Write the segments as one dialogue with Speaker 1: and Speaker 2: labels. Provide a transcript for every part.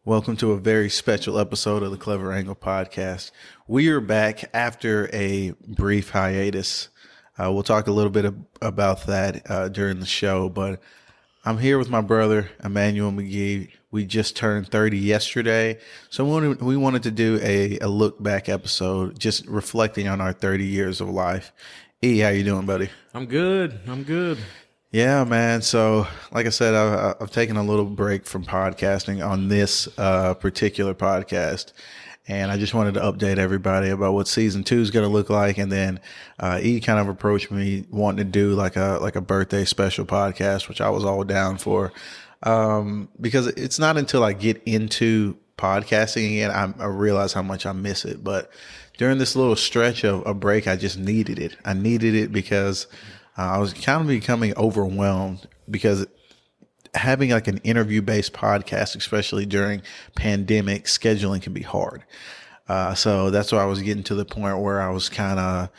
Speaker 1: Welcome to a very special episode of the Clever Angle Podcast. We are back after a brief hiatus. We'll talk a little bit about that during the show, but I'm here with my brother, Emanuel McGee. We just turned 30 yesterday, so we wanted to do a look back episode, just reflecting on our 30 years of life. E, how you doing, buddy?
Speaker 2: I'm good.
Speaker 1: Yeah, man. So, like I said, I've taken a little break from podcasting on this particular podcast, and I just wanted to update everybody about what season 2 is going to look like. And then E kind of approached me wanting to do like a birthday special podcast, which I was all down for, because it's not until I get into podcasting again I realize how much I miss it. But during this little stretch of a break, I just needed it. I needed it because I was kind of becoming overwhelmed, because having like an interview-based podcast, especially during pandemic, scheduling can be hard. So that's why I was getting to the point where I was kind of,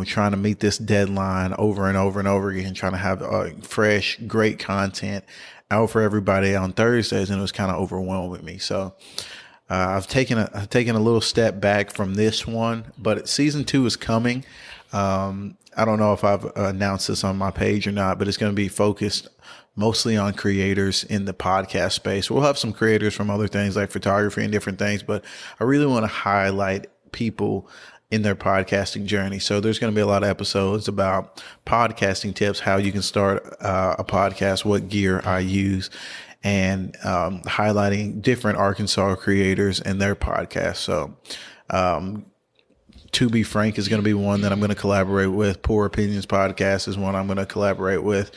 Speaker 1: trying to meet this deadline over and over and over again, trying to have fresh, great content out for everybody on Thursdays, and it was kind of overwhelming me. So I've taken a little step back from this one, but season 2 is coming. I don't know if I've announced this on my page or not, but it's going to be focused mostly on creators in the podcast space. We'll have some creators from other things like photography and different things, but I really want to highlight people in their podcasting journey. So there's going to be a lot of episodes about podcasting tips, how you can start a podcast, what gear I use, and highlighting different Arkansas creators and their podcasts. So, To Be Frank is going to be one that I'm going to collaborate with. Poor Opinions Podcast is one I'm going to collaborate with.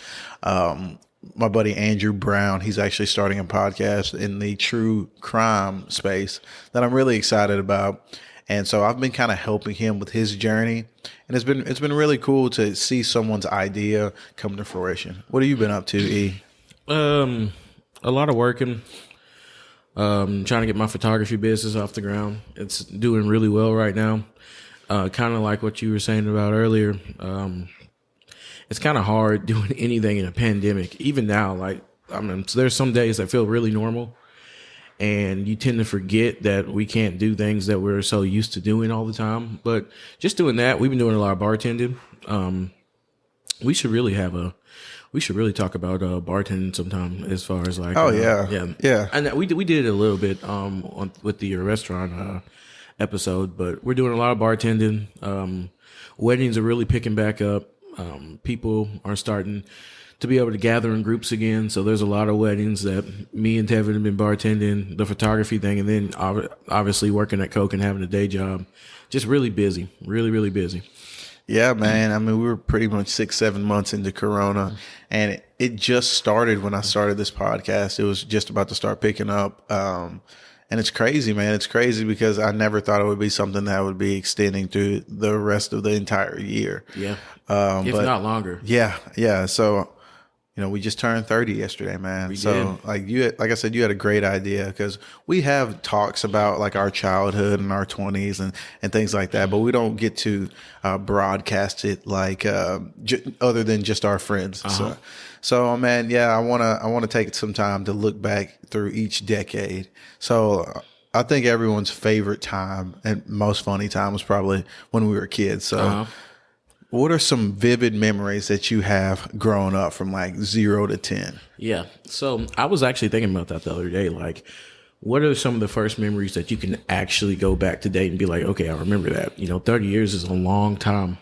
Speaker 1: My buddy Andrew Brown, he's actually starting a podcast in the true crime space that I'm really excited about. And so I've been kind of helping him with his journey, and it's been really cool to see someone's idea come to fruition. What have you been up to, E?
Speaker 2: A lot of working. Trying to get my photography business off the ground. It's doing really well right now. Kind of like what you were saying about earlier. It's kind of hard doing anything in a pandemic. Even now, there's some days that feel really normal, and you tend to forget that we can't do things that we're so used to doing all the time. But just doing that, we've been doing a lot of bartending. We should really talk about bartending sometime, as far as like.
Speaker 1: Oh yeah.
Speaker 2: And we did it a little bit with the restaurant episode, but we're doing a lot of bartending. Weddings are really picking back up. People are starting to be able to gather in groups again. So there's a lot of weddings that me and Tevin have been bartending, the photography thing, and then obviously working at Coke and having a day job. Just really busy, really busy.
Speaker 1: Yeah, man. I mean, we were pretty much 6-7 months into Corona, and it just started when I started this podcast. It was just about to start picking up. And it's crazy, man. It's crazy because I never thought it would be something that would be extending through the rest of the entire year.
Speaker 2: Yeah. If not longer.
Speaker 1: Yeah. So, we just turned 30 yesterday, man.
Speaker 2: We did.
Speaker 1: Like I said, you had a great idea, because we have talks about like our childhood and our 20s and things like that, but we don't get to broadcast it like other than just our friends.
Speaker 2: Uh-huh.
Speaker 1: So, man, yeah, I want to take some time to look back through each decade. So I think everyone's favorite time and most funny time was probably when we were kids. So What are some vivid memories that you have growing up from like 0 to 10?
Speaker 2: Yeah. So I was actually thinking about that the other day. Like, what are some of the first memories that you can actually go back today and be like, okay, I remember that. 30 years is a long time.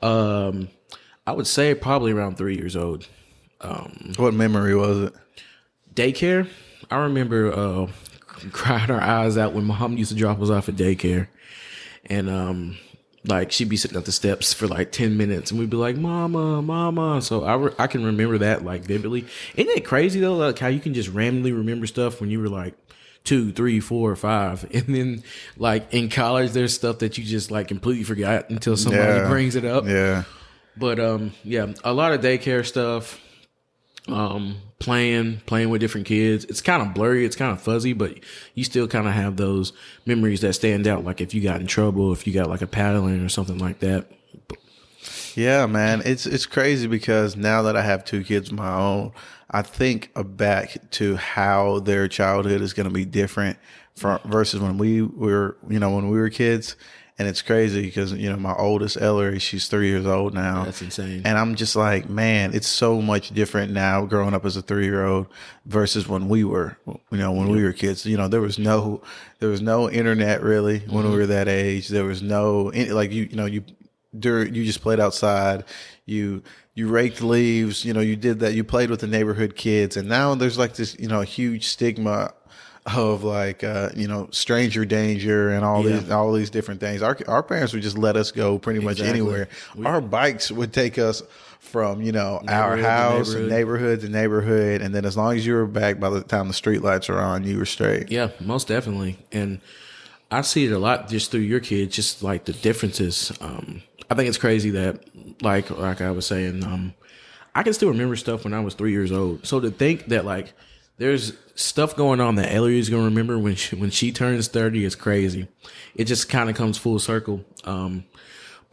Speaker 2: I would say probably around 3 years old.
Speaker 1: What memory was it?
Speaker 2: Daycare. I remember crying our eyes out when Mom used to drop us off at daycare. And she'd be sitting at the steps for like 10 minutes, and we'd be like, Mama. So I can remember that like vividly. Isn't it crazy though, like how you can just randomly remember stuff when you were like 2, 3, 4, 5, and then like in college there's stuff that you just like completely forgot until somebody brings it up.
Speaker 1: Yeah.
Speaker 2: But a lot of daycare stuff. Playing with different kids. It's kind of blurry, it's kind of fuzzy, but you still kind of have those memories that stand out. Like if you got in trouble, if you got like a paddling or something like that.
Speaker 1: Yeah, man, it's crazy because now that I have 2 kids of my own, I think back to how their childhood is going to be different from versus when we were, when we were kids. And it's crazy because, my oldest Ellery, she's 3 years old now.
Speaker 2: That's insane.
Speaker 1: And I'm just like, man, it's so much different now growing up as a 3-year-old versus when we were, when we were kids. There was no internet really when we were that age. There was no, like, you just played outside. You raked leaves, you did that. You played with the neighborhood kids. And now there's like this, huge stigma of like stranger danger and all these different things. Our parents would just let us go pretty much anywhere. Our bikes would take us from our house and neighborhood to neighborhood, and then as long as you were back by the time the street lights are on, you were straight.
Speaker 2: Yeah, most definitely. And I see it a lot just through your kids, just like the differences. I think it's crazy that like I was saying, I can still remember stuff when I was 3 years old. So to think that like there's stuff going on that Ellery is going to remember when she turns 30 is crazy. It just kind of comes full circle.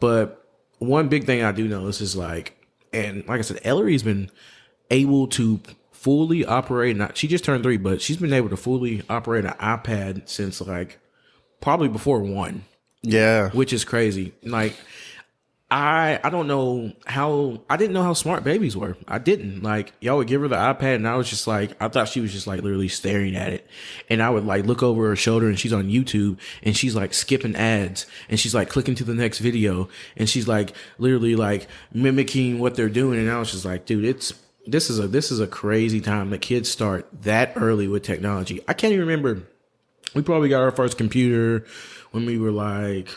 Speaker 2: But one big thing I do notice is like, and like I said, Ellery's been able to fully operate. She just turned 3, but she's been able to fully operate an iPad since like probably before 1.
Speaker 1: Yeah.
Speaker 2: Which is crazy. Like, I don't know how, I didn't know how smart babies were. I didn't. Like, y'all would give her the iPad and I was just like, I thought she was just like literally staring at it. And I would like look over her shoulder and she's on YouTube and she's like skipping ads and she's like clicking to the next video and she's like literally like mimicking what they're doing. And I was just like, dude, this is a crazy time that kids start that early with technology. I can't even remember. We probably got our first computer when we were like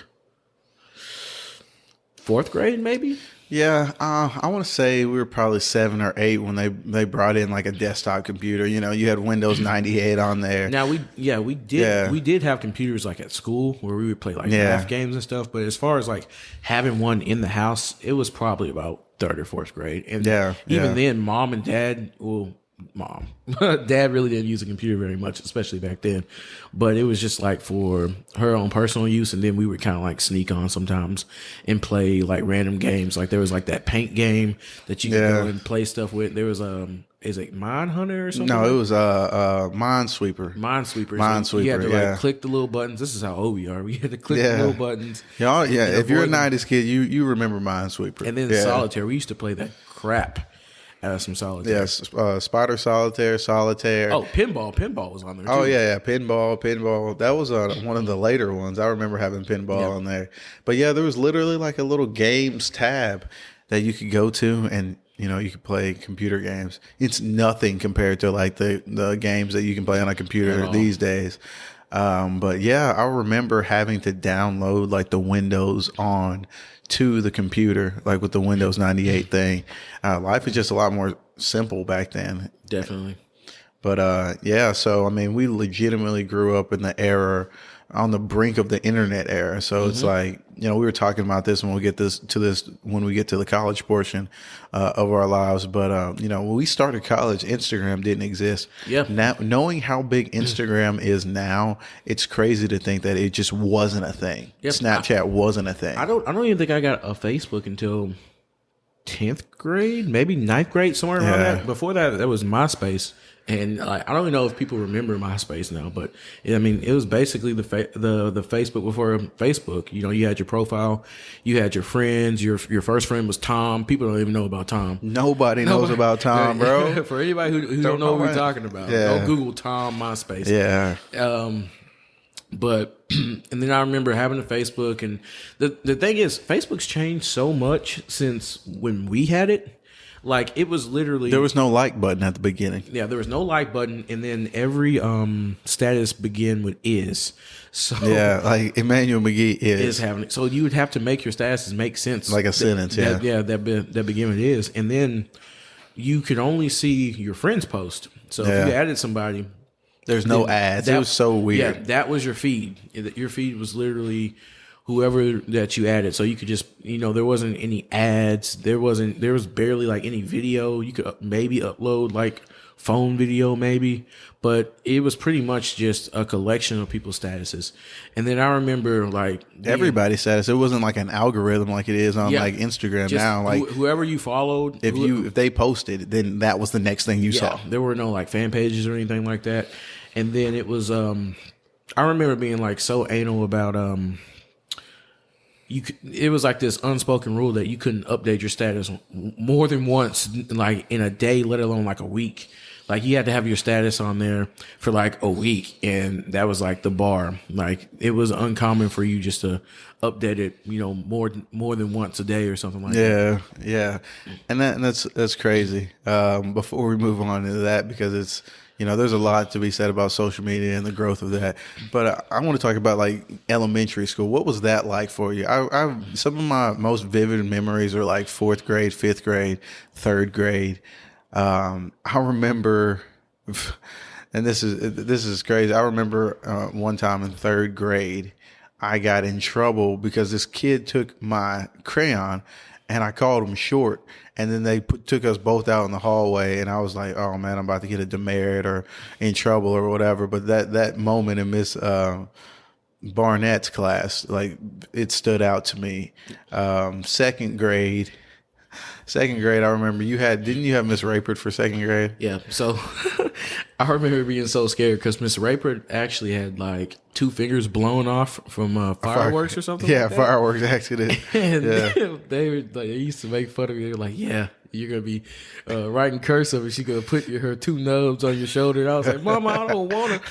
Speaker 2: 4th grade, maybe.
Speaker 1: Yeah, I want to say we were probably 7 or 8 when they brought in like a desktop computer. You had Windows 98 on there.
Speaker 2: Now we did have computers like at school where we would play like math games and stuff. But as far as like having one in the house, it was probably about 3rd or 4th grade. And even then, mom and dad, dad really didn't use a computer very much, especially back then. But it was just like for her own personal use. And then we would kind of like sneak on sometimes and play like random games. Like there was like that paint game that you could go and play stuff with. There was is it Mine Hunter or something?
Speaker 1: No, it was Minesweeper.
Speaker 2: So you had to like click the little buttons. This is how old we are. We had to click the little buttons.
Speaker 1: Yeah, if you're a 90s kid, you remember Minesweeper.
Speaker 2: And then Solitaire. We used to play that crap out of some Solitaire.
Speaker 1: Yes, Spider Solitaire. Oh,
Speaker 2: Pinball was on there too.
Speaker 1: Oh, yeah, Pinball. That was one of the later ones. I remember having Pinball on there. But yeah, there was literally like a little games tab that you could go to and you could play computer games. It's nothing compared to like the games that you can play on a computer these days. But yeah, I remember having to download like the Windows on to the computer, like with the Windows 98 thing. Life is just a lot more simple back then.
Speaker 2: Definitely.
Speaker 1: But so I mean, we legitimately grew up in the era on the brink of the internet era. So it's like, we were talking about this when we get when we get to the college portion of our lives. But, when we started college, Instagram didn't exist.
Speaker 2: Yeah.
Speaker 1: Now, knowing how big Instagram is now, it's crazy to think that it just wasn't a thing. Yep. Snapchat wasn't a thing.
Speaker 2: I don't even think I got a Facebook until 10th grade, maybe 9th grade, somewhere around that. Before that, that was MySpace. And like, I don't even know if people remember MySpace now, but I mean, it was basically the Facebook before Facebook. You had your profile, you had your friends. Your first friend was Tom. People don't even know about Tom.
Speaker 1: Nobody knows about Tom, bro.
Speaker 2: For anybody who don't know what we're talking about, go Google Tom MySpace.
Speaker 1: Yeah.
Speaker 2: But and then I remember having a Facebook, and the thing is, Facebook's changed so much since when we had it. Like, it was literally...
Speaker 1: There was no like button at the beginning.
Speaker 2: Yeah, there was no like button, and then every status began with is. So
Speaker 1: yeah, like Emanuel McGee is
Speaker 2: having it. So you would have to make your statuses make sense.
Speaker 1: Like a sentence,
Speaker 2: that begin with is. And then you could only see your friends' post. So if you added somebody...
Speaker 1: There's no ads. It was so weird.
Speaker 2: Yeah, that was your feed. Your feed was literally... whoever that you added. So you could just, there wasn't any ads. There was barely like any video. You could maybe upload like phone video maybe, but it was pretty much just a collection of people's statuses. And then I remember like
Speaker 1: Everybody says it wasn't like an algorithm like it is on like Instagram now. Like
Speaker 2: whoever you followed,
Speaker 1: if they posted, then that was the next thing you saw.
Speaker 2: There were no like fan pages or anything like that. And then it was I remember being like so anal about it was like this unspoken rule that you couldn't update your status more than once, like in a day, let alone like a week. Like you had to have your status on there for like a week, and that was like the bar. Like it was uncommon for you just to update it, more than once a day or something like that.
Speaker 1: Yeah, and that's crazy. Before we move on to that, because it's there's a lot to be said about social media and the growth of that. But I want to talk about like elementary school. What was that like for you? I some of my most vivid memories are like 4th grade, 5th grade, 3rd grade. I remember, and this is crazy. I remember one time in 3rd grade, I got in trouble because this kid took my crayon and I called him short. And then they took us both out in the hallway, and I was like, "Oh man, I'm about to get a demerit or in trouble or whatever." But that moment in Miss Barnett's class, like it stood out to me. Second grade, I remember didn't you have Miss Rayford for 2nd grade?
Speaker 2: Yeah. So I remember being so scared because Miss Rayford actually had like 2 fingers blown off from fireworks or something.
Speaker 1: Yeah,
Speaker 2: like that.
Speaker 1: Fireworks accident.
Speaker 2: And
Speaker 1: Yeah.
Speaker 2: they used to make fun of me. They were like, "Yeah, you're gonna be writing cursive, and she's gonna put her 2 nubs on your shoulder." And I was like, "Mama, I don't want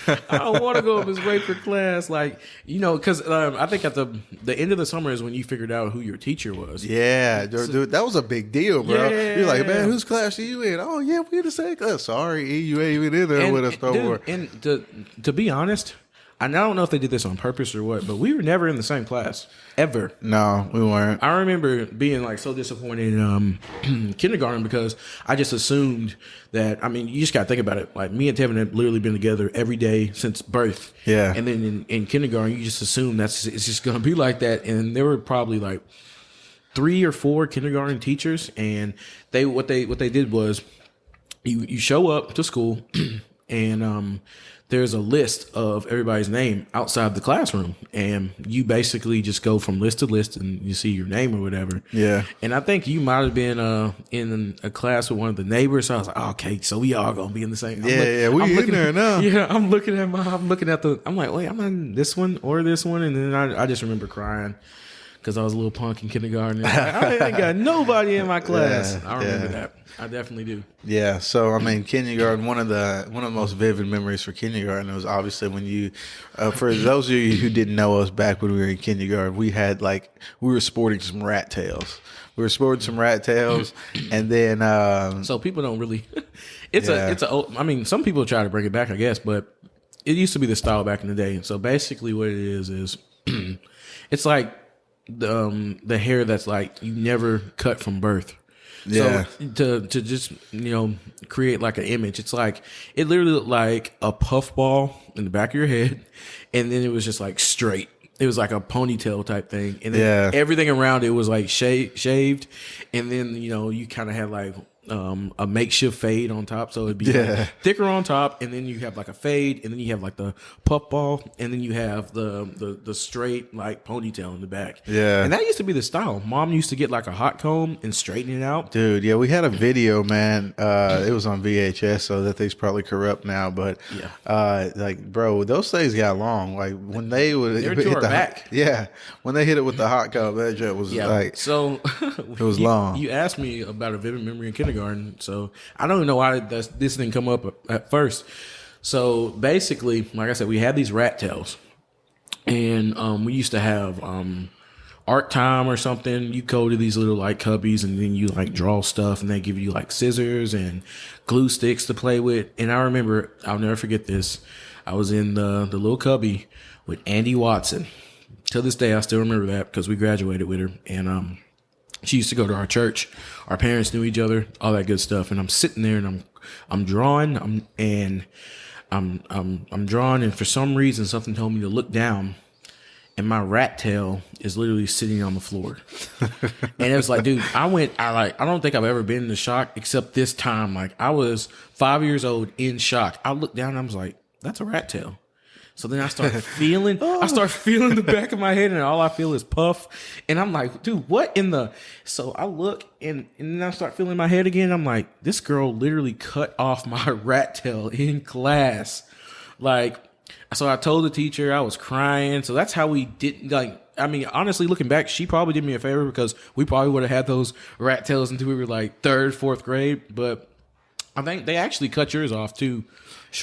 Speaker 2: to go to Miss Rayford class." Like, because I think at the end of the summer is when you figured out who your teacher was.
Speaker 1: Yeah, dude, that was a big deal, bro.
Speaker 2: Yeah.
Speaker 1: You're like, "Man, whose class are you in?" "Oh yeah, we in the same class." "Sorry, E, you ain't even in there with us no more."
Speaker 2: And to be honest, I don't know if they did this on purpose or what, but we were never in the same class ever.
Speaker 1: No, we weren't.
Speaker 2: I remember being like so disappointed in kindergarten because I just assumed that. I mean, you just got to think about it. Like me and Tevin had literally been together every day since birth.
Speaker 1: Yeah,
Speaker 2: and then in kindergarten, you just assume it's just going to be like that. And there were probably like 3 or 4 kindergarten teachers, and what they did was you show up to school and there's a list of everybody's name outside the classroom, and you basically just go from list to list and you see your name or whatever.
Speaker 1: Yeah.
Speaker 2: And I think you might have been in a class with one of the neighbors. So I was like, okay, so we all gonna be in the same.
Speaker 1: We in there now.
Speaker 2: Yeah, I'm looking at I'm like, wait, I'm in this one or this one, and then I just remember crying because I was a little punk in kindergarten. I ain't got nobody in my class. I remember that. I definitely do.
Speaker 1: Yeah. So I mean, kindergarten. One of the most vivid memories for kindergarten was obviously when you. For those of you who didn't know us back when we were in kindergarten, we were sporting some rat tails. And then.
Speaker 2: So people don't really. I mean, some people try to bring it back, I guess, but it used to be the style back in the day. So basically, what it is it's like the hair that's like you never cut from birth.
Speaker 1: Yeah.
Speaker 2: So to just create like an image, it's like it literally looked like a puffball in the back of your head, and then it was just like straight. It was like a ponytail type thing, and then everything around it was like shaved, and then you kind of had like a makeshift fade on top, so it'd be like thicker on top, and then you have like a fade, and then you have like the puff ball, and then you have the straight like ponytail in the back.
Speaker 1: Yeah,
Speaker 2: and that used to be the style. Mom used to get like a hot comb and straighten it out.
Speaker 1: Dude, yeah, we had a video, man. It was on VHS, so that thing's probably corrupt now. But like, bro, those things got long. Like when they would
Speaker 2: hit
Speaker 1: the
Speaker 2: back.
Speaker 1: When they hit it with the hot comb, that jet was like
Speaker 2: so.
Speaker 1: It was long.
Speaker 2: You asked me about a vivid memory in kindergarten. So I don't even know why this didn't come up at first. So basically, like I said, we had these rat tails, and we used to have art time or something. You go to these little like cubbies, and then you like draw stuff, and they give you like scissors and glue sticks to play with. And I remember, I'll never forget this. I was in the little cubby with Andy Watson. To this day, I still remember that because we graduated with her, and she used to go to our church. Our parents knew each other, all that good stuff. And I'm sitting there and I'm drawing. I'm drawing, and for some reason something told me to look down. and my rat tail is literally sitting on the floor. And it was like, dude, I don't think I've ever been in shock except this time. Like, I was 5 years old in shock. I looked down and I was like, that's a rat tail. So then I start feeling the back of my head, and all I feel is puff. And I'm like, dude, what in the? So I look, and then I start feeling my head again. I'm like, this girl literally cut off my rat tail in class. Like, so I told the teacher, I was crying. So that's how we didn't, like, I mean, honestly, looking back, she probably did me a favor, because we probably would have had those rat tails until we were like 3rd, 4th grade. But I think they actually cut yours off too.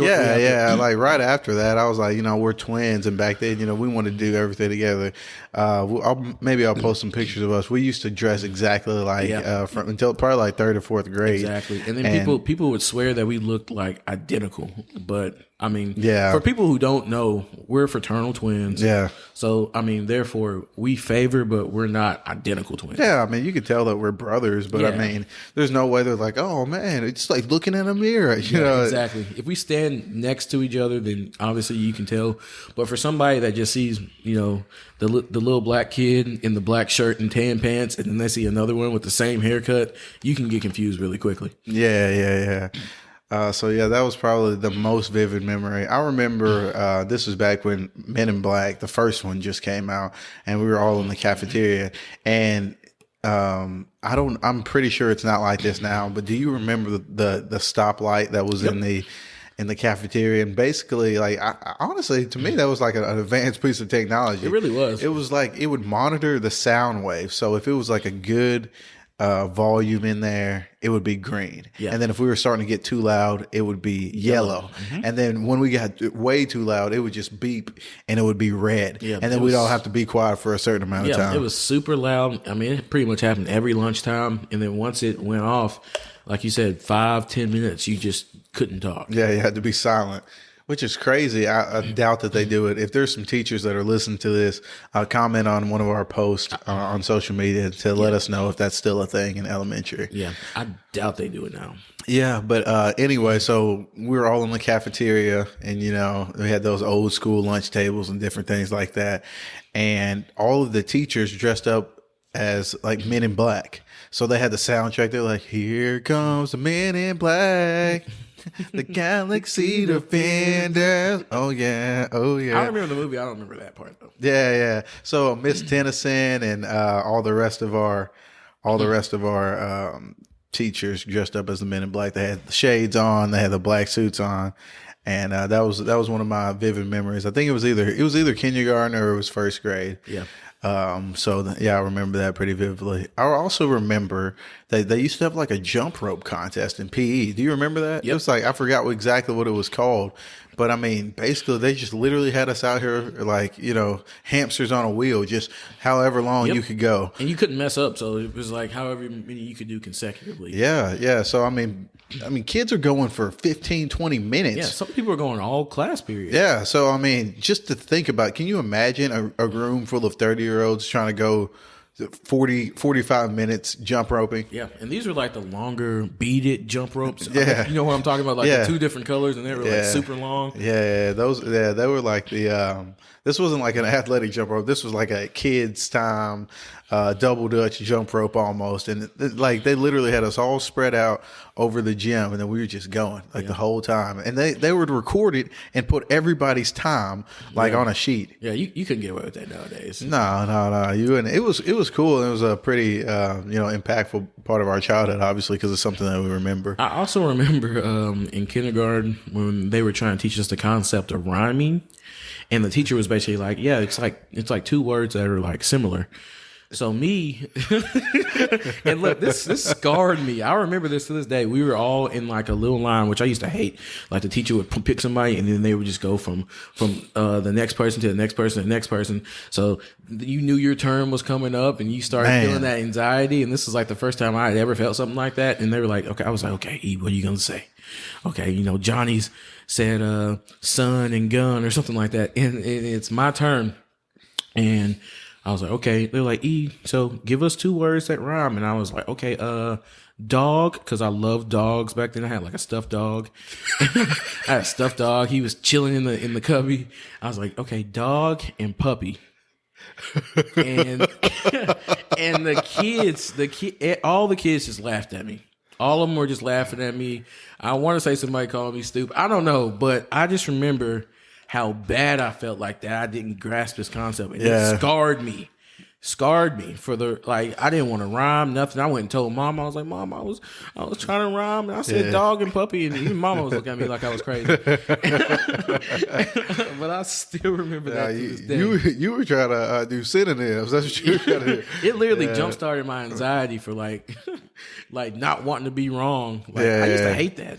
Speaker 1: Yeah. Like right after that, I was like, we're twins, and back then, we wanted to do everything together. I'll post some pictures of us. We used to dress exactly like until probably like 3rd or 4th grade.
Speaker 2: Exactly, and then people would swear that we looked like identical, but I mean, for people who don't know, we're fraternal twins.
Speaker 1: Yeah.
Speaker 2: So I mean, therefore, we favor, but we're not identical twins.
Speaker 1: Yeah, I mean, you could tell that we're brothers, but I mean, there's no way they're like, oh man, it's like looking in a mirror. You know,
Speaker 2: exactly. If we stand next to each other, then obviously you can tell. But for somebody that just sees, the little black kid in the black shirt and tan pants, and then they see another one with the same haircut, you can get confused really quickly.
Speaker 1: Yeah. So that was probably the most vivid memory. I remember this was back when Men in Black, the first one, just came out, and we were all in the cafeteria. And I'm pretty sure it's not like this now, but do you remember the stoplight that was in the cafeteria? And basically, like, honestly, to me, that was like an advanced piece of technology.
Speaker 2: It really was.
Speaker 1: It was like, it would monitor the sound wave. So if it was like a good volume in there, it would be green. Yeah. And then if we were starting to get too loud, it would be yellow. Mm-hmm. And then when we got way too loud, it would just beep and it would be red. Yeah, and then we'd all have to be quiet for a certain amount of time.
Speaker 2: It was super loud. I mean, it pretty much happened every lunchtime. And then once it went off, like you said, 5-10 minutes, you just couldn't talk.
Speaker 1: Yeah, you had to be silent, which is crazy. I doubt that they do it. If there's some teachers that are listening to this, comment on one of our posts on social media to let us know if that's still a thing in elementary.
Speaker 2: Yeah, I doubt they do it now.
Speaker 1: Yeah, but anyway, so we were all in the cafeteria, and we had those old school lunch tables and different things like that, and all of the teachers dressed up as like Men in Black. So they had the soundtrack. They're like, "Here comes the Men in Black." The Galaxy Defenders. Oh yeah.
Speaker 2: I remember the movie. I don't remember that part though.
Speaker 1: Yeah. So Miss Tennyson and all the rest of our teachers dressed up as the Men in Black. They had the shades on. They had the black suits on, and that was one of my vivid memories. I think it was either kindergarten or it was 1st grade.
Speaker 2: Yeah.
Speaker 1: I remember that pretty vividly. I also remember that they used to have like a jump rope contest in PE. Do you remember that? Yep. It was like, I forgot exactly what it was called, but I mean, basically they just literally had us out here like, hamsters on a wheel, just however long you could go.
Speaker 2: And you couldn't mess up. So it was like however many you could do consecutively.
Speaker 1: Yeah. So, I mean, kids are going for 15, 20 minutes.
Speaker 2: Yeah, some people are going all class periods.
Speaker 1: Yeah, so, I mean, just to think about, can you imagine a room full of 30-year-olds trying to go 45 minutes jump roping?
Speaker 2: Yeah, and these were like the longer beaded jump ropes.
Speaker 1: Yeah.
Speaker 2: You know what I'm talking about? Like the 2 different colors, and they were like super long.
Speaker 1: Yeah, they were like the, this wasn't like an athletic jump rope. This was like a kid's time double Dutch jump rope almost. And like they literally had us all spread out over the gym, and then we were just going the whole time. And they would record it and put everybody's time on a sheet.
Speaker 2: Yeah, you couldn't get away with that nowadays.
Speaker 1: No. And it was cool. And it was a pretty impactful part of our childhood, obviously, because it's something that we remember.
Speaker 2: I also remember in kindergarten when they were trying to teach us the concept of rhyming. And the teacher was basically like, yeah, it's like 2 words that are like similar. So me, and look, this scarred me. I remember this to this day. We were all in like a little line, which I used to hate. Like the teacher would pick somebody, and then they would just go from the next person to the next person to the next person. So you knew your turn was coming up, and you started feeling that anxiety. And this was like the first time I had ever felt something like that. And they were like, okay, I was like, okay, E, what are you gonna say? Okay, Johnny's said son and gun or something like that, and it's my turn. And I was like, okay. They're like, E, so give us 2 words that rhyme. And I was like, okay, dog, because I loved dogs back then. I had like a stuffed dog. I had a stuffed dog. He was chilling in the cubby. I was like, okay, dog and puppy. and and all the kids just laughed at me. All of them were just laughing at me. I want to say somebody called me stupid. I don't know, but I just remember how bad I felt like that. I didn't grasp this concept, and it scarred me. For the I didn't want to rhyme nothing. I went and told Mom. I was like, Mom, I was trying to rhyme, and I said dog and puppy, and even Mama was looking at me like I was crazy. But I still remember that to this day.
Speaker 1: You were trying to do synonyms. That's what you were trying to do.
Speaker 2: It literally jump started my anxiety for not wanting to be wrong. I used to hate that.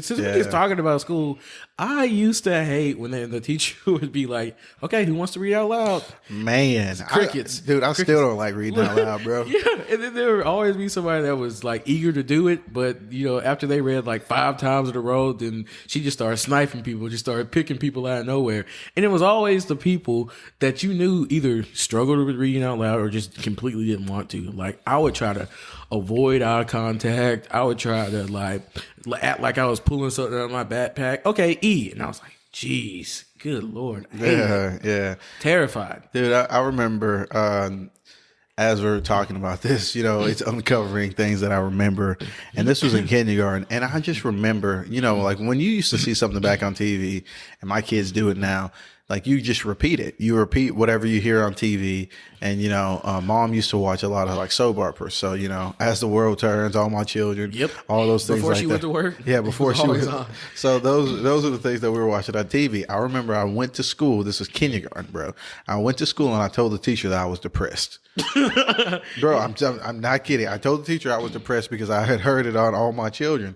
Speaker 2: Since we just talking about school, I used to hate when the teacher would be like, "Okay, who wants to read out loud?"
Speaker 1: Man,
Speaker 2: crickets,
Speaker 1: dude. I still don't like reading out loud, bro.
Speaker 2: Yeah, and then there would always be somebody that was eager to do it, but after they read 5 times in a row, then she just started sniping people, just started picking people out of nowhere, and it was always the people that you knew either struggled with reading out loud or just completely didn't want to. I would try to avoid eye contact. I would try to act like I was pulling something out of my backpack. Okay, E, and I was like, "Jeez, good Lord,
Speaker 1: yeah,
Speaker 2: terrified."
Speaker 1: Dude, I remember as we're talking about this, it's uncovering things that I remember, and this was in kindergarten, and I just remember, when you used to see something back on TV, and my kids do it now. You just repeat it. You repeat whatever you hear on TV. And, Mom used to watch a lot of soap operas. So, As the World Turns, All My Children.
Speaker 2: Yep.
Speaker 1: All those things
Speaker 2: before she went to work?
Speaker 1: Yeah, before she went. So those are the things that we were watching on TV. I remember I went to school. This was kindergarten, bro. I went to school and I told the teacher that I was depressed. Bro, I'm not kidding. I told the teacher I was depressed because I had heard it on All My Children.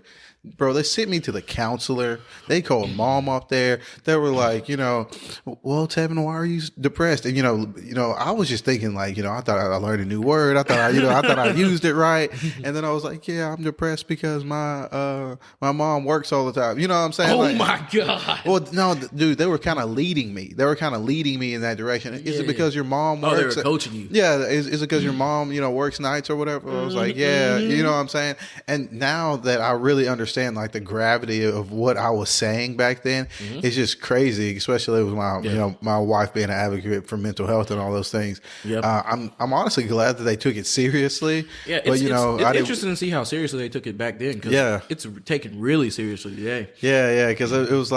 Speaker 1: Bro, they sent me to the counselor. They called Mom up there. They were like, well, Tevin, why are you depressed? And I was just thinking I thought I learned a new word. I thought I used it right. And then I was like, yeah, I'm depressed because my mom works all the time. You know what I'm saying?
Speaker 2: Oh my God.
Speaker 1: Well, no, dude, they were kind of leading me. They were kind of leading me in that direction. Is it because your mom works?
Speaker 2: Oh, they were coaching you.
Speaker 1: Yeah. Is it because your mom, works nights or whatever? I was like, yeah, you know what I'm saying? And now that I really understand the gravity of what I was saying back then, it's just crazy, especially with my my wife being an advocate for mental health and all those things. Yep. I'm honestly glad that they took it seriously.
Speaker 2: Yeah, but it's interesting to see how seriously they took it back then. It's taken really seriously today.
Speaker 1: Yeah, because it was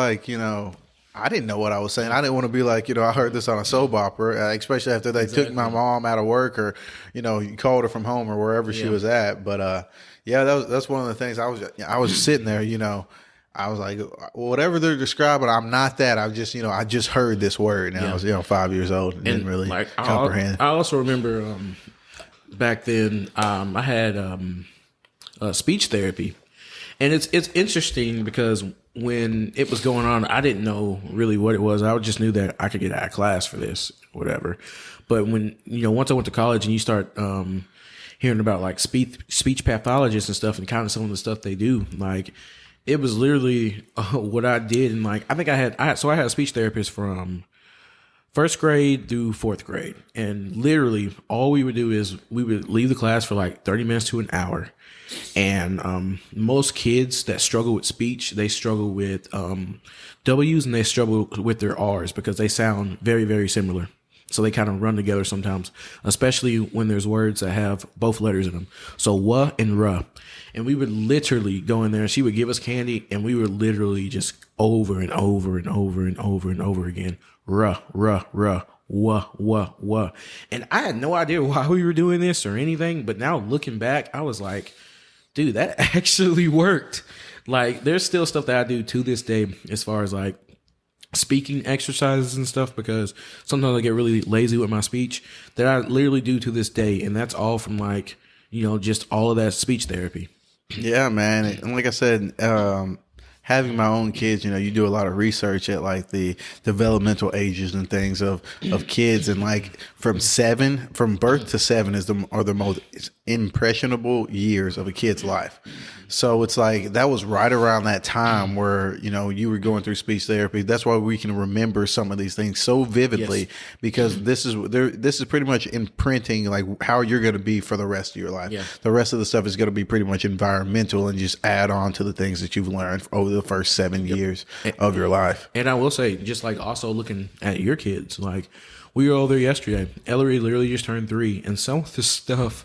Speaker 1: I didn't know what I was saying. I didn't want to be I heard this on a soap opera, especially after they took my mom out of work or, you called her from home or wherever she was at. But, that's one of the things I was sitting there, I was like, whatever they're describing, I'm not that. I just heard this word and I was, 5 years old and didn't really comprehend.
Speaker 2: I also remember, back then, I had, speech therapy. And it's interesting because when it was going on, I didn't know really what it was. I just knew that I could get out of class for this, whatever. But when, once I went to college and you start hearing about speech pathologists and stuff and kind of some of the stuff they do, it was literally what I did. And I think I had a speech therapist from first grade through fourth grade. And literally all we would do is we would leave the class for 30 minutes to an hour. And most kids that struggle with speech, they struggle with W's and they struggle with their R's because they sound very, very similar. So they kind of run together sometimes, especially when there's words that have both letters in them. So wa and ra. And we would literally go in there and she would give us candy and we would literally just over and over and over and over and over again. Ra, ra, ra. Wah, wah, wah. And I had no idea why we were doing this or anything. But now looking back, I was like, dude, that actually worked. There's still stuff that I do to this day as far as speaking exercises and stuff because sometimes I get really lazy with my speech that I literally do to this day. And that's all from just all of that speech therapy.
Speaker 1: Yeah, man. And like I said, having my own kids, you do a lot of research at the developmental ages and things of kids, and from birth to 7 are the most impressionable years of a kid's life. So it's like that was right around that time where, you know, you were going through speech therapy. That's why we can remember some of these things so vividly, because this is pretty much imprinting like how you're going to be for the rest of your life.
Speaker 2: Yeah.
Speaker 1: The rest of the stuff is going to be pretty much environmental and just add on to the things that you've learned over the first 7 years of your life.
Speaker 2: And I will say, just like also looking at your kids, like we were over there yesterday. Ellery literally just turned 3, and some of the stuff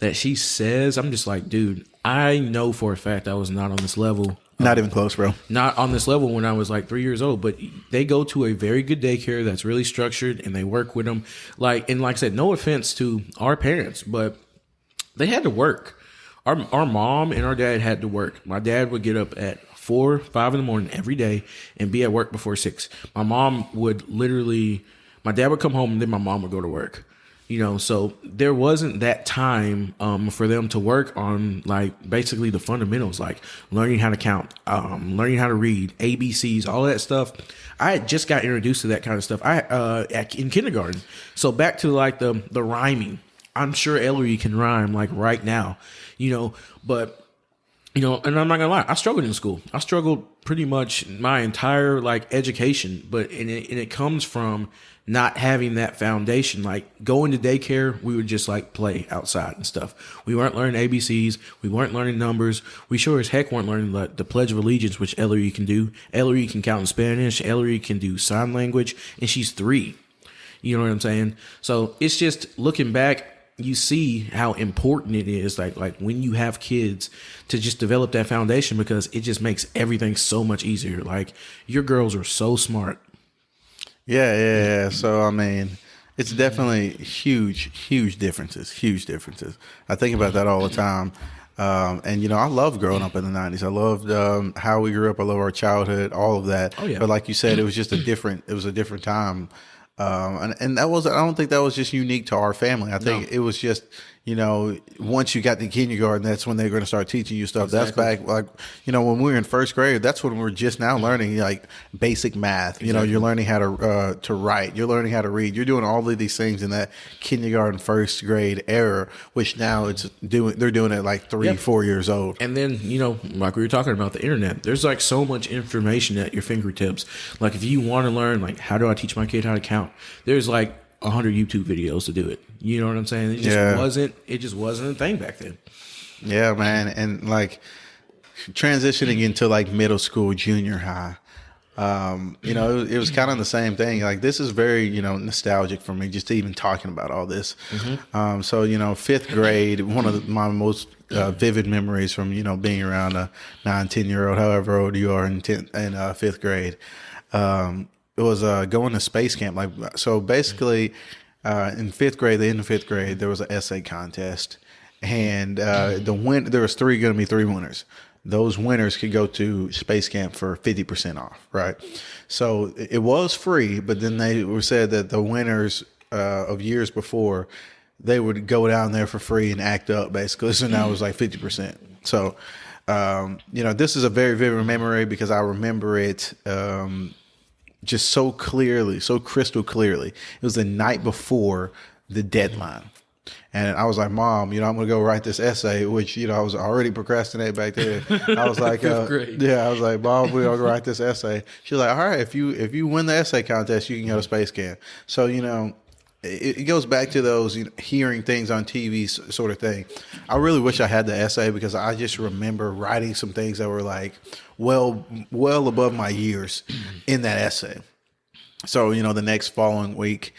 Speaker 2: that she says, I'm just like, dude, I know for a fact I was not on this level.
Speaker 1: Not even close, bro.
Speaker 2: Not on this level when I was like 3 years old, but they go to a very good daycare that's really structured, and they work with them. Like I said, no offense to our parents, but they had to work. Our mom and our dad had to work. My dad would get up at 4, 5 in the morning every day and be at work before 6. My dad would come home and then my mom would go to work. You know, so there wasn't that time for them to work on like basically the fundamentals, like learning how to count, learning how to read, ABCs, all that stuff. I had just got introduced to that kind of stuff in kindergarten. So back to like the rhyming. I'm sure Ellery can rhyme like right now, you know, but you know, and I'm not gonna lie, I struggled in school. I struggled pretty much my entire like education, but it comes from not having that foundation. Like going to daycare, we would just like play outside and stuff. We weren't learning ABCs. We weren't learning numbers. We sure as heck weren't learning the Pledge of Allegiance, which Ellery can do. Ellery can count in Spanish. Ellery can do sign language, and she's 3. You know what I'm saying? So it's just looking back, you see how important it is, like when you have kids, to just develop that foundation, because it just makes everything so much easier. Like your girls are so smart.
Speaker 1: Yeah. So, I mean, it's definitely huge differences. I think about that all the time. And, you know, I love growing up in the 90s. I loved how we grew up. I love our childhood, all of that.
Speaker 2: Oh, yeah.
Speaker 1: But like you said, it was a different time. And that was, I don't think that was just unique to our family. I think it was just, you know, once you got to kindergarten, that's when they're going to start teaching you stuff. Exactly. That's back, like, you know, when we were in first grade, that's when we're just now learning like basic math. You know, you're learning how to write, you're learning how to read, you're doing all of these things in that kindergarten, first grade era, which now they're doing it like 3-4 years old.
Speaker 2: And then, you know, like we were talking about the internet, there's like so much information at your fingertips. Like if you want to learn, like, how do I teach my kid how to count? There's like 100 YouTube videos to do it. You know what I'm saying? It just wasn't a thing back then.
Speaker 1: Yeah, man. And like transitioning into like middle school, junior high, you know, it was kind of the same thing. Like this is very, you know, nostalgic for me, just even talking about all this. Mm-hmm. So, you know, 5th grade, one of my most vivid memories from, you know, being around a 9-10-year-old, however old you are in 5th grade, it was going to space camp. Like, so basically, in 5th grade, the end of 5th grade, there was an essay contest, and there was going to be 3 winners. Those winners could go to space camp for 50% off, right? So it was free, but then they were said that the winners of years before, they would go down there for free and act up, basically. So now it was like 50%. So, you know, this is a very vivid memory because I remember it. Just so clearly, so crystal clearly. It was the night before the deadline. And I was like, Mom, you know, I'm going to go write this essay, which, you know, I was already procrastinating back there. I was like, I was like, Mom, we're going to write this essay. She was like, all right, if you win the essay contest, you can go to space camp. So, you know, it goes back to those, you know, hearing things on TV sort of thing. I really wish I had the essay because I just remember writing some things that were like well above my years in that essay. So, you know, the next following week,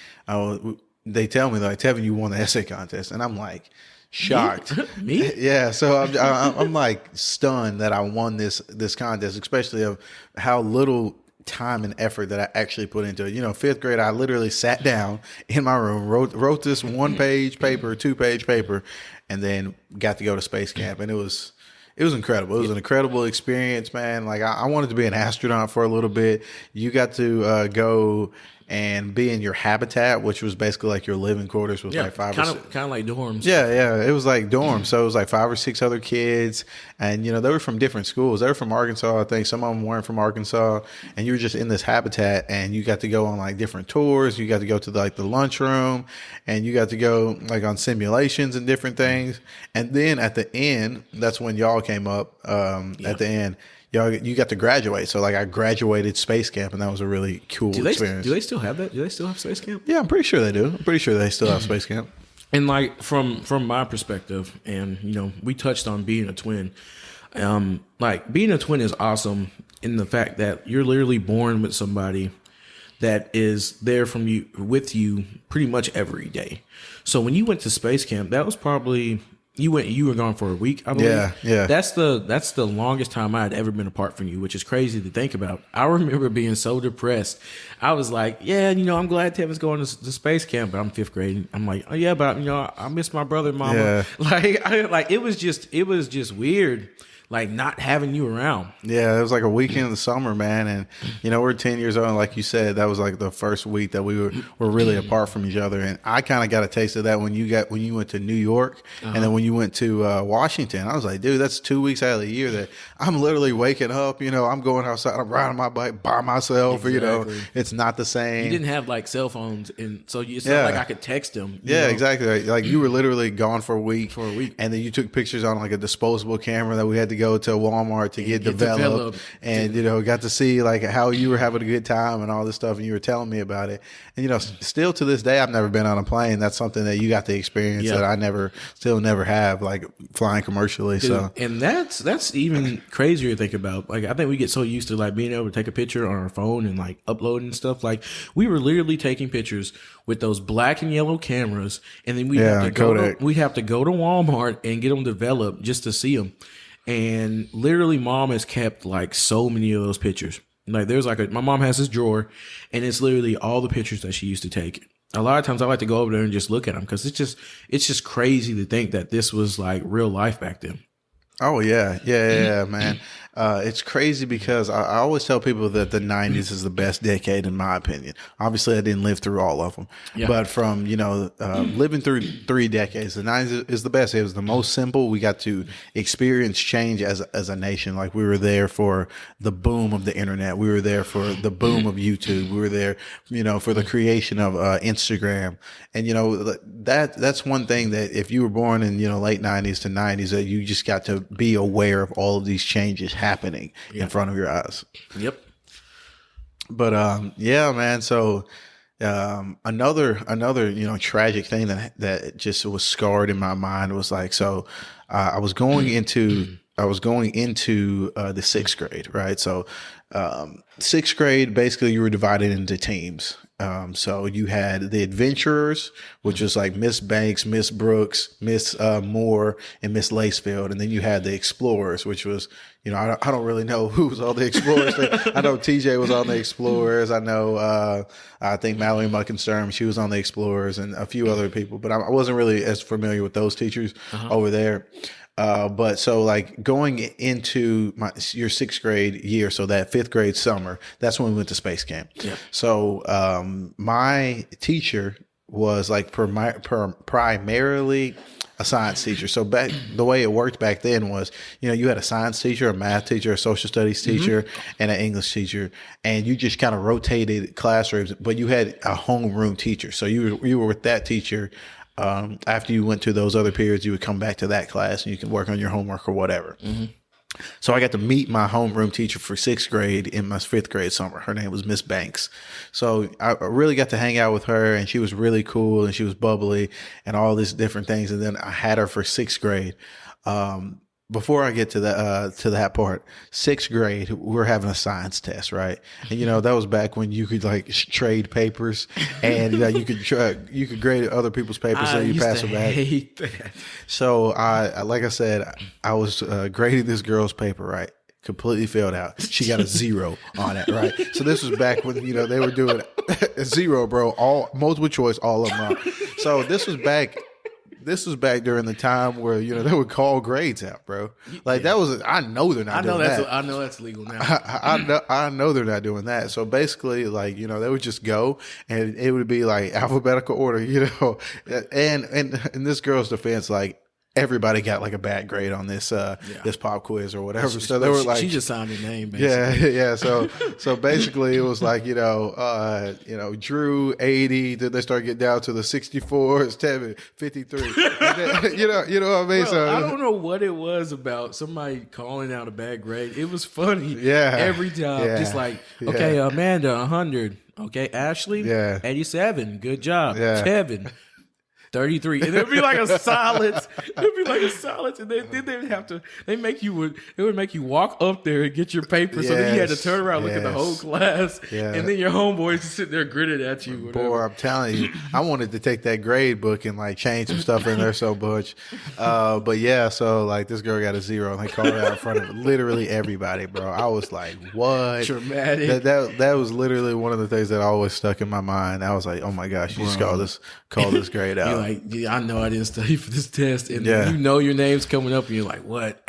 Speaker 1: they tell me, like, Tevin, you won the essay contest. And I'm like shocked.
Speaker 2: Me?
Speaker 1: Yeah. So I'm like stunned that I won this contest, especially of how little time and effort that I actually put into it. You know, 5th grade, I literally sat down in my room, wrote this 1-page paper, 2-page paper, and then got to go to space camp. And it was incredible. It was an incredible experience, man. Like I wanted to be an astronaut for a little bit. You got to go and be in your habitat, which was basically like your living quarters with like five
Speaker 2: kind
Speaker 1: or six.
Speaker 2: of like dorms.
Speaker 1: Yeah, it was like dorms. So it was like 5 or 6 other kids, and they were from different schools. They were from Arkansas, I think. Some of them weren't from Arkansas, and you were just in this habitat, and you got to go on like different tours. You got to go to like the lunchroom, and you got to go like on simulations and different things. And then at the end, that's when y'all came up. At the end, you got to graduate. So like I graduated space camp, and that was a really cool experience.
Speaker 2: Do they still have that? Do they still have space camp?
Speaker 1: Yeah, I'm pretty sure they do. I'm pretty sure they still have space camp.
Speaker 2: And like from my perspective, and we touched on being a twin. Like being a twin is awesome in the fact that you're literally born with somebody that is there with you pretty much every day. So when you went to space camp, that was probably you were gone for a week, I believe.
Speaker 1: Yeah.
Speaker 2: That's the longest time I had ever been apart from you, which is crazy to think about. I remember being so depressed. I was like, yeah, I'm glad Tevin's going to space camp, but I'm 5th grade. I'm like, oh yeah, but I miss my brother and mama.
Speaker 1: Yeah.
Speaker 2: It was just weird. Like not having you around.
Speaker 1: Yeah, it was like a weekend of the summer, man. And, we're 10 years old. And like you said, that was like the first week that we were really apart from each other. And I kind of got a taste of that when you went to New York and then when you went to Washington. I was like, dude, that's 2 weeks out of the year that I'm literally waking up, I'm going outside, I'm riding my bike by myself,
Speaker 2: Exactly.
Speaker 1: It's not the same.
Speaker 2: You didn't have like cell phones. And so it's not like I could text them.
Speaker 1: Yeah, exactly. Like you were literally gone for a week. And then you took pictures on like a disposable camera that we had to go to Walmart to get developed. And, got to see like how you were having a good time and all this stuff. And you were telling me about it. And, still to this day, I've never been on a plane. That's something that you got to experience that I never have, like flying commercially.
Speaker 2: Dude,
Speaker 1: so,
Speaker 2: and that's even crazier to think about. Like, I think we get so used to like being able to take a picture on our phone and like uploading stuff. Like we were literally taking pictures with those black and yellow cameras. And then we'd have to go to Walmart and get them developed just to see them. And literally mom has kept like so many of those pictures. Like there's like my mom has this drawer and it's literally all the pictures that she used to take. A lot of times I like to go over there and just look at them because it's just crazy to think that this was like real life back then.
Speaker 1: Oh yeah, man. It's crazy because I always tell people that the 90s is the best decade in my opinion. Obviously I didn't live through all of them, but from, living through 3 decades, the 90s is the best. It was the most simple. We got to experience change as a nation. Like we were there for the boom of the internet. We were there for the boom of YouTube. We were there, for the creation of Instagram. And, that's one thing that if you were born in, late 90s to 90s, that you just got to be aware of all of these changes happening in front of your eyes.
Speaker 2: Yep.
Speaker 1: But yeah, man. So another tragic thing that just was scarred in my mind was like, so I was going into the 6th grade, right? So 6th grade, basically you were divided into teams. So you had the adventurers, which was like Miss Banks, Miss Brooks, Miss Moore, and Miss Lacefield. And then you had the explorers, which was, I don't really know who was on the explorers. I know TJ was on the explorers. I know, I think Mallory Muckensturm, she was on the explorers and a few other people, but I wasn't really as familiar with those teachers over there. But so like going into your 6th grade year, so that 5th grade summer, that's when we went to space camp. Yeah. So, my teacher was like primarily a science teacher. So back the way it worked back then was, you had a science teacher, a math teacher, a social studies teacher, and an English teacher, and you just kind of rotated classrooms, but you had a homeroom teacher. So you were with that teacher. After you went to those other periods, you would come back to that class and you can work on your homework or whatever. So I got to meet my homeroom teacher for 6th grade in my 5th grade summer. Her name was Miss Banks. So I really got to hang out with her and she was really cool and she was bubbly and all these different things. And then I had her for 6th grade. Before I get to that part, 6th grade, we were having a science test, right? And that was back when you could like trade papers, and you could grade other people's papers so you pass them back. Hate that. So like I said, I was grading this girl's paper, right? Completely failed out. She got a 0 on it, right? So this was back when they were doing a 0, bro. All multiple choice, all of them. So this was back this was back during the time where they would call grades out, bro. Like that was. I know they're not doing that.
Speaker 2: I know that's legal now.
Speaker 1: I know they're not doing that. So basically, like they would just go, and it would be like alphabetical order, And in this girl's defense, like everybody got like a bad grade on this this pop quiz or whatever. So they were like,
Speaker 2: she just signed her name. Basically.
Speaker 1: Yeah. So basically, it was like Drew 80. Then they start getting down to the 64. It's 53. And then, you know what I mean.
Speaker 2: Bro,
Speaker 1: So
Speaker 2: I don't know what it was about somebody calling out a bad grade. It was funny.
Speaker 1: Yeah.
Speaker 2: Every time, just like okay, Amanda 100. Okay, Ashley 87. Good job, Kevin. 33, and it'd be like a silence. It'd be like a silence, and then they would have to. It would make you walk up there and get your paper. So then you had to turn around, look at the whole class, and then your homeboys just sit there grinning at you.
Speaker 1: Boy, I'm telling you, I wanted to take that grade book and like change some stuff in there so much. But yeah, so like this girl got a 0, and they called her out in front of literally everybody, bro. I was like, what?
Speaker 2: Dramatic.
Speaker 1: That was literally one of the things that always stuck in my mind. I was like, oh my gosh, you just call this grade out.
Speaker 2: Like, I know I didn't study for this test, and your name's coming up, and you're like, what?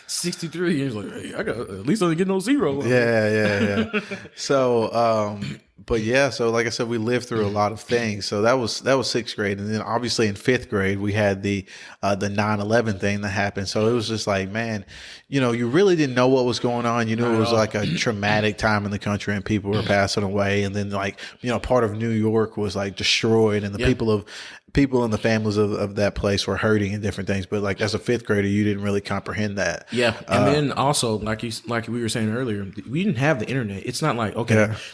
Speaker 2: 63. And you're like, hey, I got at least I didn't get no 0.
Speaker 1: Yeah. So, but yeah, so like I said, we lived through a lot of things. So that was 6th grade, and then obviously in 5th grade we had the 9/11 thing that happened. So it was just like, man, you really didn't know what was going on. You knew it was like a traumatic time in the country, and people were passing away, and then like part of New York was like destroyed, and the people in the families of that place were hurting and different things. But like as a 5th grader, you didn't really comprehend that.
Speaker 2: Yeah, and then also like we were saying earlier, we didn't have the internet. It's not like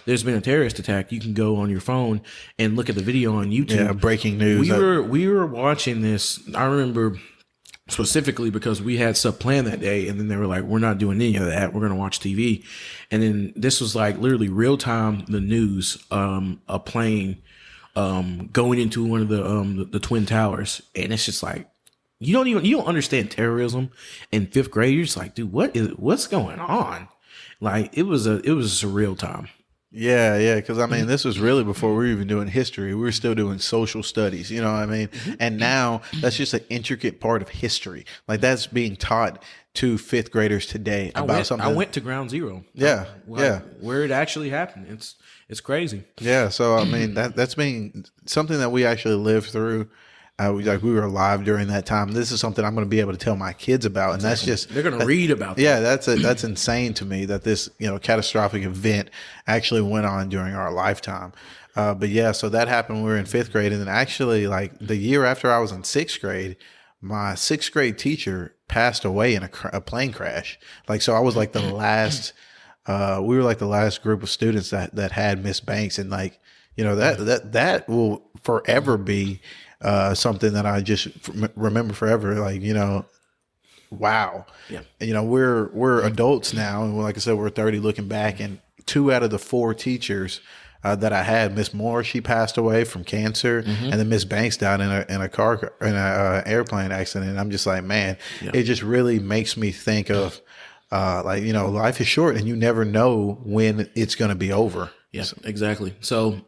Speaker 2: there's been a terrorist attack. You can go on your phone and look at the video on YouTube.
Speaker 1: Yeah, breaking news.
Speaker 2: We were watching this. I remember specifically because we had stuff planned that day, and then they were like, "We're not doing any of that. We're going to watch TV." And then this was like literally real time. The news, a plane going into one of the Twin Towers, and it's just like you don't understand terrorism in 5th grade. You're just like, dude, what's going on? Like it was a surreal time.
Speaker 1: Yeah, because I mean, this was really before we were even doing history. We were still doing social studies, you know what I mean? And now that's just an intricate part of history. Like that's being taught to 5th graders today about something.
Speaker 2: I went to ground zero. Where it actually happened. It's crazy.
Speaker 1: Yeah, so I mean that's being something that we actually lived through. We were alive during that time. This is something I'm going to be able to tell my kids about, and that's just
Speaker 2: they're going to read about.
Speaker 1: Yeah, that's insane to me that this catastrophic event actually went on during our lifetime. But yeah, so that happened when we were in 5th grade, and then actually like the year after I was in 6th grade, my 6th grade teacher passed away in a plane crash. Like so, I was like the last. We were like the last group of students that had Miss Banks, and like that will forever be. Something that I just remember forever, like, wow. Yeah. We're adults now. And like I said, we're 30 looking back, and 2 out of the 4 teachers that I had, Miss Moore, she passed away from cancer, and then Miss Banks died in a airplane accident. And I'm just like, man, it just really makes me think of, life is short, and you never know when it's going to be over.
Speaker 2: Yeah, exactly. So,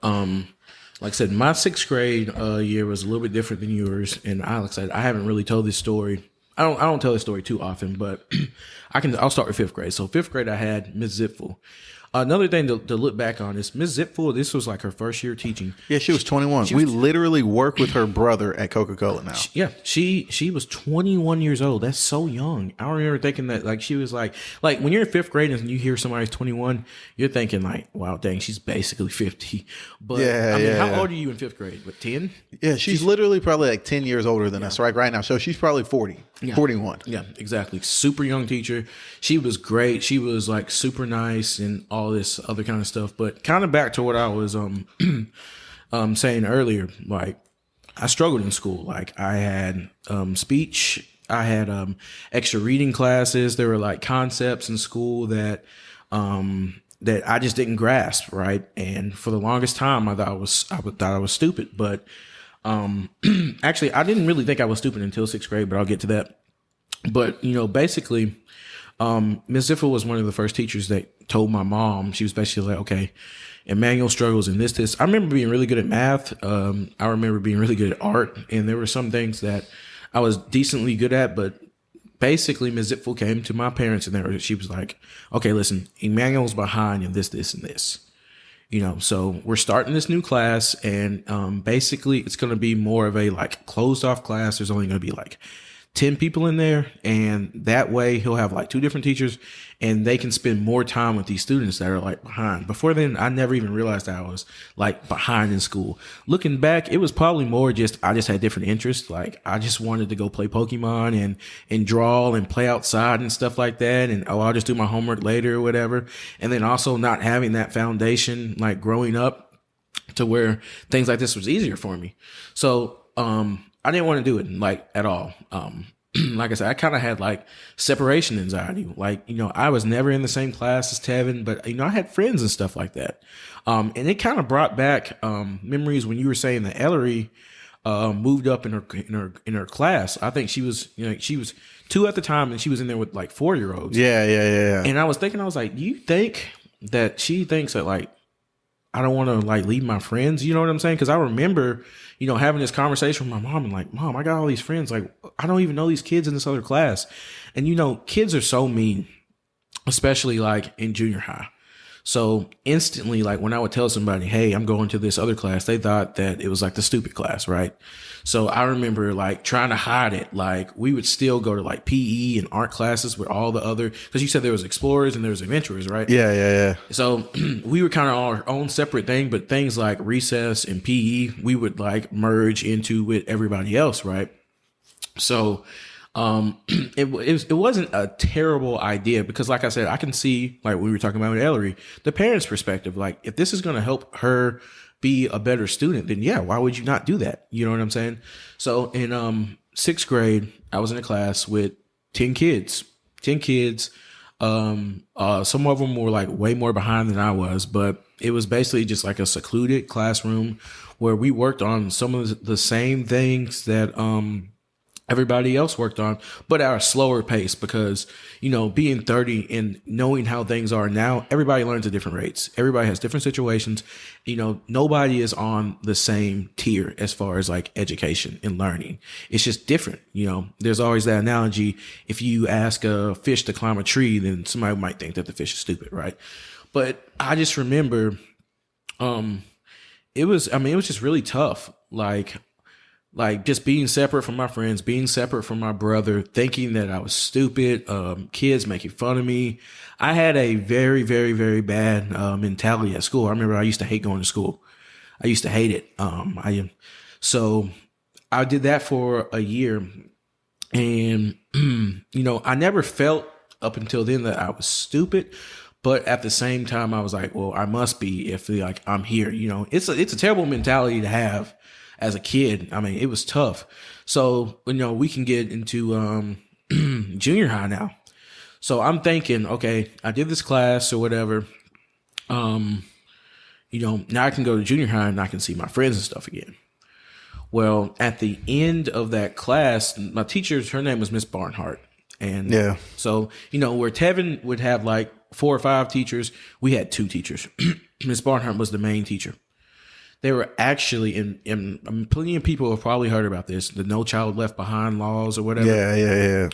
Speaker 2: like I said, my 6th grade year was a little bit different than yours, and like I said, I haven't really told this story. I don't tell this story too often, but I'll start with 5th grade. So 5th grade, I had Miss Zipfel. Another thing to look back on is Miss Zipfel. This was like her first year teaching.
Speaker 1: Yeah, she was 21. We literally work with her brother at Coca-Cola now.
Speaker 2: She was 21 years old. That's so young. I remember thinking that like she was like when you're in 5th grade and you hear somebody's 21, you're thinking like, wow, dang, she's basically 50. But how old are you in 5th grade? What, 10?
Speaker 1: Yeah, she's literally probably like 10 years older than us right now. So she's probably 40, 41.
Speaker 2: Yeah, exactly. Super young teacher. She was great. She was like super nice and all this other kind of stuff. But kind of back to what I was saying earlier, like I struggled in school. Like I had speech, I had extra reading classes. There were like concepts in school that I just didn't grasp, right? And for the longest time, I thought I was stupid. But actually, I didn't really think I was stupid until 6th grade. But I'll get to that. But basically, Ms. Ziffel was one of the first teachers that told my mom, she was basically like, okay, Emmanuel struggles in this. I remember being really good at math. I remember being really good at art. And there were some things that I was decently good at, but basically Ms. Ziffel came to my parents and she was like, okay, listen, Emmanuel's behind in this, and this. So we're starting this new class, and basically it's going to be more of a like closed off class. There's only going to be like 10 people in there, and that way he'll have like two different teachers and they can spend more time with these students that are like behind. Before then, I never even realized that I was like behind in school. Looking back, it was probably more I just had different interests. Like I just wanted to go play Pokemon and draw and play outside and stuff like that. And I'll just do my homework later or whatever. And then also not having that foundation, like growing up to where things like this was easier for me. So, I didn't want to do it like at all. Like I said, I kind of had like separation anxiety. Like, I was never in the same class as Tevin, but I had friends and stuff like that. And it kind of brought back memories when you were saying that Ellery moved up in her class. I think she was she was 2 at the time, and she was in there with like 4-year-olds.
Speaker 1: Yeah.
Speaker 2: And I was like, do you think that she thinks that like I don't want to like leave my friends? You know what I'm saying? Because I remember, having this conversation with my mom and like, Mom, I got all these friends. Like, I don't even know these kids in this other class. And, kids are so mean, especially like in junior high. So instantly, like when I would tell somebody, hey, I'm going to this other class, they thought that it was like the stupid class, right? So I remember like trying to hide it. Like we would still go to like PE and art classes with all the other, because you said there was explorers and there was adventurers, right?
Speaker 1: Yeah.
Speaker 2: So we were kind of our own separate thing, but things like recess and PE, we would like merge into with everybody else, right? So it wasn't a terrible idea, because like I said, I can see, like we were talking about with Ellery, the parents' perspective. Like if this is going to help her be a better student, then yeah, why would you not do that? You know what I'm saying? So in 6th grade, I was in a class with 10 kids. Some of them were like way more behind than I was, but it was basically just like a secluded classroom where we worked on some of the same things that everybody else worked on, but at a slower pace, because, being 30 and knowing how things are now, everybody learns at different rates. Everybody has different situations. Nobody is on the same tier as far as like education and learning. It's just different. There's always that analogy. If you ask a fish to climb a tree, then somebody might think that the fish is stupid, right? But I just remember, it was just really tough. Like just being separate from my friends, being separate from my brother, thinking that I was stupid, kids making fun of me. I had a very, very, very bad mentality at school. I remember I used to hate going to school. I used to hate it. So I did that for a year, and I never felt up until then that I was stupid. But at the same time, I was like, well, I must be if like I'm here. It's a terrible mentality to have as a kid. I mean, it was tough. So, we can get into junior high now. So I'm thinking, okay, I did this class or whatever. Now I can go to junior high and I can see my friends and stuff again. Well, at the end of that class, my teacher, her name was Miss Barnhart. And
Speaker 1: yeah.
Speaker 2: So, where Tevin would have like 4 or 5 teachers, we had 2 teachers. Miss Barnhart was the main teacher. They were actually in plenty of people have probably heard about this, the No Child Left Behind laws or whatever.
Speaker 1: Yeah.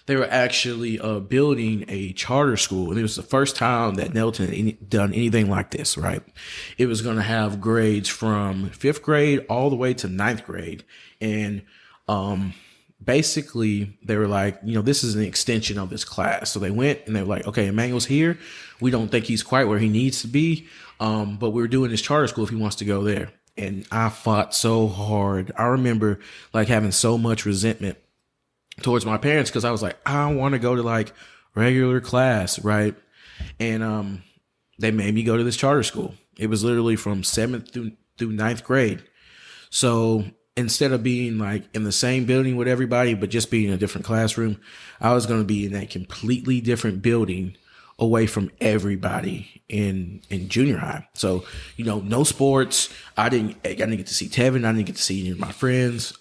Speaker 2: They were actually building a charter school, and it was the first time that Nelton had done anything like this, right? It was going to have grades from 5th grade all the way to 9th grade. And basically, they were like, this is an extension of this class. So they went and they were like, okay, Emmanuel's here. We don't think he's quite where he needs to be. But we're doing this charter school if he wants to go there. And I fought so hard. I remember like having so much resentment towards my parents, because I was like, I want to go to like regular class, right? And they made me go to this charter school. It was literally from 7th through 9th grade. So instead of being like in the same building with everybody, but just being in a different classroom, I was going to be in a completely different building away from everybody in junior high. So, no sports. I didn't get to see Tevin. I didn't get to see any of my friends.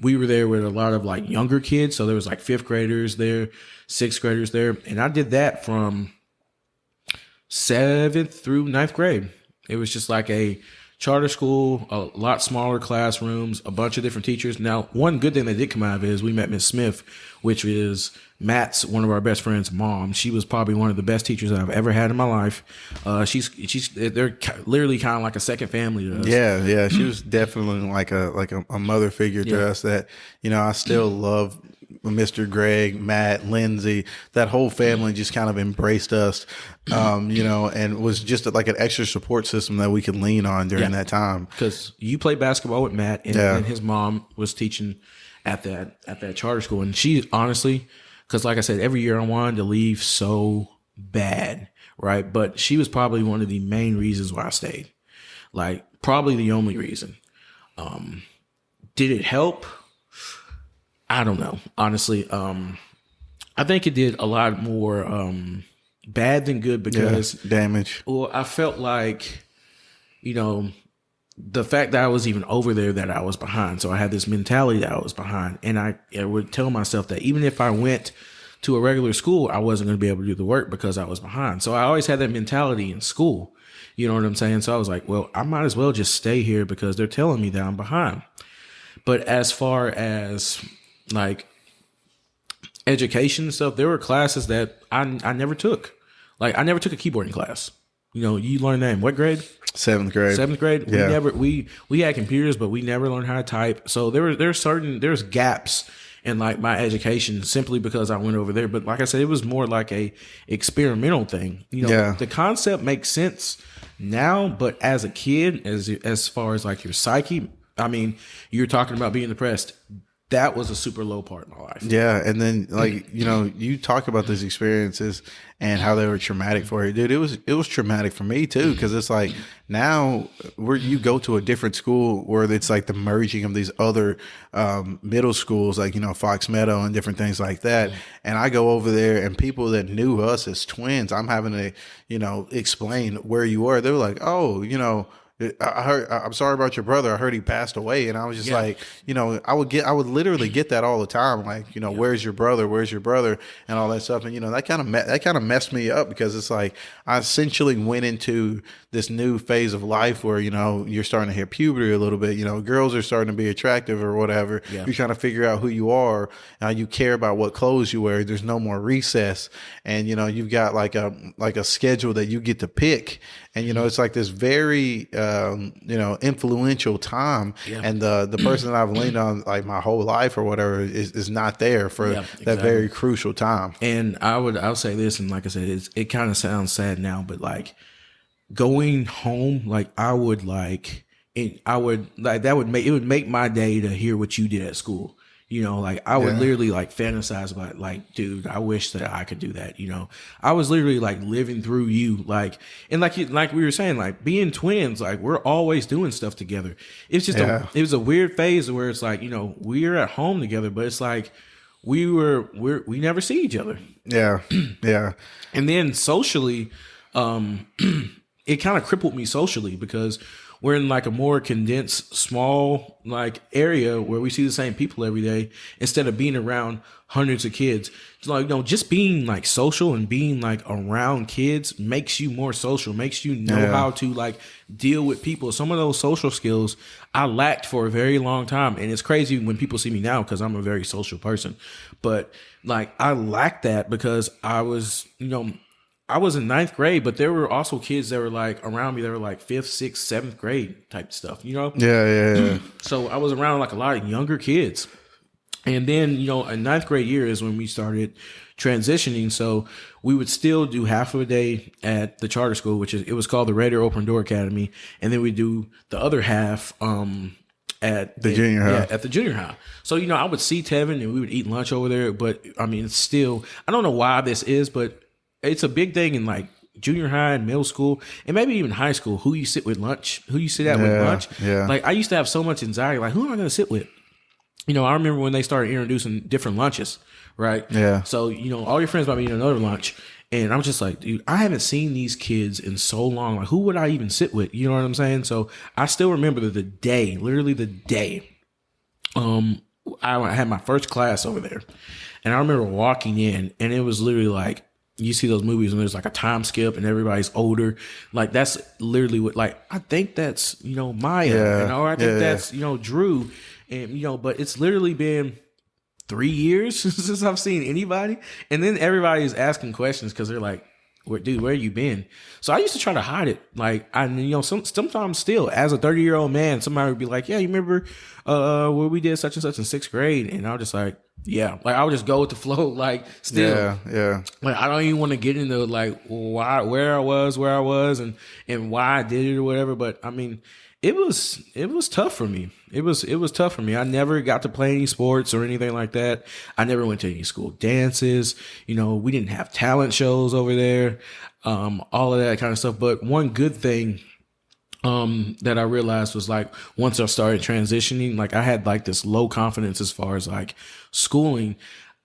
Speaker 2: We were there with a lot of like younger kids. So there was like 5th graders there, 6th graders there. And I did that from 7th through 9th grade. It was just like a charter school, a lot smaller classrooms, a bunch of different teachers. Now, one good thing that did come out of it is we met Miss Smith, which is Matt's, one of our best friends' mom. She was probably one of the best teachers that I've ever had in my life. They're literally kind of like a second family to us.
Speaker 1: Yeah. She was definitely like a mother figure to us that, I still love. Mr. Greg, Matt, Lindsay, that whole family just kind of embraced us, and was just like an extra support system that we could lean on during that time.
Speaker 2: Because you played basketball with Matt, and his mom was teaching at that charter school, and she honestly, because like I said, every year I wanted to leave so bad, right? But she was probably one of the main reasons why I stayed, like probably the only reason. Did it help? I don't know. Honestly, I think it did a lot more bad than good because
Speaker 1: damage.
Speaker 2: Well, I felt like, the fact that I was even over there, that I was behind. So I had this mentality that I was behind, and I would tell myself that even if I went to a regular school, I wasn't going to be able to do the work because I was behind. So I always had that mentality in school. You know what I'm saying? So I was like, well, I might as well just stay here because they're telling me that I'm behind. But as far as like education and stuff, there were classes that I never took. Like I never took a keyboarding class. You learned that in what grade?
Speaker 1: 7th grade.
Speaker 2: 7th grade.
Speaker 1: Yeah.
Speaker 2: We had computers, but we never learned how to type. So there's gaps in like my education simply because I went over there. But like I said, it was more like a experimental thing. The concept makes sense now, but as a kid, as far as like your psyche, I mean, you're talking about being depressed. That was a super low part of my life. Yeah.
Speaker 1: And then like, you talk about these experiences and how they were traumatic for you. Dude, it was traumatic for me too. Cause it's like now you go to a different school where it's like the merging of these other middle schools, like, Fox Meadow and different things like that. And I go over there and people that knew us as twins, I'm having to, explain where you were. They were like, oh, I'm sorry about your brother. I heard he passed away. And I was just like, I would literally get that all the time. Like, where's your brother? Where's your brother? And all that stuff. And, that kind of messed me up because it's like, I essentially went into this new phase of life where, you're starting to hit puberty a little bit, girls are starting to be attractive or whatever. Yeah. You're trying to figure out who you are. You care about what clothes you wear. There's no more recess. And, you've got like a schedule that you get to pick. And, it's like this very, influential time. Yeah. And the person that I've leaned on like my whole life or whatever is not there for that very crucial time.
Speaker 2: And I'll say this, and like I said, it kind of sounds sad now, but like going home, like it would make my day to hear what you did at school. Like I would literally like fantasize about like, dude, I wish that I could do that. I was literally like living through you, like, and like we were saying, like being twins, like we're always doing stuff together. It's just it was a weird phase where it's like, we're at home together, but it's like we never see each other.
Speaker 1: Yeah. Yeah.
Speaker 2: And then socially, it kind of crippled me socially because we're in like a more condensed, small like area where we see the same people every day instead of being around hundreds of kids. It's like, just being like social and being like around kids makes you more social, makes you know how to like deal with people. Some of those social skills I lacked for a very long time. And it's crazy when people see me now because I'm a very social person. But like I lacked that because I was, I was in 9th grade, but there were also kids that were like around me that were like 5th, 6th, 7th grade type stuff,
Speaker 1: Yeah.
Speaker 2: So I was around like a lot of younger kids. And then, in 9th grade year is when we started transitioning. So we would still do half of a day at the charter school, it was called the Raider Open Door Academy. And then we do the other half, at the
Speaker 1: junior high.
Speaker 2: Yeah, at the junior high. So, I would see Tevin and we would eat lunch over there. But I mean, it's still, I don't know why this is, but it's a big thing in like junior high and middle school and maybe even high school, who you sit with lunch, who you sit at with lunch.
Speaker 1: Yeah.
Speaker 2: Like I used to have so much anxiety, like who am I going to sit with? I remember when they started introducing different lunches, right?
Speaker 1: Yeah.
Speaker 2: So, all your friends might be eating another lunch And I'm just like, dude, I haven't seen these kids in so long. Like, who would I even sit with? You know what I'm saying? So I still remember the day, literally the day. I had my first class over there, and I remember walking in, and it was literally like, you see those movies and there's like a time skip and everybody's older. Like, that's literally what, like, I think that's, Maya, or I think that's, Drew. And, but it's literally been 3 years since I've seen anybody. And then everybody is asking questions because they're like, where you been? So I used to try to hide it. Like, sometimes still, as a 30-year-old man, somebody would be like, yeah, you remember where we did such and such in 6th grade? And I was just like, yeah. Like, I would just go with the flow. Like, still.
Speaker 1: Yeah.
Speaker 2: Like, I don't even want to get into, like, where I was, and why I did it or whatever. But, I mean, it was tough for me. It was tough for me. I never got to play any sports or anything like that. I never went to any school dances. We didn't have talent shows over there. All of that kind of stuff. But one good thing that I realized was, like, once I started transitioning, like, I had like this low confidence as far as like schooling.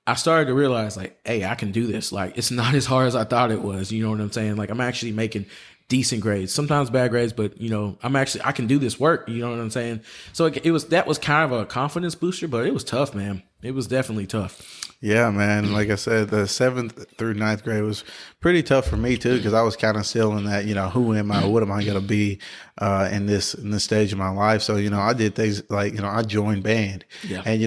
Speaker 2: I started to realize, like, hey, I can do this. Like, it's not as hard as I thought it was. You know what I'm saying? Like, I'm actually making decent grades, sometimes bad grades, but I can do this work. You know what I'm saying? So that was kind of a confidence booster, but it was tough, man. It was definitely tough.
Speaker 1: Yeah, man. Like I said, the 7th through 9th grade was pretty tough for me too, because I was kind of still in that, who am I? What am I going to be in this stage of my life? So, I did things like, I joined band, and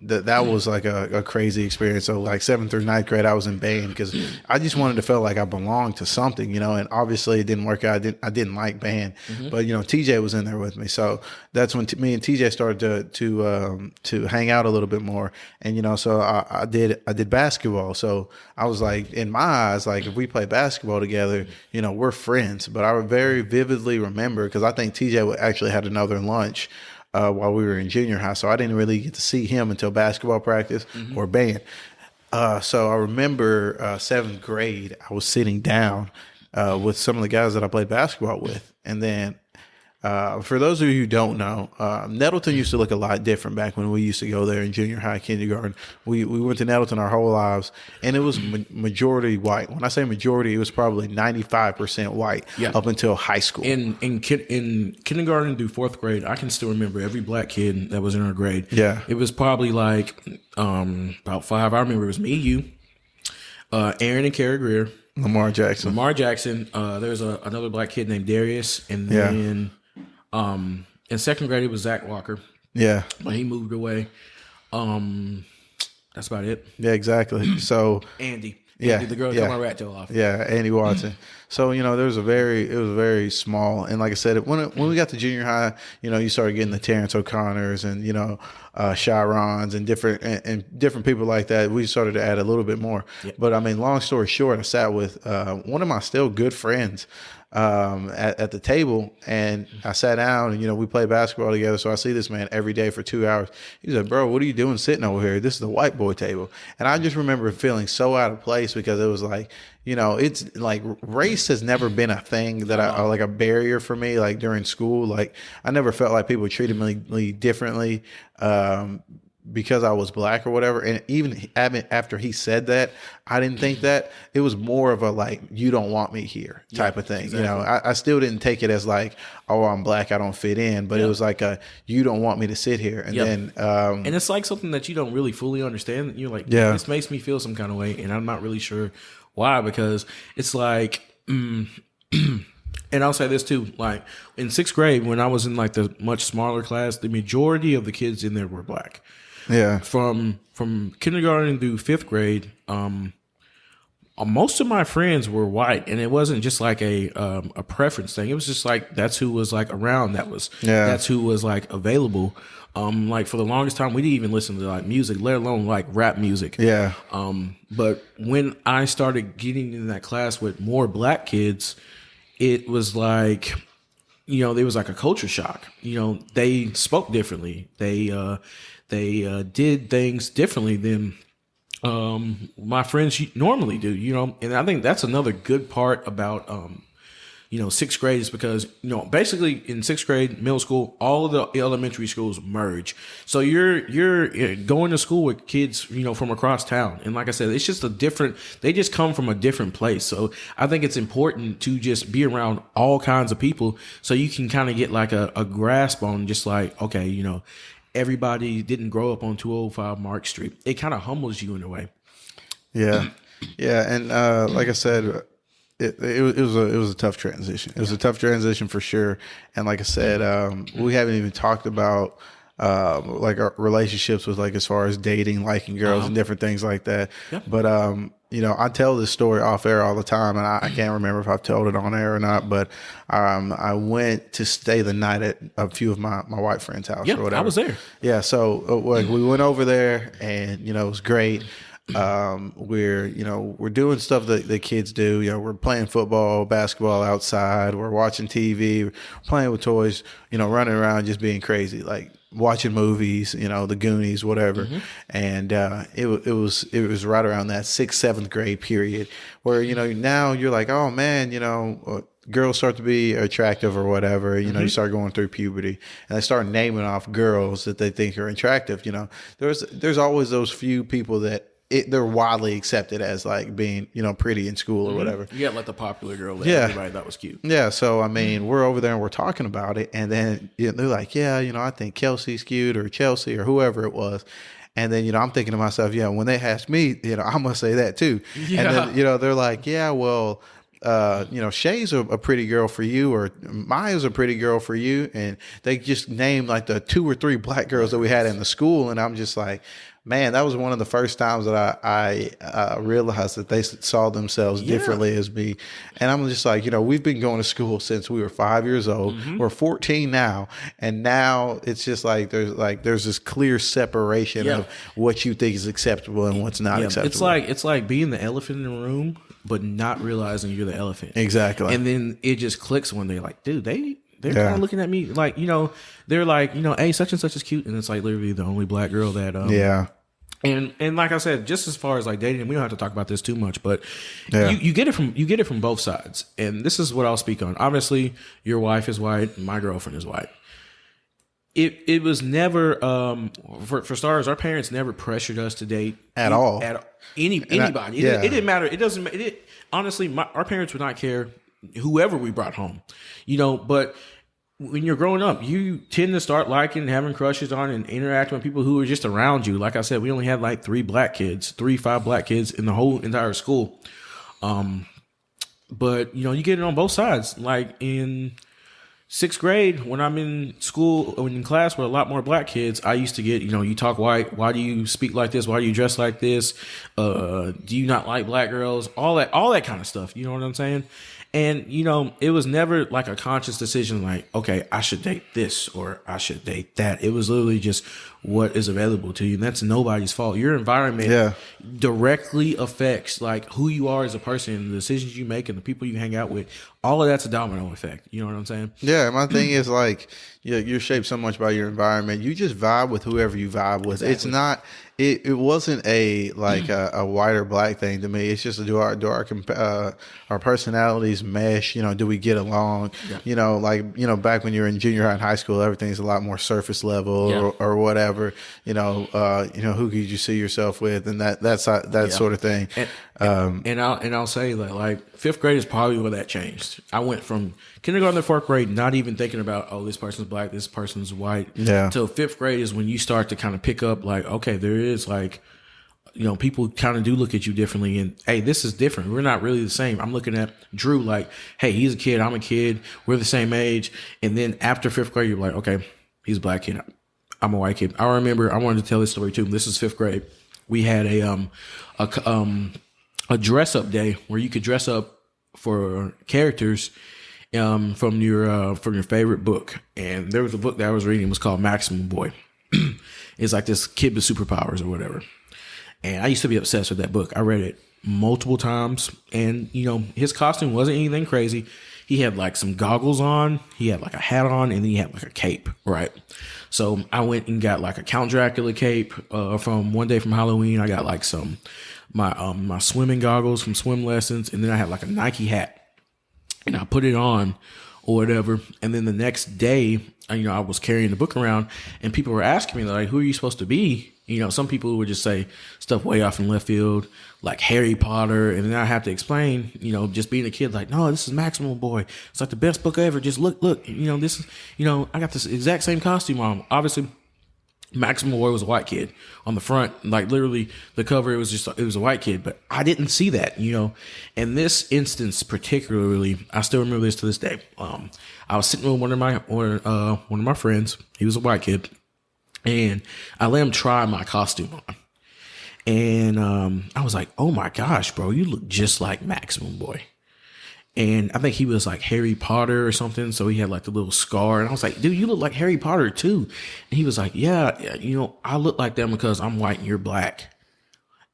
Speaker 1: that was like a crazy experience. So, like 7th through 9th grade, I was in band because I just wanted to feel like I belonged to something, and obviously it didn't work out. I didn't like band, but TJ was in there with me, so that's when me and TJ started to hang out a little bit more, and so I did basketball. So I was like, in my eyes, like, if we play basketball together, we're friends. But I very vividly remember, because I think TJ actually had another lunch while we were in junior high, so I didn't really get to see him until basketball practice or band. So I remember 7th grade, I was sitting down with some of the guys that I played basketball with, and then for those of you who don't know, Nettleton used to look a lot different back when we used to go there in junior high, kindergarten. We went to Nettleton our whole lives, and it was majority white. When I say majority, it was probably 95% white up until high school.
Speaker 2: In kindergarten through 4th grade, I can still remember every black kid that was in our grade.
Speaker 1: Yeah.
Speaker 2: It was probably like about 5. I remember it was me, you, Aaron and Kara Greer.
Speaker 1: Lamar Jackson.
Speaker 2: There was another black kid named Darius, and then in 2nd grade it was Zach Walker. Yeah, but he moved away. That's about it.
Speaker 1: Yeah, exactly. So
Speaker 2: Andy, the girl that cut my rat tail off.
Speaker 1: Yeah, Andy Watson. So it was very small, and like I said, when we got to junior high, you started getting the Terrence O'Connors and Shirons and different people like that. We started to add a little bit more. Yep. But I mean, long story short, I sat with one of my still good friends at the table, and I sat down, and we played basketball together. So I see this man every day for 2 hours. He's like, "Bro, what are you doing sitting over here? This is the white boy table." And I just remember feeling so out of place, because it was like, it's like race has never been a thing that I like a barrier for me. Like during school, like I never felt like people treated me differently because I was black or whatever. And even after he said that, I didn't think that. It was more of a like, you don't want me here type of thing. Exactly. I still didn't take it as like, oh, I'm black, I don't fit in. But it was like you don't want me to sit here. And then
Speaker 2: and it's like something that you don't really fully understand. You're like, this makes me feel some kind of way, and I'm not really sure why, because it's like and I'll say this too, like in 6th grade, when I was in like the much smaller class, the majority of the kids in there were black. Yeah. From kindergarten through 5th grade, most of my friends were white, and it wasn't just like a preference thing. It was just like that's who was like around. That's who was like available. Like for the longest time, we didn't even listen to like music, let alone like rap music. Yeah. But when I started getting in that class with more black kids, it was like, there was like a culture shock. They spoke differently. They did things differently than my friends normally do. And I think that's another good part about sixth grade is because, basically in sixth grade, middle school, all of the elementary schools merge. So you're going to school with kids, from across town. And like I said, it's just they just come from a different place. So I think it's important to just be around all kinds of people so you can kind of get like a grasp on just like, okay, everybody didn't grow up on 205 Mark Street. It kind of humbles you in a way.
Speaker 1: Yeah. Yeah. And like I said, it was a tough transition. It was a tough transition for sure. And like I said, we haven't even talked about like our relationships with like as far as dating, liking girls and different things like that. Yeah. But I tell this story off air all the time, and I can't remember if I've told it on air or not. But I went to stay the night at a few of my white friends' house or whatever.
Speaker 2: I was there.
Speaker 1: Yeah, so we went over there, and it was great. We're doing stuff that the kids do. We're playing football, basketball outside. We're watching TV, we're playing with toys. Running around, just being crazy, like watching movies. The Goonies, whatever. Mm-hmm. And it was right around that 6th, 7th grade period where now you're like, oh man, girls start to be attractive or whatever. You start going through puberty, and they start naming off girls that they think are attractive. There's always those few people that they're widely accepted as like being, pretty in school or whatever.
Speaker 2: You got like the popular girl that everybody thought was cute.
Speaker 1: Yeah. So, I mean, we're over there and we're talking about it. And then they're like, yeah, I think Kelsey's cute, or Chelsea, or whoever it was. And then, I'm thinking to myself, when they ask me, I must say that too. Yeah. And then, they're like, yeah, well, Shay's a pretty girl for you, or Maya's a pretty girl for you. And they just named like the 2 or 3 black girls that we had in the school. And I'm just like, man, that was one of the first times that I realized that they saw themselves differently as me. And I'm just like, we've been going to school since we were 5 years old. Mm-hmm. We're 14 now. And now it's just like there's this clear separation of what you think is acceptable and what's not acceptable.
Speaker 2: It's like being the elephant in the room, but not realizing you're the elephant.
Speaker 1: Exactly.
Speaker 2: And then it just clicks one day, like, dude, they're kind of looking at me like, they're like, hey, such and such is cute. And it's like literally the only black girl that, And like I said, just as far as like dating, we don't have to talk about this too much, but you get it from both sides. And this is what I'll speak on. Obviously, your wife is white, and my girlfriend is white. It was never for starters, our parents never pressured us to date
Speaker 1: at all.
Speaker 2: Anybody. It didn't matter. It doesn't. Honestly, our parents would not care whoever we brought home, But when you're growing up, you tend to start liking and having crushes on and interacting with people who are just around you. Like I said, we only had like 5 black kids in the whole entire school. But you get it on both sides. Like in 6th grade, when I'm in school, in class with a lot more black kids, I used to get, you talk white. Why do you speak like this? Why do you dress like this? Do you not like black girls? All that kind of stuff. You know what I'm saying? And, it was never like a conscious decision like, okay, I should date this or I should date that. It was literally just what is available to you. And that's nobody's fault. Your environment directly affects like who you are as a person and the decisions you make and the people you hang out with. All of that's a domino effect. You know what I'm saying? Yeah.
Speaker 1: My thing is like, you're shaped so much by your environment. You just vibe with whoever you vibe with. Exactly. It's not, it wasn't a white or black thing to me. It's just do our personalities mesh? Do we get along? Yeah. Back when you're in junior high and high school, everything's a lot more surface level or whatever. Who could you see yourself with, and that sort of thing.
Speaker 2: And I'll say that like 5th grade is probably where that changed. I went from kindergarten to 4th grade, not even thinking about, oh, this person's black, this person's white. Yeah. Till 5th grade is when you start to kind of pick up like, okay, there is like, people kind of do look at you differently, and hey, this is different. We're not really the same. I'm looking at Drew like, hey, he's a kid, I'm a kid, we're the same age. And then after 5th grade, you're like, okay, he's a black kid, I'm a white kid. I remember I wanted to tell this story too. This is 5th grade. We had a dress up day where you could dress up for characters from your favorite book. And there was a book that I was reading. It was called Maximum Boy. It's like this kid with superpowers or whatever. And I used to be obsessed with that book. I read it multiple times. And, his costume wasn't anything crazy. He had like some goggles on. He had like a hat on, and then he had like a cape, right? So I went and got like a Count Dracula cape from one day from Halloween. I got like my swimming goggles from swim lessons, and then I had like a Nike hat. and I put it on or whatever. And then the next day, I was carrying the book around and people were asking me like, who are you supposed to be? Some people would just say stuff way off in left field, like Harry Potter. And then I have to explain, just being a kid, like, no, this is Maximum Boy. It's like the best book ever. Just look, this is, I got this exact same costume on. Obviously, Maximum Boy was a white kid on the front, like literally the cover. It was a white kid, but I didn't see that, And this instance particularly, I still remember this to this day. I was sitting with one of my friends. He was a white kid, and I let him try my costume on, and I was like, "Oh my gosh, bro, you look just like Maximum Boy." And I think he was like Harry Potter or something. So he had like the little scar. And I was like, dude, you look like Harry Potter too. And he was like, yeah, I look like them because I'm white and you're black.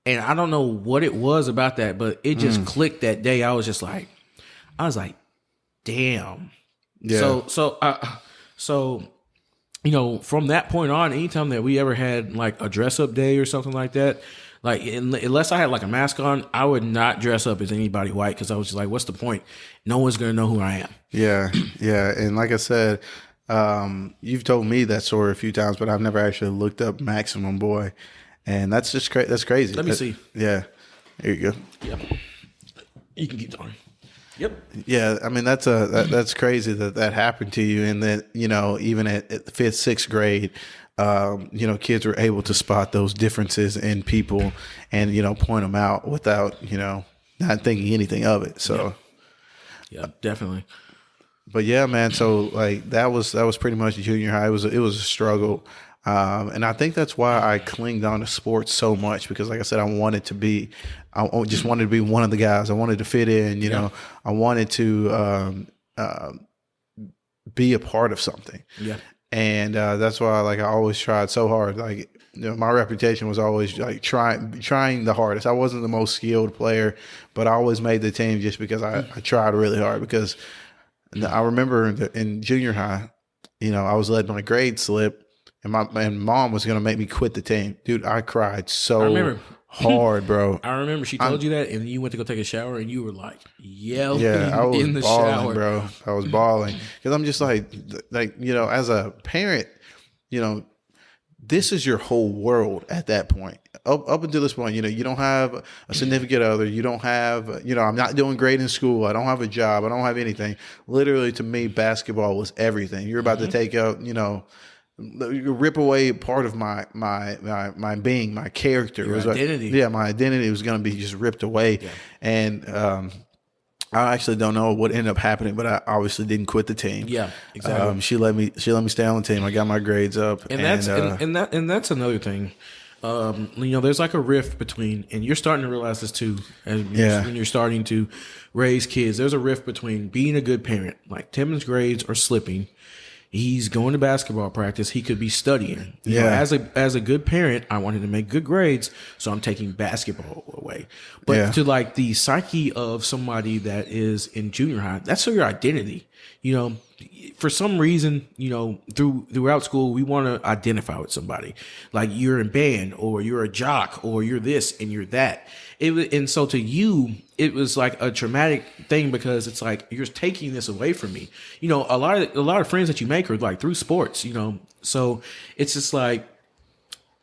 Speaker 2: And I don't know what it was about that, but it just clicked that day. I was like, damn. Yeah. So, from that point on, anytime that we ever had like a dress up day or something like that, like, unless I had like a mask on, I would not dress up as anybody white because I was just like, what's the point? No one's going to know who I am.
Speaker 1: Yeah. Yeah. And like I said, you've told me that story a few times, but I've never actually looked up Maximum Boy. And that's just that's crazy.
Speaker 2: Let me see.
Speaker 1: Yeah. Here you go.
Speaker 2: Yep. You can keep going. Yep.
Speaker 1: Yeah. I mean, that's crazy that happened to you. And that, even at fifth, sixth grade, kids were able to spot those differences in people and, point them out without, not thinking anything of it. So,
Speaker 2: yeah, definitely.
Speaker 1: But yeah, man. So like that was pretty much junior high. It was a struggle. And I think that's why I clinged on to sports so much because like I said, I just wanted to be one of the guys. I wanted to fit in, I wanted to, be a part of something.
Speaker 2: Yeah.
Speaker 1: And that's why, I always tried so hard. My reputation was always like trying the hardest. I wasn't the most skilled player, but I always made the team just because I tried really hard. Because I remember in junior high, I was letting my grade slip, and my mom was going to make me quit the team. Dude, I cried so hard, bro.
Speaker 2: I remember she told you that, and you went to go take a shower, and you were like yelling
Speaker 1: I was
Speaker 2: in the
Speaker 1: bawling,
Speaker 2: shower,
Speaker 1: bro. I was bawling because I'm just like as a parent, this is your whole world at that point. Up until this point, you don't have a significant other. You don't have, I'm not doing great in school. I don't have a job. I don't have anything. Literally, to me, basketball was everything. You're about to take out, you rip away part of my being, my character.
Speaker 2: Your identity.
Speaker 1: My identity was going to be just ripped away. Yeah. And I actually don't know what ended up happening, but I obviously didn't quit the team.
Speaker 2: Yeah, exactly.
Speaker 1: She let me stay on the team. I got my grades up,
Speaker 2: and that's another thing. There's like a rift between, and you're starting to realize this too, when you're starting to raise kids. There's a rift between being a good parent, like Tim's grades are slipping. He's going to basketball practice. He could be studying. As a good parent, I wanted to make good grades, so I'm taking basketball away. But to like the psyche of somebody that is in junior high, that's your identity. For some reason, throughout school, we want to identify with somebody. Like you're in band, or you're a jock, or you're this and you're that. And so to you, it was like a traumatic thing because it's like you're taking this away from me. A lot of friends that you make are like through sports. So it's just like,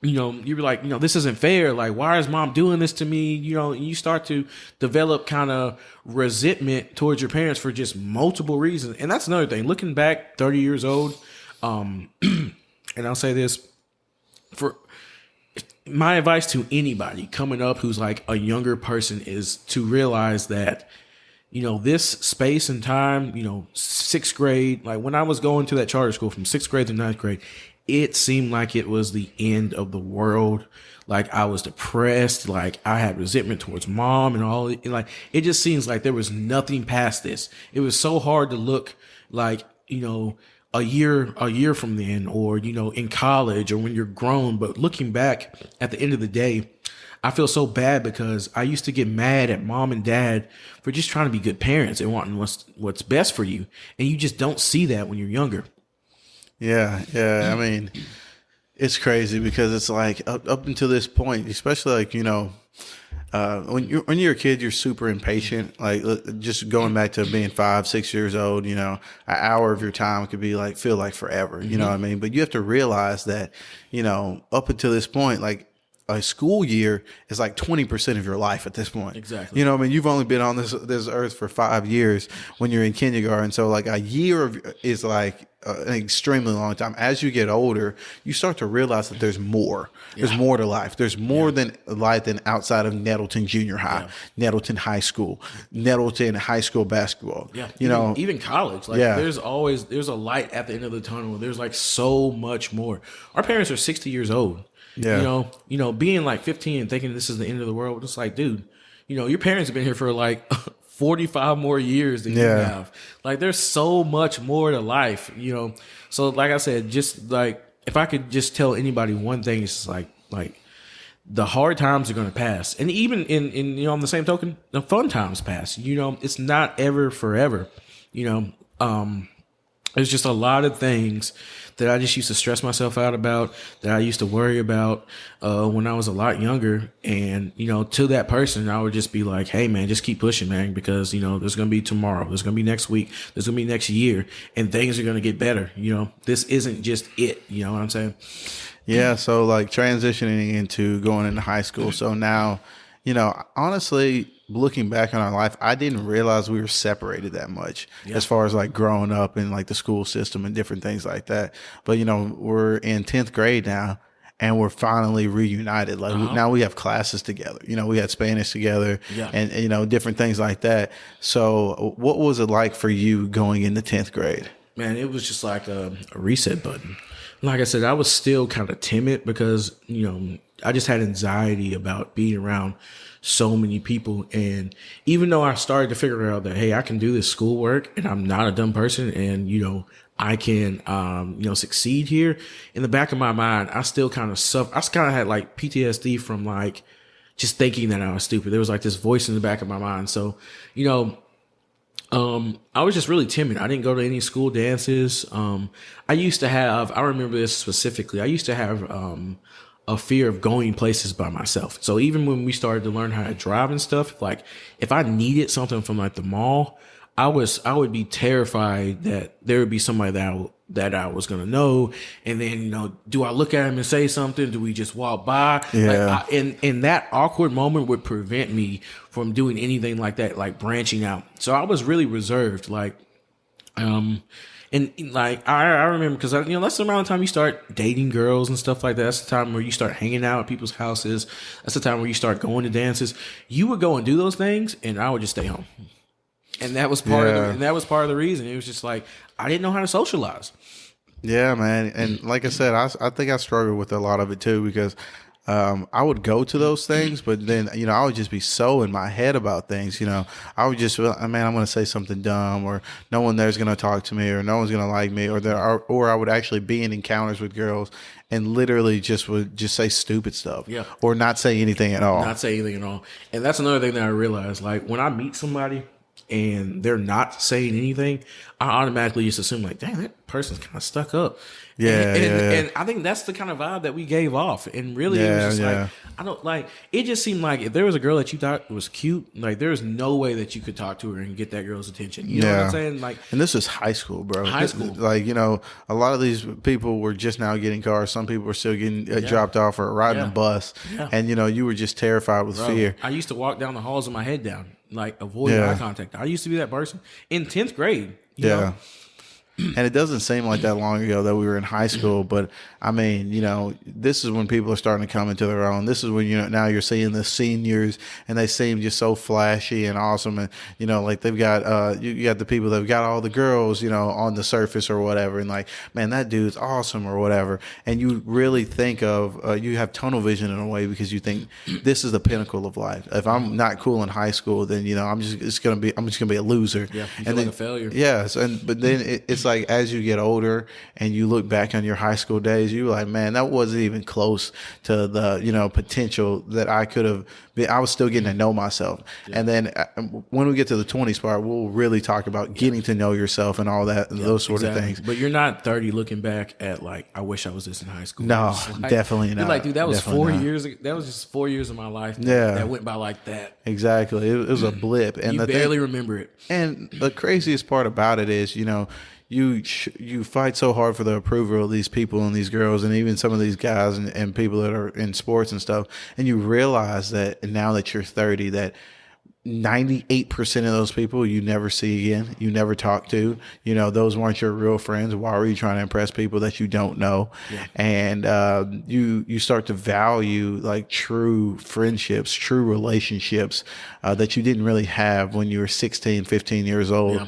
Speaker 2: you're like, this isn't fair. Like, why is mom doing this to me? You start to develop kind of resentment towards your parents for just multiple reasons. And that's another thing. Looking back, 30 years old, and I'll say this for my advice to anybody coming up who's like a younger person is to realize that, this space and time, sixth grade, like when I was going to that charter school from sixth grade to ninth grade, it seemed like it was the end of the world. Like I was depressed. Like I had resentment towards mom and all. Like it just seems like there was nothing past this. It was so hard to look like, a year from then, or, in college, or when you're grown. But looking back at the end of the day, I feel so bad because I used to get mad at mom and dad for just trying to be good parents and wanting what's best for you. And you just don't see that when you're younger.
Speaker 1: Yeah. I mean, it's crazy because it's like up until this point, especially like, when you're a kid, you're super impatient. Like just going back to being 5, 6 years old, an hour of your time could be feel like forever. You know what I mean? But you have to realize that, up until this point, like a school year is like 20% of your life at this point.
Speaker 2: Exactly.
Speaker 1: You know what I mean? You've only been on this earth for 5 years when you're in kindergarten. So like a year is like an extremely long time. As you get older, you start to realize that there's more. There's more to life. There's more than life than outside of Nettleton Junior High, Nettleton High School, Nettleton High School basketball.
Speaker 2: Yeah. Even college. Like there's a light at the end of the tunnel. There's like so much more. Our parents are 60 years old. Yeah. Being like 15 and thinking this is the end of the world. It's like, dude, your parents have been here for like 45 more years than you have. Like there's so much more to life, So like I said, just like if I could just tell anybody one thing, it's just like the hard times are going to pass. And even in on the same token, the fun times pass. It's not ever forever. There's just a lot of things that I just used to stress myself out about, that I used to worry about when I was a lot younger. And, to that person, I would just be like, hey, man, just keep pushing, man, because, there's going to be tomorrow. There's going to be next week. There's going to be next year. And things are going to get better. This isn't just it. You know what I'm saying?
Speaker 1: Yeah. So like transitioning into going into high school. So now, honestly, looking back on our life, I didn't realize we were separated that much as far as like growing up in like the school system and different things like that. But, we're in 10th grade now and we're finally reunited. Like now we have classes together, we had Spanish together and, different things like that. So what was it like for you going into 10th grade?
Speaker 2: Man, it was just like a reset button. Like I said, I was still kind of timid because, I just had anxiety about being around so many people. And even though I started to figure out that, hey, I can do this schoolwork and I'm not a dumb person and, I can, succeed here, in the back of my mind, I still kind of suffer. I kind of had like PTSD from like just thinking that I was stupid. There was like this voice in the back of my mind. So, I was just really timid. I didn't go to any school dances. I remember this specifically. I used to have, a fear of going places by myself. So even when we started to learn how to drive and stuff, like if I needed something from like the mall, I would be terrified that there would be somebody that I was going to know. And then, do I look at him and say something? Do we just walk by?
Speaker 1: Yeah.
Speaker 2: And that awkward moment would prevent me from doing anything like that, like branching out. So I was really reserved. And like, I remember because, that's around the time you start dating girls and stuff like that. That's the time where you start hanging out at people's houses. That's the time where you start going to dances. You would go and do those things and I would just stay home. And that was part of the reason. It was just like, I didn't know how to socialize.
Speaker 1: Yeah, man. And like I said, I think I struggled with a lot of it too, because I would go to those things, but then, I would just be so in my head about things, I would just, man, I'm going to say something dumb, or no one there's going to talk to me, or no one's going to like me, or I would actually be in encounters with girls and literally would say stupid stuff, or not say anything at all.
Speaker 2: And that's another thing that I realized, like when I meet somebody and they're not saying anything, I automatically just assume like, dang, that person's kind of stuck up. And I think that's the kind of vibe that we gave off. And really, it was just like, I don't like, it just seemed like if there was a girl that you thought was cute, like there's no way that you could talk to her and get that girl's attention. You know what I'm saying? Like,
Speaker 1: and this is high school, bro.
Speaker 2: High school.
Speaker 1: Like, a lot of these people were just now getting cars. Some people were still getting dropped off or riding a bus. Yeah. And, you were just terrified with fear.
Speaker 2: I used to walk down the halls with my head down, like avoiding eye contact. I used to be that person in 10th grade. You know?
Speaker 1: And it doesn't seem like that long ago that we were in high school, but I mean, this is when people are starting to come into their own. This is when, now you're seeing the seniors and they seem just so flashy and awesome. And, like they've got, you got the people that've got all the girls, on the surface or whatever. And like, man, that dude's awesome or whatever. And you really think of, you have tunnel vision in a way because you think this is the pinnacle of life. If I'm not cool in high school, then, I'm just going to be a loser.
Speaker 2: Yeah. You feel like a failure.
Speaker 1: Yes. But then it's like as you get older and you look back on your high school days, you're like, man, that wasn't even close to the, potential that I could have been. I was still getting to know myself. Yeah. And then when we get to the 20s part, we'll really talk about getting to know yourself and all that, and those sort of things.
Speaker 2: But you're not 30 looking back at like, I wish I was this in high school.
Speaker 1: No,
Speaker 2: like,
Speaker 1: definitely not.
Speaker 2: You're like, dude, that was
Speaker 1: definitely
Speaker 2: 4 years. That was just 4 years of my life that went by like that.
Speaker 1: Exactly. It was a blip. And
Speaker 2: you barely remember it.
Speaker 1: And the craziest part about it is, you fight so hard for the approval of these people and these girls and even some of these guys and people that are in sports and stuff. And you realize that now that you're 30, that 98% of those people you never see again, you never talk to, those weren't your real friends. Why were you trying to impress people that you don't know? Yeah. And you start to value like true friendships, true relationships that you didn't really have when you were 16, 15 years old.
Speaker 2: Yeah.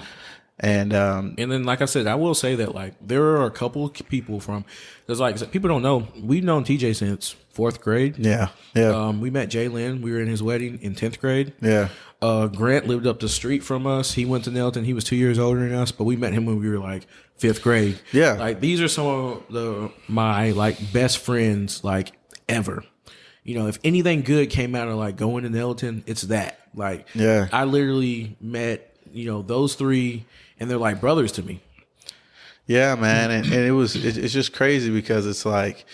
Speaker 1: And
Speaker 2: then, like I said, I will say that like there are a couple of people because like people don't know, we've known TJ since 4th grade.
Speaker 1: Yeah.
Speaker 2: We met Jay Lynn. We were in his wedding in 10th grade.
Speaker 1: Yeah.
Speaker 2: Grant lived up the street from us. He went to Nelton. He was 2 years older than us, but we met him when we were like 5th grade.
Speaker 1: Yeah.
Speaker 2: Like these are some of my like best friends like ever. If anything good came out of like going to Nelton, it's that. Like,
Speaker 1: yeah,
Speaker 2: I literally met, those three, and they're like brothers to me.
Speaker 1: Yeah, man. And it's just crazy because it's like,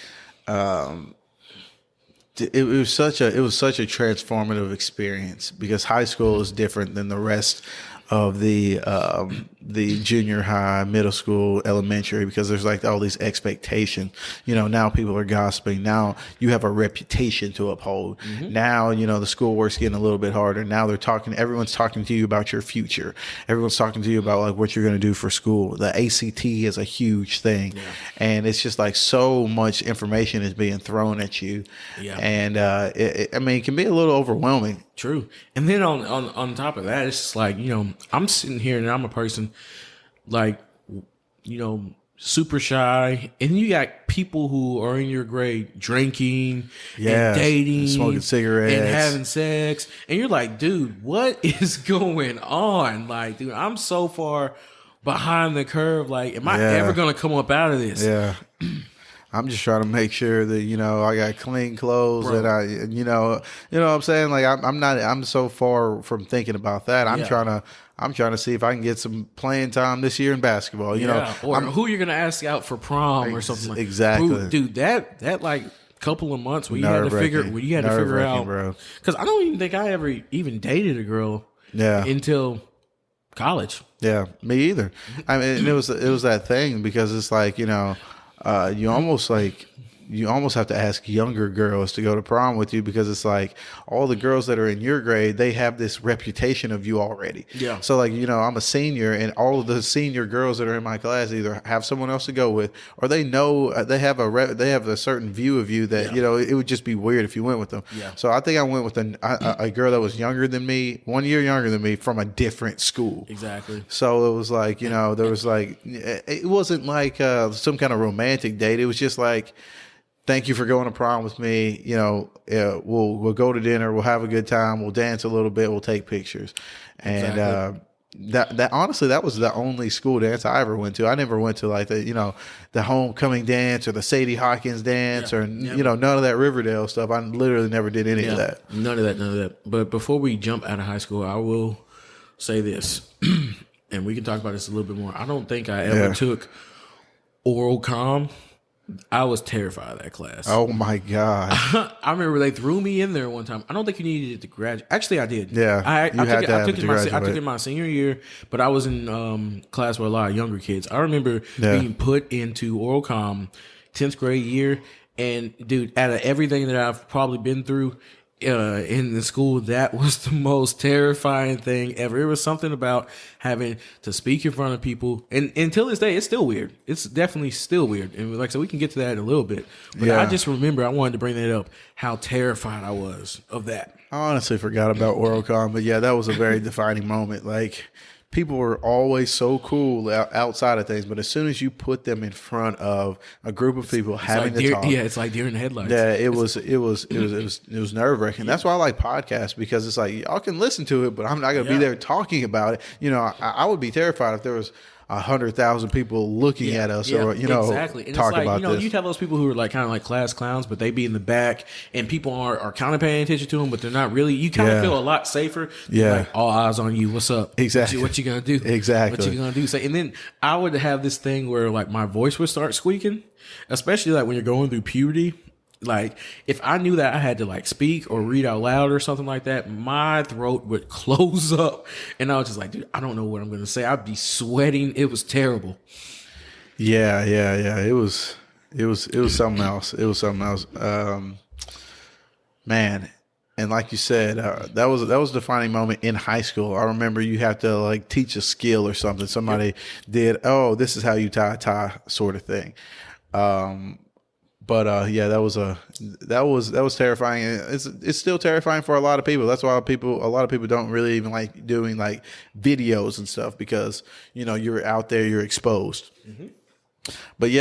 Speaker 1: it was such a transformative experience because high school is different than the rest of the junior high, middle school, elementary, because there's like all these expectations. Now people are gossiping. Now you have a reputation to uphold. Mm-hmm. Now, the schoolwork's getting a little bit harder. Now everyone's talking to you about your future. Everyone's talking to you about like what you're going to do for school. The ACT is a huge thing. Yeah. And it's just like so much information is being thrown at you. Yeah. And it can be a little overwhelming.
Speaker 2: True. And then on top of that, it's just like, I'm sitting here and I'm a person like, super shy. And you got people who are in your grade drinking and dating,
Speaker 1: and smoking cigarettes
Speaker 2: and having sex. And you're like, dude, what is going on? Like, dude, I'm so far behind the curve. Like, am I ever going to come up out of this?
Speaker 1: Yeah. I'm just trying to make sure that, I got clean clothes. Bro. And you know what I'm saying? Like I'm so far from thinking about that. I'm trying to see if I can get some playing time this year in basketball,
Speaker 2: or who you're going to ask out for prom or something like that.
Speaker 1: Exactly.
Speaker 2: Dude, that like couple of months where you had to figure out, because I don't even think I ever even dated a girl until college.
Speaker 1: Yeah, me either. I mean, and it was that thing because it's like, you almost have to ask younger girls to go to prom with you because it's like all the girls that are in your grade, they have this reputation of you already. Yeah. So like, I'm a senior and all of the senior girls that are in my class either have someone else to go with or they know they have a certain view of you that, it would just be weird if you went with them. Yeah. So I think I went with a girl that was younger than me, 1 year younger than me from a different school.
Speaker 2: Exactly.
Speaker 1: So it was like, there was like, it wasn't like some kind of romantic date. It was just like, thank you for going to prom with me. We'll go to dinner. We'll have a good time. We'll dance a little bit. We'll take pictures. And that honestly, that was the only school dance I ever went to. I never went to like the homecoming dance or the Sadie Hawkins dance or none of that Riverdale stuff. I literally never did any of that.
Speaker 2: None of that. But before we jump out of high school, I will say this, and we can talk about this a little bit more. I don't think I ever took oral comm. I was terrified of that class.
Speaker 1: Oh my God.
Speaker 2: I remember they threw me in there one time. I don't think you needed it to graduate. Actually, I did.
Speaker 1: Yeah.
Speaker 2: I took it my senior year, but I was in class with a lot of younger kids. I remember being put into oral comm 10th grade year. And dude, out of everything that I've probably been through in the school, that was the most terrifying thing ever. It was something about having to speak in front of people, and until this day, it's still weird. It's definitely still weird, and like I said, we can get to that in a little bit. But I just remember I wanted to bring that up, how terrified I was of that.
Speaker 1: I honestly forgot about OralCon, but that was a very defining moment. Like, people were always so cool outside of things, but as soon as you put them in front of a group of people having to talk,
Speaker 2: it's like deer in the headlights.
Speaker 1: Yeah, it was nerve wracking. That's why I like podcasts, because it's like y'all can listen to it, but I'm not going to be there talking about it. I would be terrified if there was 100,000 people looking at us, or
Speaker 2: exactly. And
Speaker 1: talk
Speaker 2: it's like,
Speaker 1: about this.
Speaker 2: you'd have those people who are like kind of like class clowns, but they be in the back, and people are kind of paying attention to them, but they're not really. You kind of feel a lot safer. Like, all eyes on you. What's up?
Speaker 1: Exactly.
Speaker 2: What you gonna do?
Speaker 1: Exactly.
Speaker 2: What you gonna do? And then I would have this thing where like my voice would start squeaking, especially like when you're going through puberty. Like, if I knew that I had to like speak or read out loud or something like that, my throat would close up, and I was just like, dude, I don't know what I'm gonna say. I'd be sweating. It was terrible.
Speaker 1: Yeah. It was something else. It was something else. Man. And like you said, that was a defining moment in high school. I remember you have to like teach a skill or something. Somebody did, this is how you tie a tie, sort of thing. But that was terrifying. It's still terrifying for a lot of people. That's why a lot of people don't really even like doing like videos and stuff, because you're out there, you're exposed. Mm-hmm. But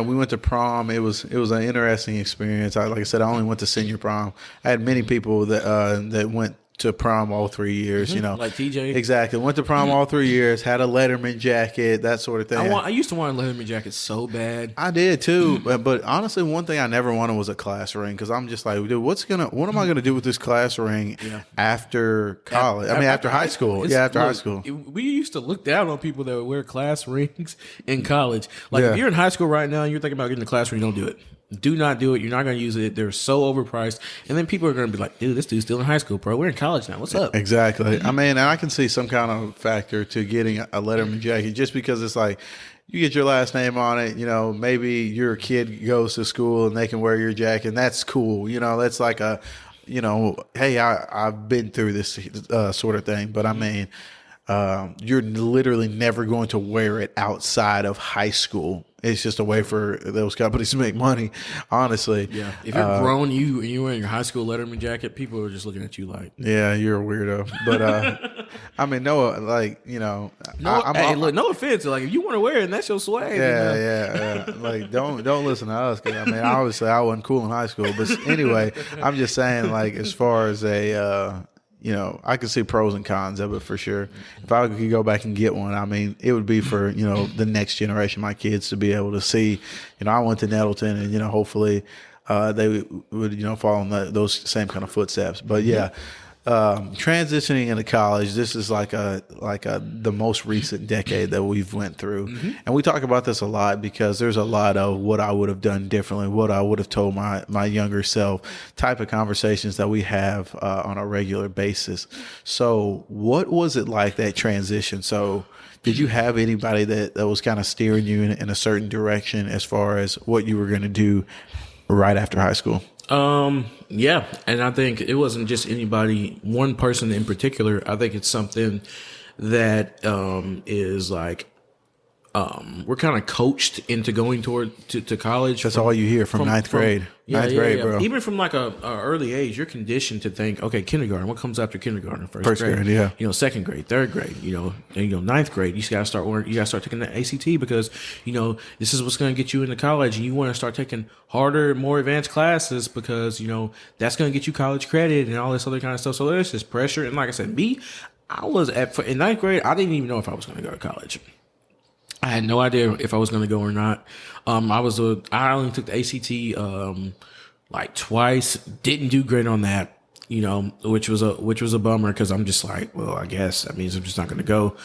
Speaker 1: we went to prom. It was an interesting experience. Like I said, I only went to senior prom. I had many people that went to prom all 3 years,
Speaker 2: like TJ.
Speaker 1: Exactly. Went to prom all 3 years, had a Letterman jacket, that sort of thing.
Speaker 2: I used to want a Letterman jacket so bad.
Speaker 1: I did too. But honestly, one thing I never wanted was a class ring, because I'm just like, dude, what am I going to do with this class ring after college? After high school. High school.
Speaker 2: We used to look down on people that would wear class rings in college. Like, if you're in high school right now and you're thinking about getting a class ring, don't do it. Do not do it. You're not going to use it. They're so overpriced. And then people are going to be like, dude, this dude's still in high school, bro. We're in college now. What's up?
Speaker 1: Exactly. And I can see some kind of factor to getting a Letterman jacket, just because it's like, you get your last name on it. Maybe your kid goes to school and they can wear your jacket, and that's cool. That's like a, hey, I've been through this sort of thing. But you're literally never going to wear it outside of high school. It's just a way for those companies to make money, honestly.
Speaker 2: Yeah. If you're grown, you're wearing your high school Letterman jacket, people are just looking at you like,
Speaker 1: yeah, you're a weirdo. But
Speaker 2: no offense. Like, if you want to wear it, and that's your swag.
Speaker 1: Yeah. Like, don't listen to us. 'Cause, obviously I wasn't cool in high school, but anyway, I'm just saying, like, as far as I could see pros and cons of it for sure. If I could go back and get one, it would be for, the next generation, my kids, to be able to see, I went to Nettleton, and, hopefully they would, follow in those same kind of footsteps. But transitioning into college, this is like the most recent decade that we've went through. Mm-hmm. And we talk about this a lot, because there's a lot of what I would have done differently, what I would have told my younger self, type of conversations that we have on a regular basis. So what was it like, that transition? So did you have anybody that was kind of steering you in a certain direction as far as what you were going to do right after high school?
Speaker 2: Yeah. And I think it wasn't just anybody, one person in particular. I think it's something that, is like, we're kind of coached into going to college.
Speaker 1: That's all you hear from ninth grade. Ninth grade, bro.
Speaker 2: Even from like a early age, you're conditioned to think, okay, kindergarten. What comes after kindergarten? First grade,
Speaker 1: yeah.
Speaker 2: Second grade, third grade. And ninth grade. You gotta start taking the ACT, because this is what's gonna get you into college, and you want to start taking harder, more advanced classes, because that's gonna get you college credit and all this other kind of stuff. So there's this pressure. And like I said, I was in ninth grade. I didn't even know if I was gonna go to college. I had no idea if I was going to go or not. I only took the ACT like twice. Didn't do great on that, which was a bummer, because I'm just like, well, I guess that means I'm just not going to go.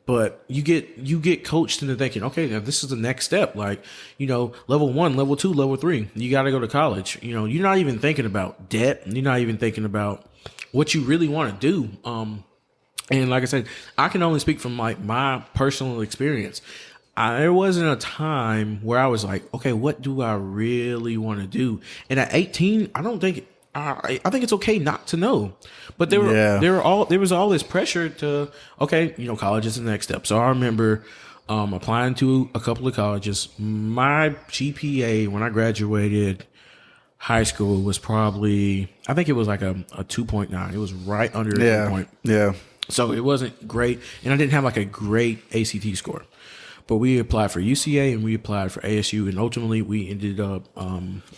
Speaker 2: But you get coached into thinking, okay, now this is the next step. Like, level 1, level 2, level 3. You got to go to college. You're not even thinking about debt. You're not even thinking about what you really want to do. And like I said, I can only speak from like my personal experience. There wasn't a time where I was like, okay, what do I really want to do? And at 18, I think it's okay not to know. But there was all this pressure to, okay, college is the next step. So I remember applying to a couple of colleges. My GPA when I graduated high school was probably, I think it was like a 2.9. It was right under a point.
Speaker 1: Yeah.
Speaker 2: So it wasn't great, and I didn't have like a great ACT score. But we applied for UCA and we applied for ASU, and ultimately we ended up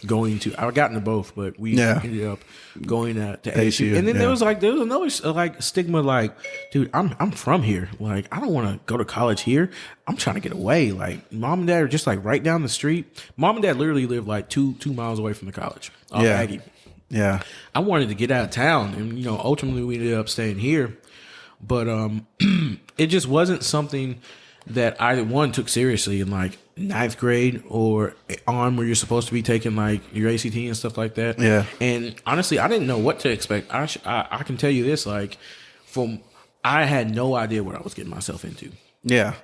Speaker 2: going to. I got into both, but we ended up going to ASU. And then there was another like stigma, like, dude, I'm from here. Like, I don't want to go to college here. I'm trying to get away. Like, mom and dad are just like right down the street. Mom and dad literally live like 2 miles away from the college. Aggie.
Speaker 1: Yeah.
Speaker 2: I wanted to get out of town, and ultimately we ended up staying here. But it just wasn't something that I took seriously in like 9th grade or on where you're supposed to be taking like your ACT and stuff like that.
Speaker 1: Yeah.
Speaker 2: And honestly, I didn't know what to expect. I can tell you this, like, I had no idea what I was getting myself into.
Speaker 1: Yeah.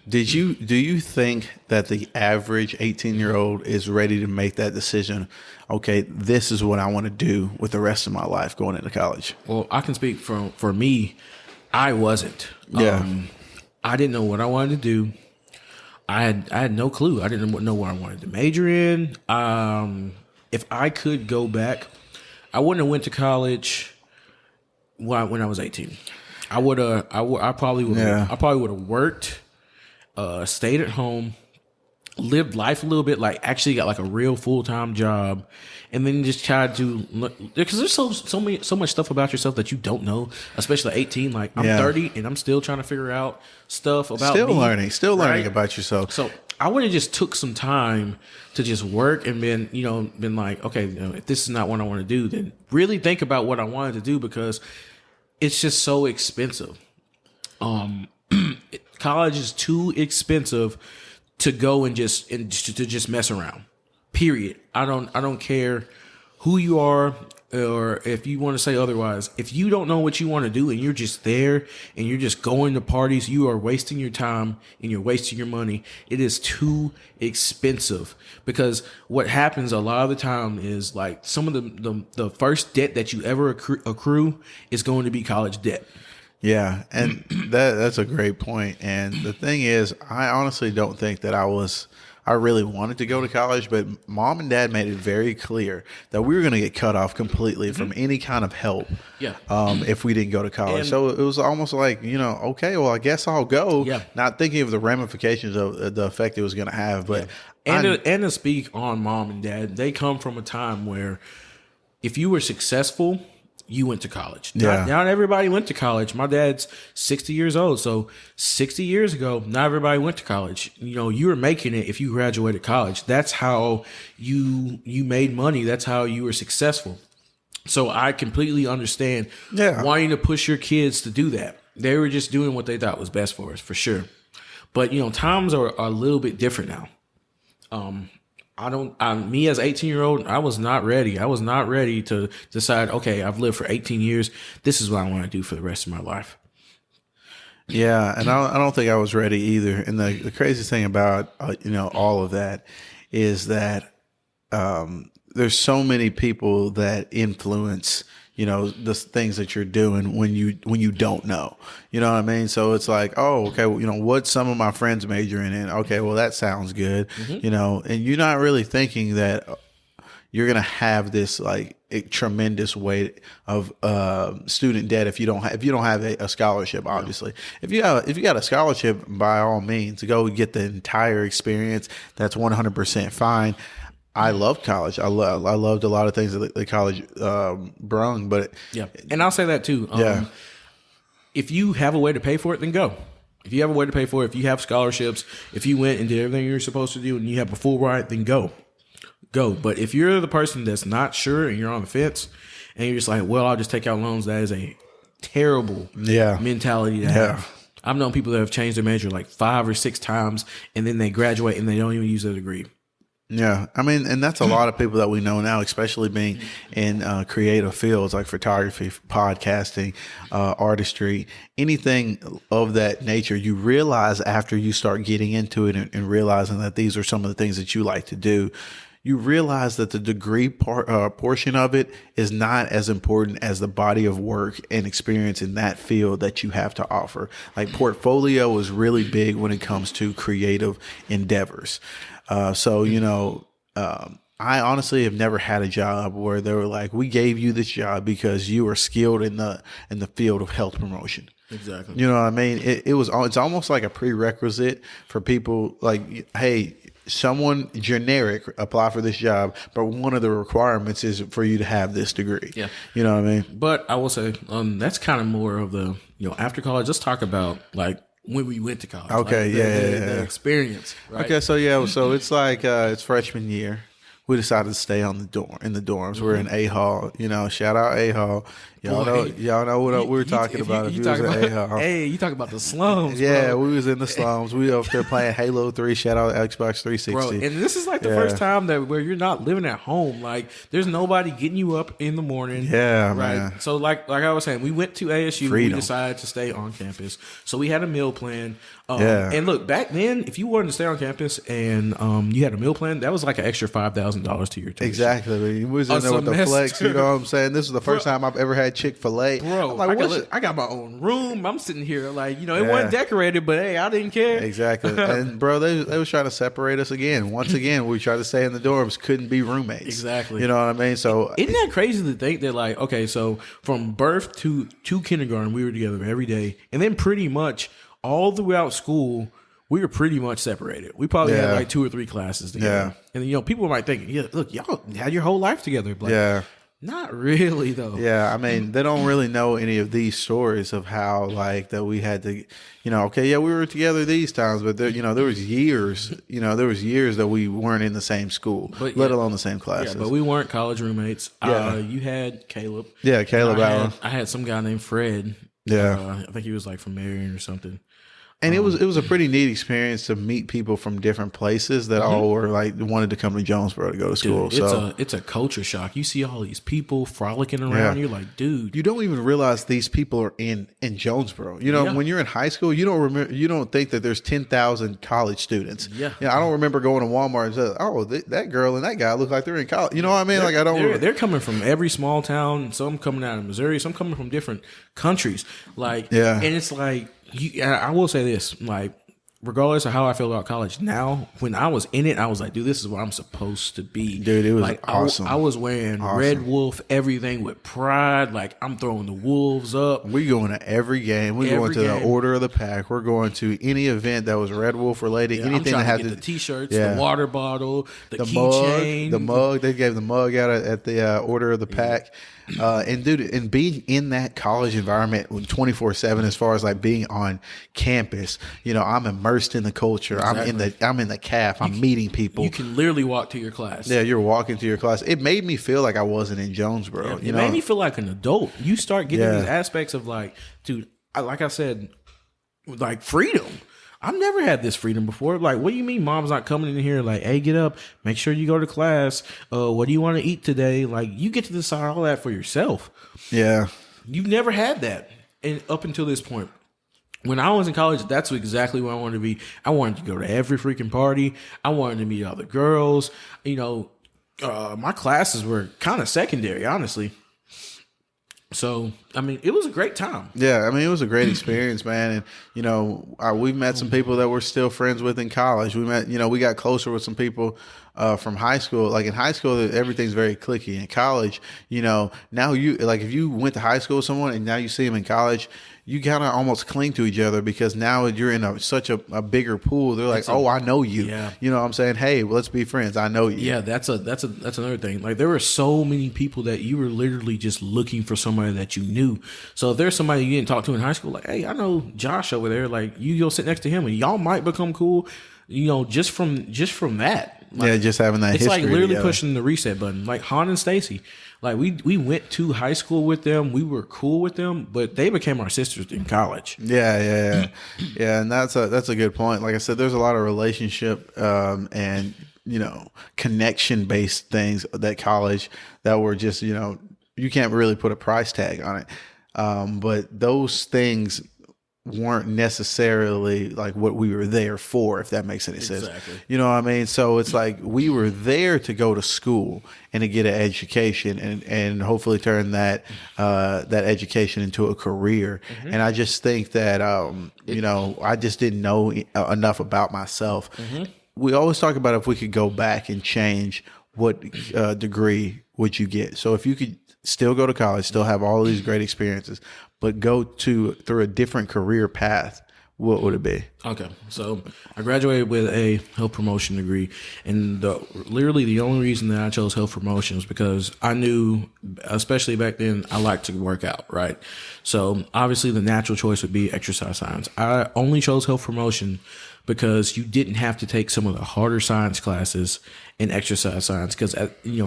Speaker 1: Do you think that the average 18-year-old is ready to make that decision? Okay, this is what I want to do with the rest of my life going into college.
Speaker 2: Well, I can speak for me. I wasn't.
Speaker 1: Yeah.
Speaker 2: I didn't know what I wanted to do. I had no clue. I didn't know what I wanted to major in. If I could go back, I wouldn't have went to college when I was 18. I probably would have worked, stayed at home, lived life a little bit, like actually got like a real full-time job, and then just tried to look, because there's so much stuff about yourself that you don't know, especially at 18. Like, I'm 30 and I'm still trying to figure out stuff about me.
Speaker 1: learning about yourself.
Speaker 2: So I would have just took some time to just work and been like, okay, if this is not what I want to do, then really think about what I wanted to do, because it's just so expensive. College is too expensive to go and just mess around. Period. I don't care who you are, or if you want to say otherwise. If you don't know what you want to do and you're just there and you're just going to parties, you are wasting your time and you're wasting your money. It is too expensive, because what happens a lot of the time is, like, some of the first debt that you ever accrue is going to be college debt.
Speaker 1: Yeah, and that's a great point. And the thing is, I honestly don't think that I really wanted to go to college, but mom and dad made it very clear that we were going to get cut off completely from any kind of help.
Speaker 2: Yeah.
Speaker 1: If we didn't go to college. And so it was almost like, okay, well, I guess I'll go.
Speaker 2: Yeah.
Speaker 1: Not thinking of the ramifications of the effect it was going to have. But
Speaker 2: and to speak on mom and dad, they come from a time where if you were successful, you went to college.
Speaker 1: Yeah.
Speaker 2: Not everybody went to college. My dad's 60 years old. So 60 years ago, not everybody went to college. You were making it if you graduated college. That's how you made money. That's how you were successful. So I completely understand wanting to push your kids to do that. They were just doing what they thought was best for us, for sure. But, times are a little bit different now. Me as 18-year-old, I was not ready. I was not ready to decide, okay, I've lived for 18 years. This is what I want to do for the rest of my life.
Speaker 1: Yeah, and I don't think I was ready either. And the crazy thing about, all of that is that there's so many people that influence, the things that you're doing when you don't know. You know what I mean? So it's like, oh, okay, well, what some of my friends majoring in. Okay, well, that sounds good. Mm-hmm. And you're not really thinking that you're going to have this like a tremendous weight of student debt if you don't have a scholarship. Obviously, if you got a scholarship, by all means, go get the entire experience. That's 100% fine. I loved college. I loved a lot of things that the college brung, but
Speaker 2: and I'll say that too. If you have a way to pay for it, then go. If you have a way to pay for it, if you have scholarships, if you went and did everything you're supposed to do, and you have a full ride, then go. But if you're the person that's not sure and you're on the fence, and you're just like, well, I'll just take out loans, that is a terrible mentality to have. I've known people that have changed their major like 5 or 6 times, and then they graduate and they don't even use their degree.
Speaker 1: Yeah, I mean, and that's a lot of people that we know now, especially being in creative fields like photography, podcasting, artistry, anything of that nature. You realize after you start getting into it and realizing that these are some of the things that you like to do, you realize that the degree portion of it is not as important as the body of work and experience in that field that you have to offer. Like, portfolio is really big when it comes to creative endeavors. I honestly have never had a job where they were like, we gave you this job because you are skilled in the field of health promotion.
Speaker 2: Exactly.
Speaker 1: You know what I mean? It's almost like a prerequisite for people like, hey, someone generic apply for this job, but one of the requirements is for you to have this degree.
Speaker 2: Yeah.
Speaker 1: You know what I mean?
Speaker 2: But I will say, that's kind of more of the, after college, let's talk about like when we went to college.
Speaker 1: Okay.
Speaker 2: Like, the experience. Right?
Speaker 1: Okay. So it's like, it's freshman year. We decided to stay in the dorms. We're in A Hall. Shout out A Hall. Y'all know what we were talking about.
Speaker 2: You talking about A Hall? Hey, you talking about the slums?
Speaker 1: Yeah,
Speaker 2: bro.
Speaker 1: we was in the slums. We up there playing Halo 3. Shout out Xbox 360.
Speaker 2: Bro, and this is like the first time where you're not living at home. Like, there's nobody getting you up in the morning.
Speaker 1: Yeah,
Speaker 2: right.
Speaker 1: Man.
Speaker 2: So like I was saying, we went to ASU.
Speaker 1: Freedom.
Speaker 2: We decided to stay on campus. So we had a meal plan.
Speaker 1: Yeah.
Speaker 2: And look, back then, if you wanted to stay on campus and you had a meal plan, that was like an extra $5,000 to your tuition.
Speaker 1: Exactly. We was in there with the flex. You know what I'm saying? This is the first time I've ever had Chick-fil-A.
Speaker 2: Bro,
Speaker 1: like,
Speaker 2: I got my own room. I'm sitting here like, it wasn't decorated, but hey, I didn't care.
Speaker 1: Exactly. And bro, they was trying to separate us again. Once again, we tried to stay in the dorms, couldn't be roommates.
Speaker 2: Exactly.
Speaker 1: You know what I mean? So
Speaker 2: isn't that crazy to think that like, okay, so from birth to kindergarten, we were together every day. And then pretty much all throughout school, we were pretty much separated. We probably had like 2 or 3 classes together. Yeah. And people might think, yeah, look, y'all had your whole life together. Like, yeah. Not really though.
Speaker 1: Yeah, I mean, they don't really know any of these stories of how like that we had to, okay, yeah, we were together these times, but there was years, that we weren't in the same school, let alone the same classes.
Speaker 2: Yeah, but we weren't college roommates.
Speaker 1: Yeah.
Speaker 2: You had Caleb.
Speaker 1: Yeah, Caleb Allen.
Speaker 2: I had some guy named Fred.
Speaker 1: Yeah.
Speaker 2: I think he was like from Marion or something.
Speaker 1: And it was a pretty neat experience to meet people from different places that all were like wanted to come to Jonesboro to go to school.
Speaker 2: Dude, it's a culture shock. You see all these people frolicking around. You're like, dude,
Speaker 1: you don't even realize these people are in Jonesboro. When you're in high school, you don't think that there's 10,000 college students.
Speaker 2: Yeah.
Speaker 1: I don't remember going to Walmart and saying, oh, that girl and that guy look like they're in college. You know what I mean? Like I don't.
Speaker 2: They're coming from every small town. Some coming out of Missouri. Some coming from different countries. Like, and it's like. I will say this, like, regardless of how I feel about college now, when I was in it, I was like, dude, this is what I'm supposed to be.
Speaker 1: Dude, it was
Speaker 2: like,
Speaker 1: awesome.
Speaker 2: I was wearing Red Wolf, everything with pride. Like, I'm throwing the Wolves up.
Speaker 1: We going to every game. We're going to the Order of the Pack. We're going to any event that was Red Wolf related. Anything that had
Speaker 2: the T-shirts, the water bottle, the keychain.
Speaker 1: The mug. They gave the mug out at the Order of the Pack. And dude, and being in that college environment 24/7, as far as like being on campus, I'm immersed in the culture. Exactly. I'm in the caf. I'm meeting people.
Speaker 2: You can literally walk to your class.
Speaker 1: Yeah, you're walking to your class. It made me feel like I wasn't in Jonesboro.
Speaker 2: It made me feel like an adult. You start getting these aspects of like, dude, like I said, like freedom. I've never had this freedom before. Like, what do you mean mom's not coming in here like, hey, get up, make sure you go to class. What do you want to eat today? Like, you get to decide all that for yourself.
Speaker 1: Yeah.
Speaker 2: You've never had that. And up until this point. When I was in college, that's exactly what I wanted to be. I wanted to go to every freaking party. I wanted to meet other girls. My classes were kind of secondary, honestly. So, I mean, it was a great time.
Speaker 1: Yeah, I mean, it was a great experience, man. And, we've met some people that we're still friends with in college. We met, we got closer with some people from high school. Like in high school, everything's very cliquey. In college, now if you went to high school with someone and now you see them in college, you kind of almost cling to each other because now you're in such a bigger pool. They're like, I know you.
Speaker 2: Yeah.
Speaker 1: You know what I'm saying? Hey, well, let's be friends. I know you.
Speaker 2: Yeah, that's another thing. Like there were so many people that you were literally just looking for somebody that you knew. So if there's somebody you didn't talk to in high school, like, hey, I know Josh over there. Like you go sit next to him and y'all might become cool. Just from that. Like,
Speaker 1: just having that.
Speaker 2: It's
Speaker 1: history
Speaker 2: like literally
Speaker 1: together.
Speaker 2: pushing the reset button. Like Han and Stacy. Like we went to high school with them. We were cool with them, but they became our sisters in college.
Speaker 1: Yeah. And that's a good point. Like I said, there's a lot of relationship and connection based things that college that were just you can't really put a price tag on it. But those things weren't necessarily like what we were there for, if that makes any sense.
Speaker 2: Exactly.
Speaker 1: You know what I mean? So it's like we were there to go to school and to get an education and hopefully turn that education into a career. Mm-hmm. And I just think that I just didn't know enough about myself. Mm-hmm. We always talk about if we could go back and change, what degree would you get? So if you could still go to college, still have all of these great experiences, but go through a different career path, what would it be?
Speaker 2: Okay, so I graduated with a health promotion degree, and literally the only reason that I chose health promotion was because I knew, especially back then, I liked to work out, right? So obviously the natural choice would be exercise science. I only chose health promotion because you didn't have to take some of the harder science classes in exercise science. Because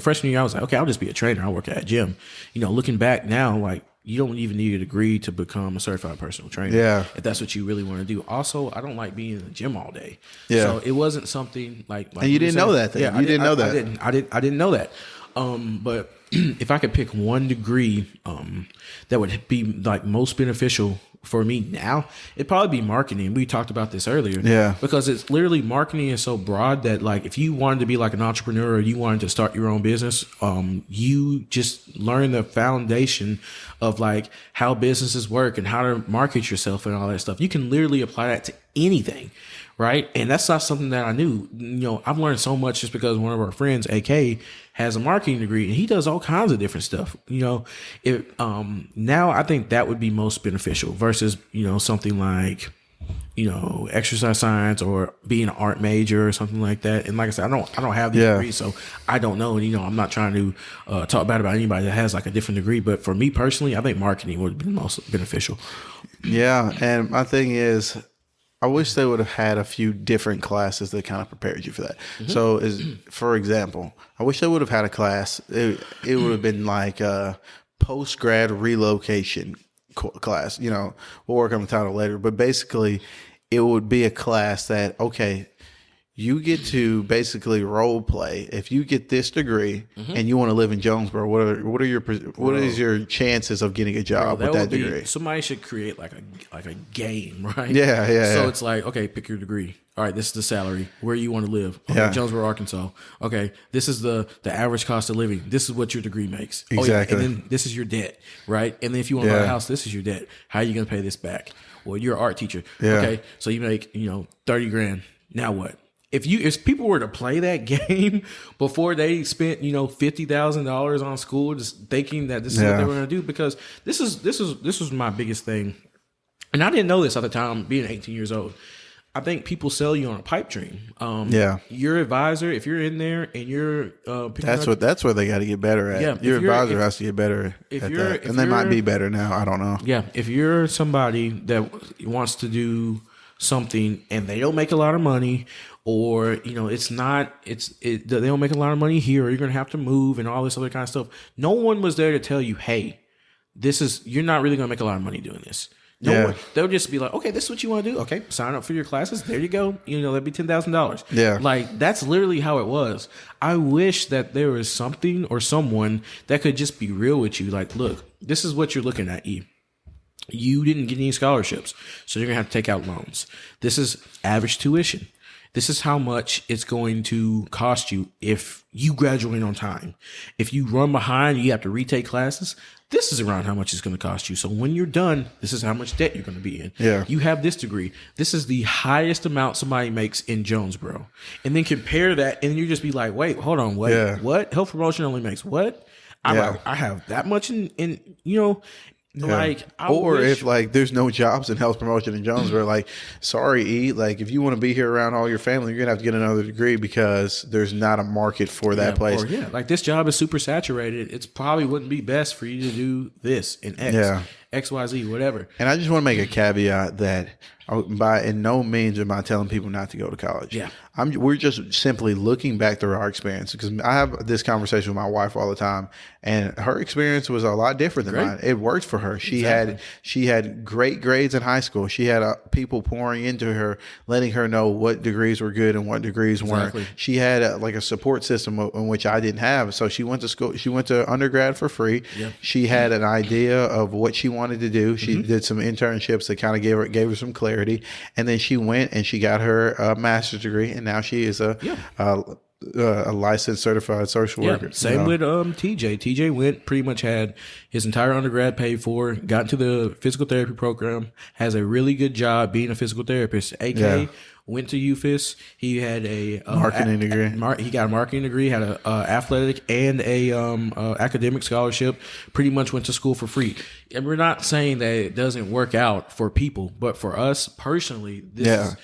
Speaker 2: freshman year I was like, okay, I'll just be a trainer. I'll work at a gym. Looking back now, like, you don't even need a degree to become a certified personal trainer.
Speaker 1: Yeah.
Speaker 2: If that's what you really want to do. Also, I don't like being in the gym all day.
Speaker 1: Yeah.
Speaker 2: So it wasn't something like
Speaker 1: and you didn't know that thing.
Speaker 2: Yeah,
Speaker 1: you didn't know that.
Speaker 2: I didn't know that. But if I could pick one degree that would be like most beneficial for me now, it'd probably be marketing. We talked about this earlier.
Speaker 1: Yeah.
Speaker 2: Because it's literally, marketing is so broad that, like, if you wanted to be like an entrepreneur or you wanted to start your own business, you just learn the foundation of like how businesses work and how to market yourself and all that stuff. You can literally apply that to anything. Right. And that's not something that I knew. I've learned so much just because one of our friends, AK, has a marketing degree and he does all kinds of different stuff. Now I think that would be most beneficial versus, something like, exercise science or being an art major or something like that. And like I said, I don't have the degree, so I don't know. And, I'm not trying to talk bad about anybody that has like a different degree. But for me personally, I think marketing would be most beneficial.
Speaker 1: Yeah. And my thing is, I wish they would have had a few different classes that kind of prepared you for that. Mm-hmm. So, for example, I wish they would have had a class. It would have been like a post-grad relocation class. We'll work on the title later. But basically, it would be a class that, okay, you get to basically role play. If you get this degree and you want to live in Jonesboro, what is your chances of getting a job with that degree?
Speaker 2: Somebody should create like a game, right?
Speaker 1: Yeah.
Speaker 2: So it's like, okay, pick your degree. All right, this is the salary. Where you want to live? Okay, Jonesboro, Arkansas. Okay, this is the average cost of living. This is what your degree makes.
Speaker 1: Exactly.
Speaker 2: And then this is your debt, right? And then if you want to buy a house, this is your debt. How are you going to pay this back? Well, you're an art teacher.
Speaker 1: Yeah.
Speaker 2: Okay, so you make $30,000. Now what? If people were to play that game before they spent $50,000 on school, just thinking that this is what they were going to do, because this was my biggest thing, and I didn't know this at the time, being 18 years old. I think people sell you on a pipe dream. Your advisor, if you're in there and you're
Speaker 1: that's where they got to get better at.
Speaker 2: Yeah,
Speaker 1: your advisor has to get better at that, and they might be better now. I don't know.
Speaker 2: Yeah, if you're somebody that wants to do something and they don't make a lot of money, or they don't make a lot of money here, or you're gonna have to move and all this other kind of stuff. No one was there to tell you, hey, you're not really gonna make a lot of money doing this. No one. They'll just be like, okay, this is what you want to do. Okay, sign up for your classes. There you go. That'd be $10,000.
Speaker 1: Yeah,
Speaker 2: like that's literally how it was. I wish that there was something or someone that could just be real with you. Like, look, this is what you're looking at. You didn't get any scholarships, so you're gonna have to take out loans. This is average tuition. This is how much it's going to cost you if you graduate on time. If you run behind, you have to retake classes. This is around how much it's going to cost you. So when you're done, this is how much debt you're going to be in.
Speaker 1: Yeah.
Speaker 2: You have this degree. This is the highest amount somebody makes in Jonesboro. And then compare that, and you just be like, wait, hold on, wait, what? Health promotion only makes what? I have that much in Like,
Speaker 1: if like there's no jobs in health promotion in Jonesboro, like, sorry, E, like if you want to be here around all your family, you're gonna have to get another degree because there's not a market for that place.
Speaker 2: Or, like this job is super saturated. It's probably wouldn't be best for you to do this in X, Y, Z, whatever.
Speaker 1: And I just want to make a caveat that in no means am I telling people not to go to college.
Speaker 2: Yeah.
Speaker 1: We're just simply looking back through our experience, because I have this conversation with my wife all the time, and her experience was a lot different than mine. It worked for her. She had great grades in high school. She had people pouring into her, letting her know what degrees were good and what degrees weren't. She had a support system in which I didn't have. So she went to school. She went to undergrad for free. Yep. She had an idea of what she wanted to do. She did some internships that kind of gave her some clarity, and then she went and she got her master's degree, and now she is a licensed certified social worker.
Speaker 2: Same with TJ. TJ pretty much had his entire undergrad paid for, got into the physical therapy program, has a really good job being a physical therapist. AK went to UFIS. He had a
Speaker 1: Marketing degree.
Speaker 2: He got a marketing degree, had a athletic and a academic scholarship. Pretty much went to school for free. And we're not saying that it doesn't work out for people, but for us personally, this is.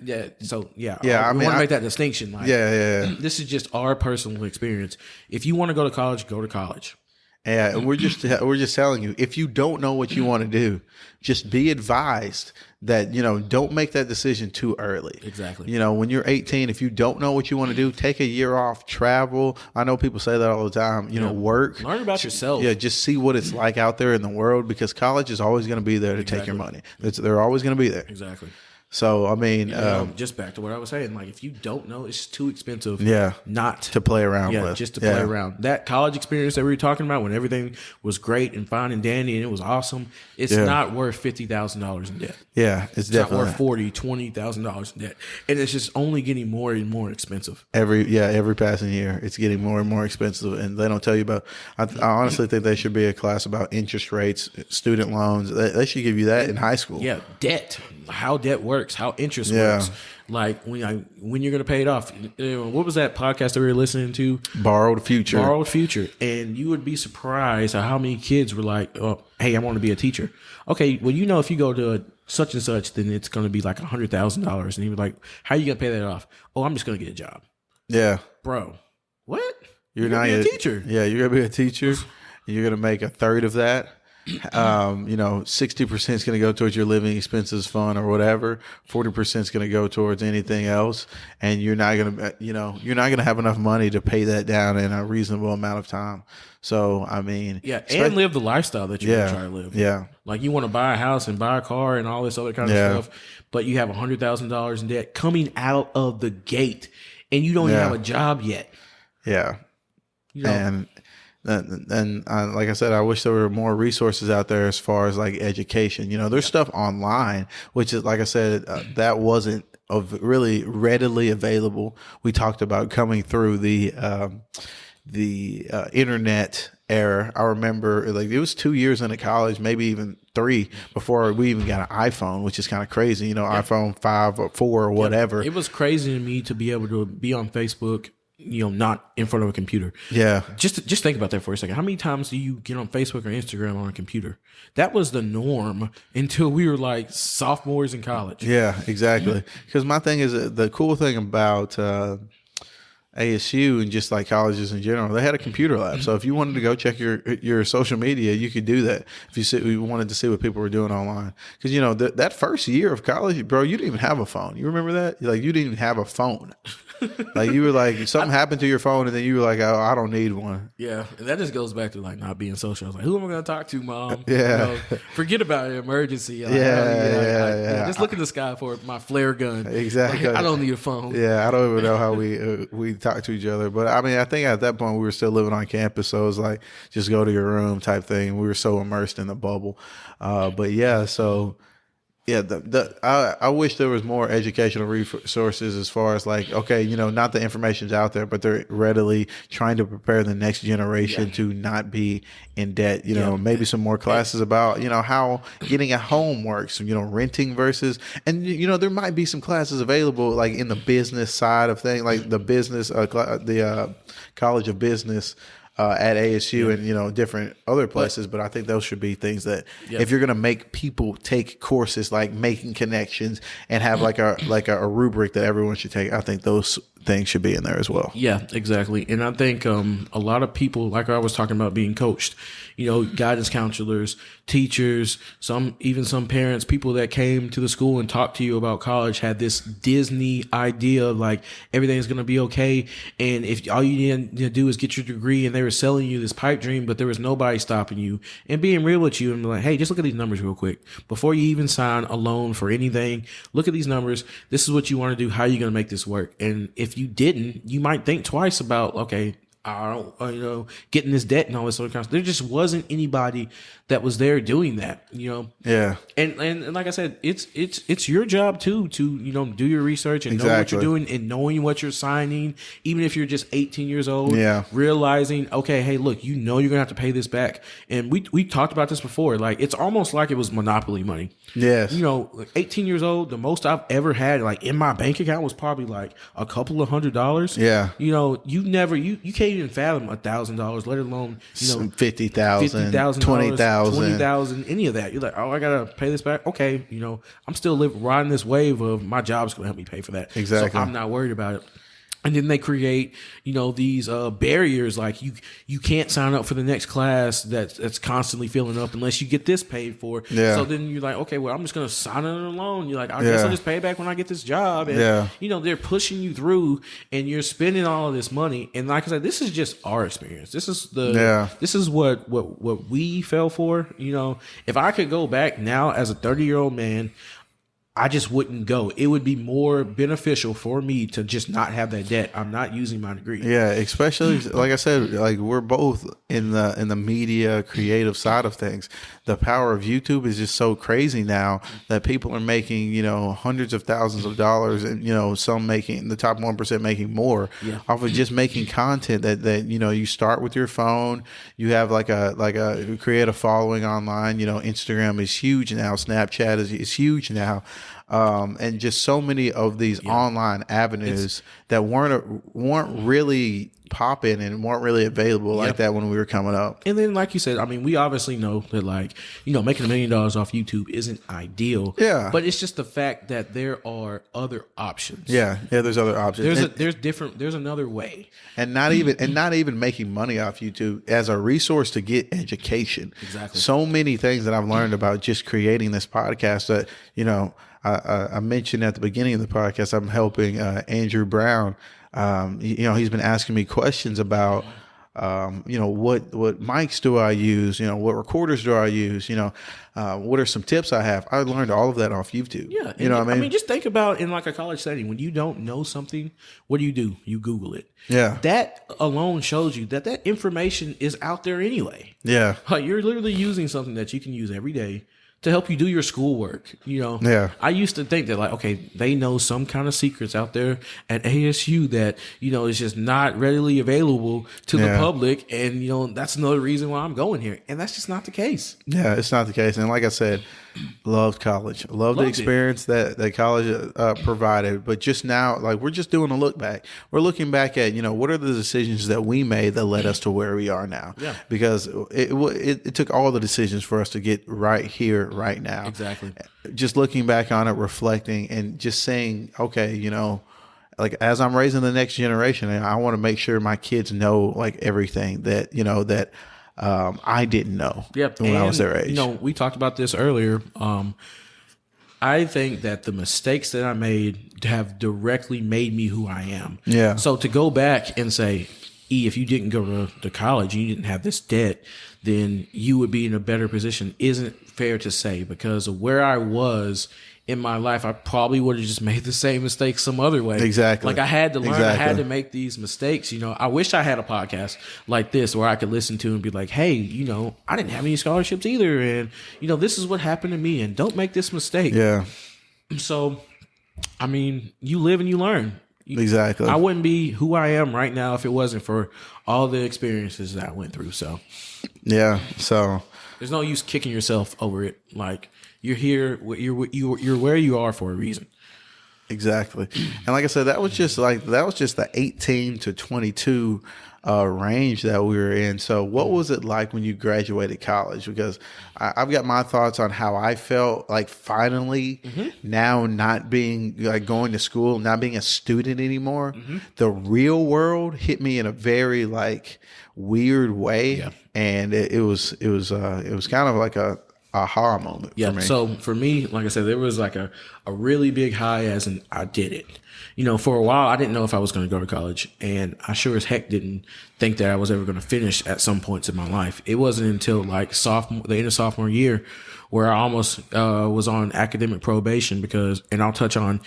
Speaker 2: Yeah. So I want to make that distinction. Like, this is just our personal experience. If you want to go to college, go to college.
Speaker 1: Yeah, we're just telling you, if you don't know what you want to do, just be advised that, don't make that decision too early.
Speaker 2: Exactly.
Speaker 1: When you're 18, if you don't know what you want to do, take a year off, travel. I know people say that all the time, work.
Speaker 2: Learn about yourself.
Speaker 1: Yeah, just see what it's like out there in the world, because college is always going to be there to take your money. They're always going to be there.
Speaker 2: Exactly.
Speaker 1: So, I mean,
Speaker 2: just back to what I was saying, like, if you don't know, it's too expensive. Not
Speaker 1: to play around with.
Speaker 2: Just to play around. That college experience that we were talking about, when everything was great and fine and dandy and it was awesome, it's not worth $50,000 in debt.
Speaker 1: Yeah, it's definitely
Speaker 2: not worth $20,000 in debt, and it's just only getting more and more expensive.
Speaker 1: Every passing year, it's getting more and more expensive, and they don't tell you about. I honestly think there should be a class about interest rates, student loans. They should give you that in high school.
Speaker 2: Yeah, debt, how debt works, how interest works. Like when you're going to pay it off. What was that podcast that we were listening to?
Speaker 1: Borrowed Future. And you would be surprised at how many kids were like, oh, hey, I want to be a teacher. Okay, well, if you go to such and such, then it's going to be like $100,000. And he was like, how are you going to pay that off? Oh, I'm just going to get a job. Yeah.
Speaker 2: Bro, what?
Speaker 1: You're not
Speaker 2: a teacher.
Speaker 1: Yeah, you're going to be a teacher. You're going to make a third of that. 60% is going to go towards your living expenses fund or whatever. 40% is going to go towards anything else, and you're not going to have enough money to pay that down in a reasonable amount of time. So, I mean,
Speaker 2: and live the lifestyle that you're going to try to live.
Speaker 1: Yeah,
Speaker 2: like you want to buy a house and buy a car and all this other kind of stuff, but you have $100,000 in debt coming out of the gate, and you don't even have a job yet.
Speaker 1: Yeah, and like I said, I wish there were more resources out there as far as like education. There's stuff online, which is, like I said, that wasn't really readily available. We talked about coming through the internet era. I remember, like, it was 2 years into college, maybe even 3, before we even got an iPhone, which is kind of crazy. iPhone 5 or 4 or whatever.
Speaker 2: It was crazy to me to be able to be on Facebook, not in front of a computer.
Speaker 1: Yeah.
Speaker 2: Just think about that for a second. How many times do you get on Facebook or Instagram on a computer? That was the norm until we were like sophomores in college.
Speaker 1: Yeah, exactly. Because my thing is, the cool thing about ASU and just like colleges in general, they had a computer lab. So if you wanted to go check your social media, you could do that. If you wanted to see what people were doing online, because that first year of college, bro, you didn't even have a phone. You remember that? Like, you didn't even have a phone. Like, you were like, something happened to your phone, and then you were like, oh, I don't need one.
Speaker 2: Yeah, and that just goes back to like not being social. I was like, who am I going to talk to, Mom?
Speaker 1: Yeah.
Speaker 2: Forget about an emergency. Like,
Speaker 1: yeah.
Speaker 2: Just look in the sky for my flare gun.
Speaker 1: Exactly.
Speaker 2: Like, I don't need a phone.
Speaker 1: Yeah, I don't even know how we talk to each other. But I mean, I think at that point we were still living on campus, so it was like, just go to your room type thing. We were so immersed in the bubble. But yeah, so. Yeah, I wish there was more educational resources as far as like, okay, not the information's out there, but they're readily trying to prepare the next generation to not be in debt. Maybe some more classes about, how getting a home works, renting versus, and, there might be some classes available like in the business side of things, like the business, the College of Business at ASU and different other places, but I think those should be things that if you're going to make people take courses like making connections and have like a rubric that everyone should take, I think those things should be in there as well.
Speaker 2: Yeah, exactly. And I think a lot of people, like I was talking about being coached, guidance counselors, teachers, some parents, people that came to the school and talked to you about college had this Disney idea of like everything's going to be okay. And if all you need to do is get your degree, and they were selling you this pipe dream, but there was nobody stopping you and being real with you and be like, hey, just look at these numbers real quick. Before you even sign a loan for anything, look at these numbers. This is what you want to do. How are you going to make this work? And if you didn't, you might think twice about, okay, I don't, getting this debt and all this other kind of stuff. There just wasn't anybody that was there doing that,
Speaker 1: Yeah.
Speaker 2: And like I said, it's your job too to do your research and know what you're doing and knowing what you're signing, even if you're just 18 years old.
Speaker 1: Yeah.
Speaker 2: Realizing, okay, hey, look, you're gonna have to pay this back. And we talked about this before. Like, it's almost like it was Monopoly money.
Speaker 1: Yes.
Speaker 2: 18 years old, the most I've ever had like in my bank account was probably like a couple of $100.
Speaker 1: Yeah.
Speaker 2: You can't even fathom $1,000, let alone
Speaker 1: $50,000, $20,000,
Speaker 2: $20,000, any of that. You're like, oh, I gotta pay this back. Okay, I'm still riding this wave of my job's gonna help me pay for that.
Speaker 1: Exactly.
Speaker 2: So I'm not worried about it. And then they create, these barriers, like you can't sign up for the next class that's constantly filling up unless you get this paid for.
Speaker 1: Yeah.
Speaker 2: So then you're like, okay, well, I'm just going to sign another loan. You're like, I guess I'll just pay it back when I get this job. And, they're pushing you through and you're spending all of this money. And like I said, this is just our experience. This is this is what we fell for. If I could go back now as a 30-year-old man, I just wouldn't go. It would be more beneficial for me to just not have that debt. I'm not using my degree.
Speaker 1: Yeah, especially like I said, like we're both in the media creative side of things. The power of YouTube is just so crazy now that people are making, hundreds of thousands of dollars, and some making the top 1% making more off of just making content that you start with your phone. You have like a create a following online. Instagram is huge now. Snapchat is huge now. And just so many of these online avenues that weren't really popping and weren't really available like that when we were coming up.
Speaker 2: And then, like you said, I mean, we obviously know that, like, making $1 million off YouTube isn't ideal.
Speaker 1: Yeah.
Speaker 2: But it's just the fact that there are other options.
Speaker 1: Yeah. There's other options.
Speaker 2: There's another way.
Speaker 1: And not even making money off YouTube as a resource to get education.
Speaker 2: Exactly.
Speaker 1: So many things that I've learned about just creating this podcast that, I mentioned at the beginning of the podcast, I'm helping Andrew Brown. He's been asking me questions about, what mics do I use? What recorders do I use? What are some tips I have? I learned all of that off YouTube.
Speaker 2: Yeah.
Speaker 1: You know what I mean?
Speaker 2: I mean, just think about in like a college setting, when you don't know something, what do? You Google it.
Speaker 1: Yeah.
Speaker 2: That alone shows you that information is out there anyway.
Speaker 1: Yeah.
Speaker 2: Like, you're literally using something that you can use every day to help you do your schoolwork.
Speaker 1: Yeah.
Speaker 2: I used to think that, like, okay, they know some kind of secrets out there at ASU that, is just not readily available to the public. And, that's another reason why I'm going here. And that's just not the case.
Speaker 1: Yeah, it's not the case. And like I said, loved college. Loved the experience that college provided. But just now, like, we're just doing a look back. We're looking back at, what are the decisions that we made that led us to where we are now?
Speaker 2: Yeah.
Speaker 1: Because it took all the decisions for us to get right here, right now.
Speaker 2: Exactly.
Speaker 1: Just looking back on it, reflecting, and just saying, okay, like, as I'm raising the next generation, I want to make sure my kids know, like, everything that, I didn't know when I was their age.
Speaker 2: We talked about this earlier. I think that the mistakes that I made have directly made me who I am.
Speaker 1: Yeah.
Speaker 2: So to go back and say, if you didn't go to college, you didn't have this debt, then you would be in a better position, isn't fair to say, because of where I was in my life. I probably would have just made the same mistakes some other way.
Speaker 1: Exactly.
Speaker 2: Like, I had to learn. Exactly. I had to make these mistakes. I wish I had a podcast like this where I could listen to and be like, hey, I didn't have any scholarships either. And, this is what happened to me, and don't make this mistake.
Speaker 1: Yeah.
Speaker 2: So, I mean, you live and you learn.
Speaker 1: Exactly.
Speaker 2: I wouldn't be who I am right now if it wasn't for all the experiences that I went through. So,
Speaker 1: yeah. So
Speaker 2: there's no use kicking yourself over it. Like, you're here. You're where you are for a reason.
Speaker 1: Exactly. And like I said, that was just the 18 to 22 range that we were in. So what was it like when you graduated college? Because I've got my thoughts on how I felt like finally now not being like going to school, not being a student anymore. The real world hit me in a very like weird way. Yeah. And it was kind of like a aha moment for me.
Speaker 2: So for me, like I said, there was like a really big high as in I did it. For a while, I didn't know if I was going to go to college, and I sure as heck didn't think that I was ever going to finish at some points in my life. It wasn't until like the end of sophomore year where I almost was on academic probation and I'll touch on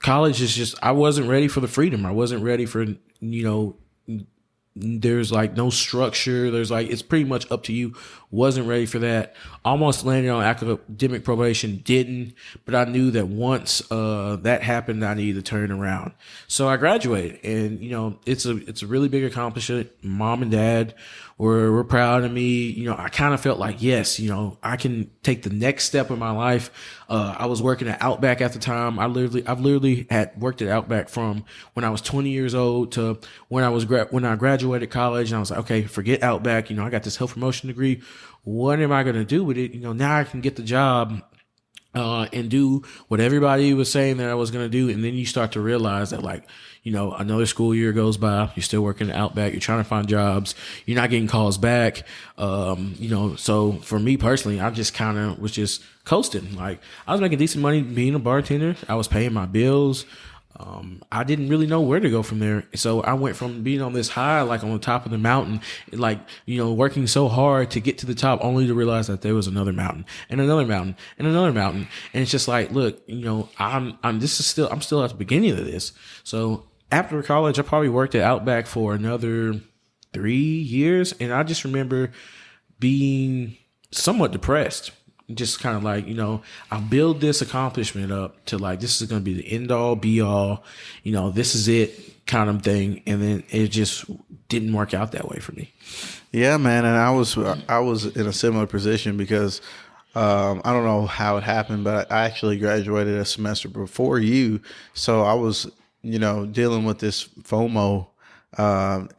Speaker 2: college is just, I wasn't ready for the freedom. I wasn't ready for, there's like no structure. There's like, it's pretty much up to you. Wasn't ready for that. Almost landed on academic probation. Didn't, but I knew that once that happened, I needed to turn around. So I graduated, and it's a really big accomplishment. Mom and dad were proud of me. I kind of felt like, yes, I can take the next step in my life. I was working at Outback at the time. I've literally had worked at Outback from when I was 20 years old to when I graduated college. And I was like, okay, forget Outback. I got this health promotion degree. What am I going to do with it? Now I can get the job and do what everybody was saying that I was going to do. And then you start to realize that, like, another school year goes by, you're still working at Outback, you're trying to find jobs, you're not getting calls back. So for me personally, I just kind of was just coasting. Like, I was making decent money being a bartender. I was paying my bills. I didn't really know where to go from there. So I went from being on this high, like on the top of the mountain, like, working so hard to get to the top, only to realize that there was another mountain and another mountain and another mountain. And it's just like, look, I'm still at the beginning of this. So after college, I probably worked at Outback for another 3 years. And I just remember being somewhat depressed. Just kind of like, I build this accomplishment up to like, this is going to be the end all be all, this is it kind of thing. And then it just didn't work out that way for me.
Speaker 1: Yeah, man. And I was in a similar position because I don't know how it happened, but I actually graduated a semester before you. So I was, dealing with this FOMO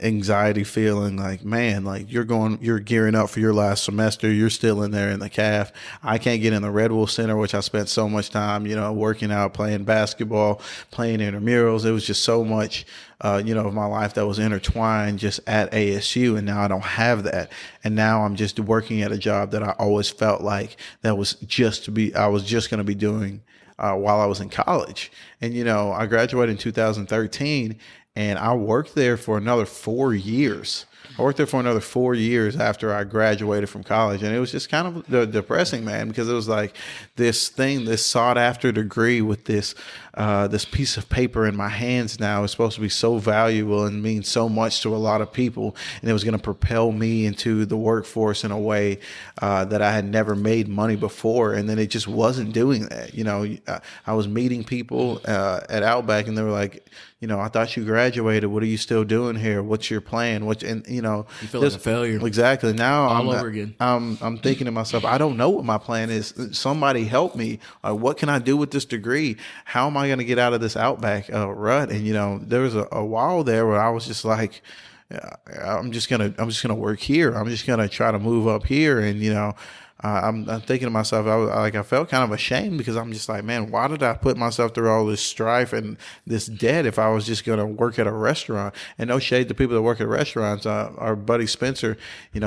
Speaker 1: anxiety feeling, like, man, like you're gearing up for your last semester. You're still in there in the CAF. I can't get in the Red Wolf Center, which I spent so much time, working out, playing basketball, playing intramurals. It was just so much, of my life that was intertwined just at ASU. And now I don't have that. And now I'm just working at a job that I always felt like I was just going to be doing while I was in college. And, I graduated in 2013. And I worked there for another 4 years. After I graduated from college. And it was just kind of depressing, man, because it was like this sought after degree with this piece of paper in my hands now is supposed to be so valuable and mean so much to a lot of people. And it was going to propel me into the workforce in a way that I had never made money before. And then it just wasn't doing that. I was meeting people at Outback, and they were like, I thought you graduated. What are you still doing here? What's your plan?
Speaker 2: You feel like a failure.
Speaker 1: Exactly. Now
Speaker 2: all over again.
Speaker 1: I'm thinking to myself, I don't know what my plan is. Somebody help me. What can I do with this degree? How am I going to get out of this Outback rut? And there was a while there where I was just like, I'm just gonna work here. I'm just gonna try to move up here. And I'm thinking to myself, I felt kind of ashamed because I'm just like, man, why did I put myself through all this strife and this debt if I was just going to work at a restaurant? And no shade to people that work at restaurants. Our buddy Spencer, he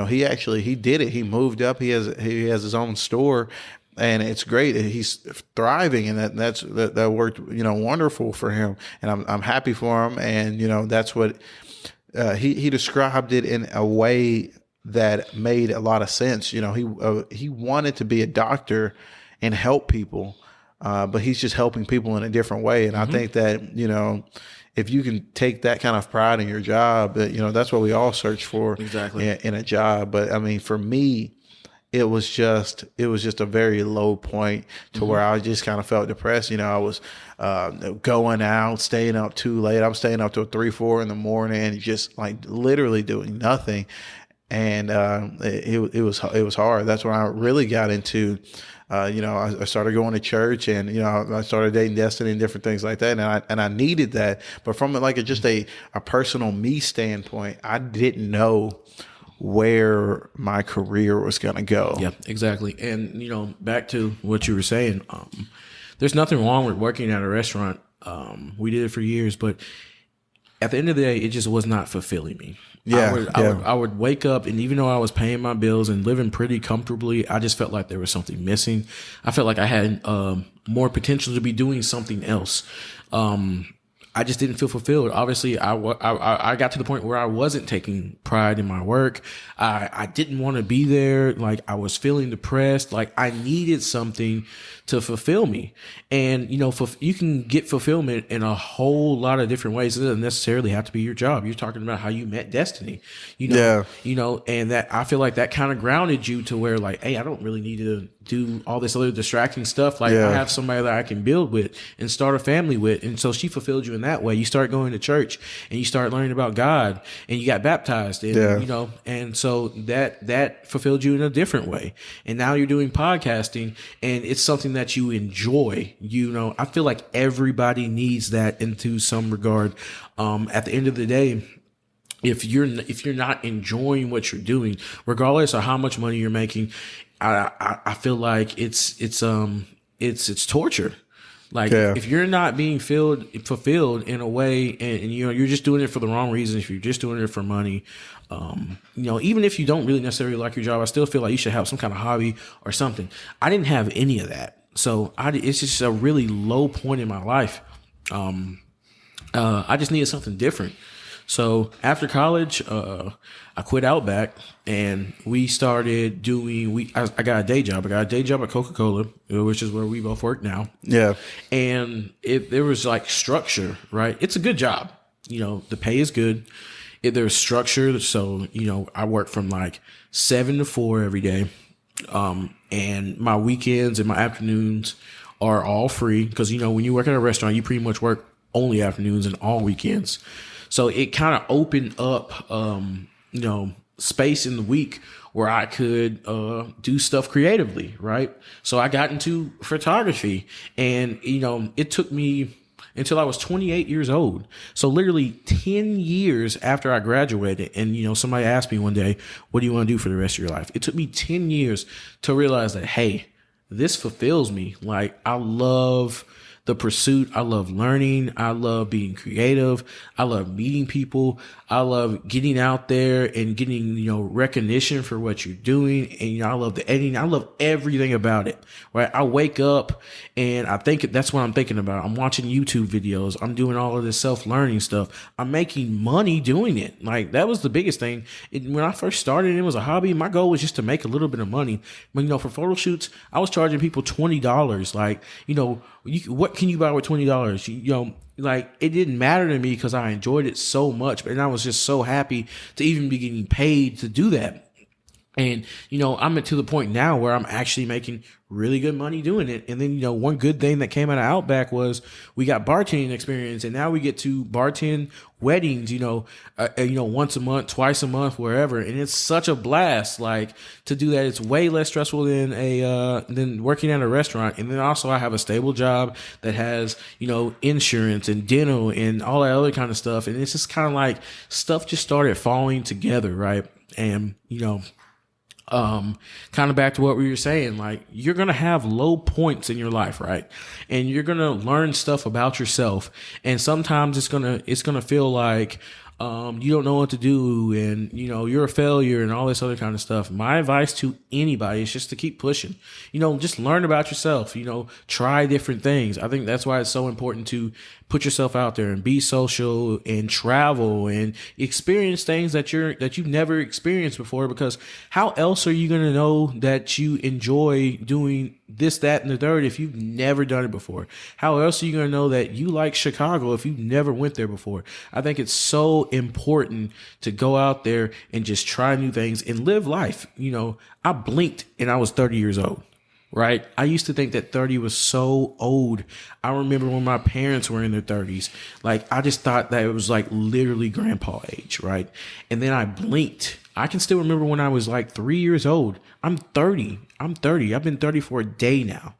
Speaker 1: did it. He moved up. He has his own store. And it's great. He's thriving, and that worked, wonderful for him. And I'm happy for him. And that's what he described it in a way that made a lot of sense. He wanted to be a doctor and help people, but he's just helping people in a different way. And I think that, if you can take that kind of pride in your job, that's what we all search for
Speaker 2: exactly
Speaker 1: in a job. But I mean, for me, it was just a very low point to where I just kind of felt depressed. I was going out, staying up too late. I'm staying up till 3-4 in the morning, just like literally doing nothing. And it was hard. That's when I really got into, I started going to church, and I started dating Destiny and different things like that. And I needed that, but from just a personal me standpoint, I didn't know where my career was going to go.
Speaker 2: Yeah, exactly. And back to what you were saying, there's nothing wrong with working at a restaurant. We did it for years, but at the end of the day, it just was not fulfilling me. I would wake up, and even though I was paying my bills and living pretty comfortably, I just felt like there was something missing. I felt like I had more potential to be doing something else. I just didn't feel fulfilled. Obviously, I got to the point where I wasn't taking pride in my work. I didn't want to be there. Like, I was feeling depressed. Like, I needed something to fulfill me. And, you can get fulfillment in a whole lot of different ways. It doesn't necessarily have to be your job. You're talking about how you met destiny, and that I feel like that kind of grounded you to where, like, hey, I don't really need to do all this other distracting stuff. Like, I have somebody that I can build with and start a family with. And so she fulfilled you in that way. You start going to church and you start learning about God and you got baptized and, and so that fulfilled you in a different way. And now you're doing podcasting and it's something that you enjoy. I feel like everybody needs that into some regard. At the end of the day, if you're not enjoying what you're doing, regardless of how much money you're making, I feel like it's torture. Like, if you're not being fulfilled in a way, and you're just doing it for the wrong reasons, if you're just doing it for money, even if you don't really necessarily like your job, I still feel like you should have some kind of hobby or something. I didn't have any of that, so it's just a really low point in my life. I just needed something different. So after college, I quit Outback and we started doing, I got a day job. I got a day job at Coca-Cola, which is where we both work now. Yeah. And there was like structure, right? It's a good job. The pay is good. There's structure. So, I work from like 7 to 4 every day. And my weekends and my afternoons are all free. Cause when you work at a restaurant, you pretty much work only afternoons and all weekends. So it kind of opened up, space in the week where I could do stuff creatively, right? So I got into photography and, it took me until I was 28 years old. So literally 10 years after I graduated and, somebody asked me one day, what do you want to do for the rest of your life? It took me 10 years to realize that, hey, this fulfills me. Like, I love the pursuit. I love learning. I love being creative. I love meeting people. I love getting out there and getting, recognition for what you're doing. And, I love the editing. I love everything about it, right? I wake up and I think that's what I'm thinking about. I'm watching YouTube videos. I'm doing all of this self-learning stuff. I'm making money doing it. Like, that was the biggest thing. When I first started, it was a hobby. My goal was just to make a little bit of money. But, for photo shoots, I was charging people $20. Like, what can you buy with $20? Like, it didn't matter to me because I enjoyed it so much, and I was just so happy to even be getting paid to do that. And, I'm to the point now where I'm actually making really good money doing it. And then, one good thing that came out of Outback was we got bartending experience, and now we get to bartend weddings, once a month, twice a month, wherever. And it's such a blast, like, to do that. It's way less stressful than working at a restaurant. And then also I have a stable job that has, insurance and dental and all that other kind of stuff. And it's just kind of like stuff just started falling together. Right. And, kind of back to what we were saying, like, you're going to have low points in your life, right? And you're going to learn stuff about yourself. And sometimes it's going to feel like, you don't know what to do and, you're a failure and all this other kind of stuff. My advice to anybody is just to keep pushing, just learn about yourself, try different things. I think that's why it's so important to put yourself out there and be social and travel and experience things that you've never experienced before, because how else are you going to know that you enjoy doing this, that, and the third if you've never done it before? How else are you going to know that you like Chicago if you've never went there before? I think it's so important to go out there and just try new things and live life. I blinked and I was 30 years old. Right. I used to think that 30 was so old. I remember when my parents were in their 30s, like, I just thought that it was like literally grandpa age. Right. And then I blinked. I can still remember when I was like 3 years old. I'm 30. I've been 30 for a day now.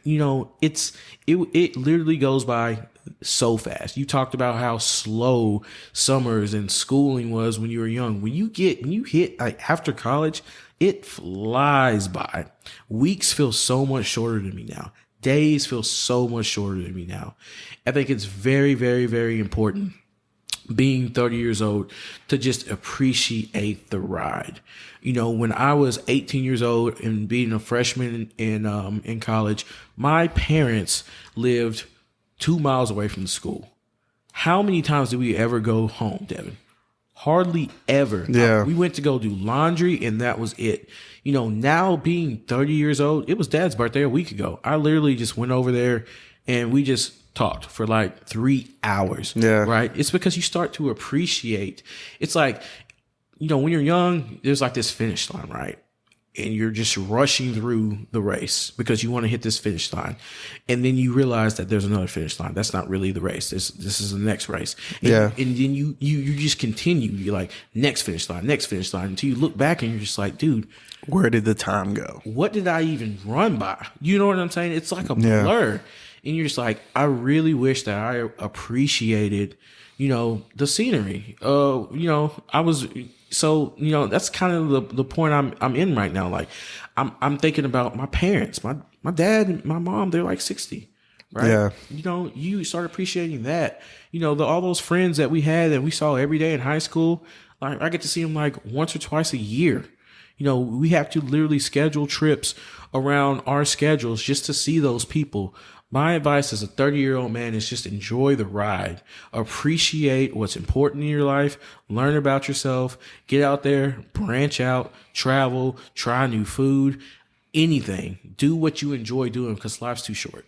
Speaker 2: It literally goes by so fast. You talked about how slow summers and schooling was when you were young. When you hit like after college, it flies by. Weeks feel so much shorter to me now. Days feel so much shorter to me now. I think it's very, very, very important, being 30 years old, to just appreciate the ride. When I was 18 years old and being a freshman in college, my parents lived 2 miles away from the school. How many times did we ever go home, Devin? Hardly ever.
Speaker 1: Yeah.
Speaker 2: We went to go do laundry and that was it. Now being 30 years old, it was Dad's birthday a week ago. I literally just went over there and we just talked for like 3 hours.
Speaker 1: Yeah.
Speaker 2: Right. It's because you start to appreciate. It's like, when you're young, there's like this finish line, right? And you're just rushing through the race because you want to hit this finish line. And then you realize that there's another finish line. That's not really the race. This is the next race. And,
Speaker 1: Yeah.
Speaker 2: And then you just continue. You're like, next finish line until you look back and you're just like, dude,
Speaker 1: where did the time go?
Speaker 2: What did I even run by? You know what I'm saying? It's like a
Speaker 1: Yeah.
Speaker 2: blur. And you're just like, I really wish that I appreciated, the scenery. That's kind of the point I'm in right now. Like I'm thinking about my parents, my dad and my mom, they're like 60, right?
Speaker 1: Yeah.
Speaker 2: You start appreciating that, all those friends that we had that we saw every day in high school. Like I get to see them like once or twice a year. We have to literally schedule trips around our schedules just to see those people. My advice as a 30-year-old man is just enjoy the ride. Appreciate what's important in your life. Learn about yourself. Get out there, branch out, travel, try new food, anything. Do what you enjoy doing because life's too short.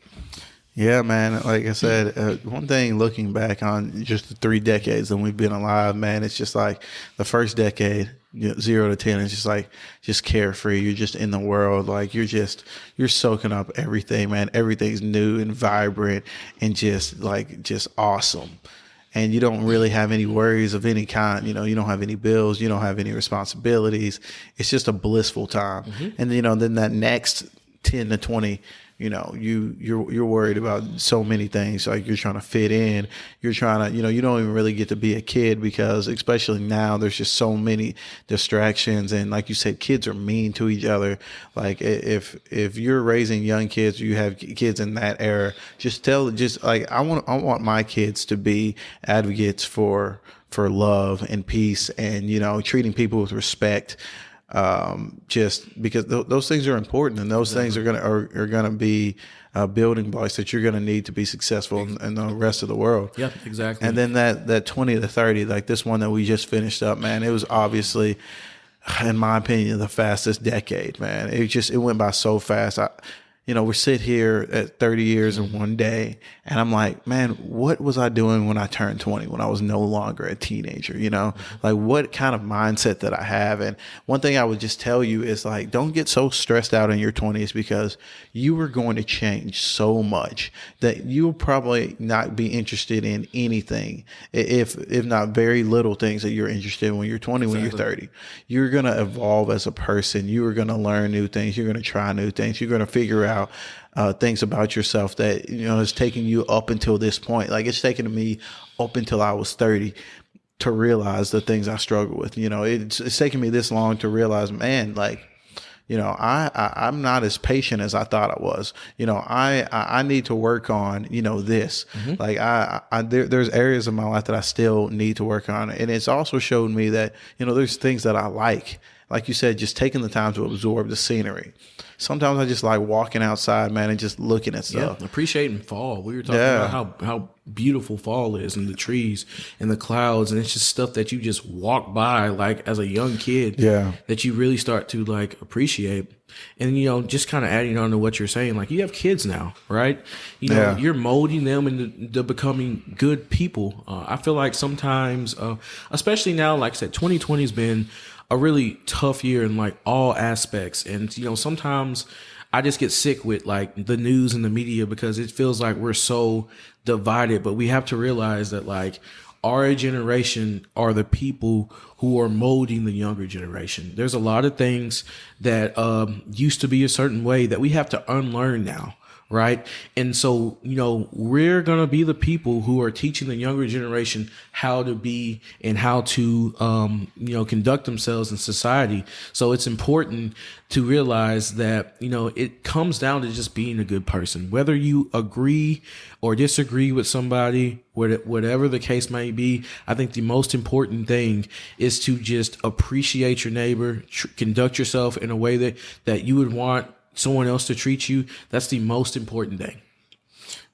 Speaker 1: Yeah, man. Like I said, one thing looking back on just the 3 decades that we've been alive, man, it's just like the first decade, 0 to 10, it's just carefree. You're just in the world. Like you're soaking up everything, man. Everything's new and vibrant and just awesome. And you don't really have any worries of any kind. You don't have any bills. You don't have any responsibilities. It's just a blissful time. Mm-hmm. And, then that next 10 to 20, you're worried about so many things. Like you're trying to fit in. You're trying to, you don't even really get to be a kid because especially now there's just so many distractions. And like you said, kids are mean to each other. Like if you're raising young kids, or you have kids in that era, I want my kids to be advocates for love and peace and, treating people with respect. Just because those things are important and those things are gonna be building blocks that you're gonna need to be successful in the rest of the world.
Speaker 2: Yeah, exactly.
Speaker 1: And then that 20 to 30, like this one that we just finished up, man, it was obviously, in my opinion, the fastest decade, man. It went by so fast. We sit here at 30 years in one day, and I'm like, man, what was I doing when I turned 20, when I was no longer a teenager, Like, what kind of mindset did I have? And one thing I would just tell you is, like, don't get so stressed out in your 20s because you are going to change so much that you'll probably not be interested in anything, if not very little things that you're interested in when you're 20, exactly. When you're 30. You're going to evolve as a person. You are going to learn new things. You're going to try new things. You're going to figure out things about yourself that has taken you up until this point. Like it's taken me up until I was 30 to realize the things I struggle with. It's taken me this long to realize, man, like I'm not as patient as I thought I was. I need to work on this. Mm-hmm. Like there's areas of my life that I still need to work on, and it's also showed me that there's things that I like you said, just taking the time to absorb the scenery. Sometimes I just like walking outside, man, and just looking at stuff.
Speaker 2: Yeah, appreciating fall. We were talking about how beautiful fall is and the trees and the clouds. And it's just stuff that you just walk by like as a young kid that you really start to like appreciate. And, just kind of adding on to what you're saying, like you have kids now, right? You're molding them into becoming good people. I feel like sometimes, especially now, like I said, 2020 has been a really tough year in like all aspects. And, sometimes I just get sick with like the news and the media because it feels like we're so divided, but we have to realize that like our generation are the people who are molding the younger generation. There's a lot of things that used to be a certain way that we have to unlearn now. Right. And so, we're going to be the people who are teaching the younger generation how to be and how to, conduct themselves in society. So it's important to realize that, it comes down to just being a good person, whether you agree or disagree with somebody, whatever the case may be. I think the most important thing is to just appreciate your neighbor, conduct yourself in a way that you would want someone else to treat you. That's the most important thing.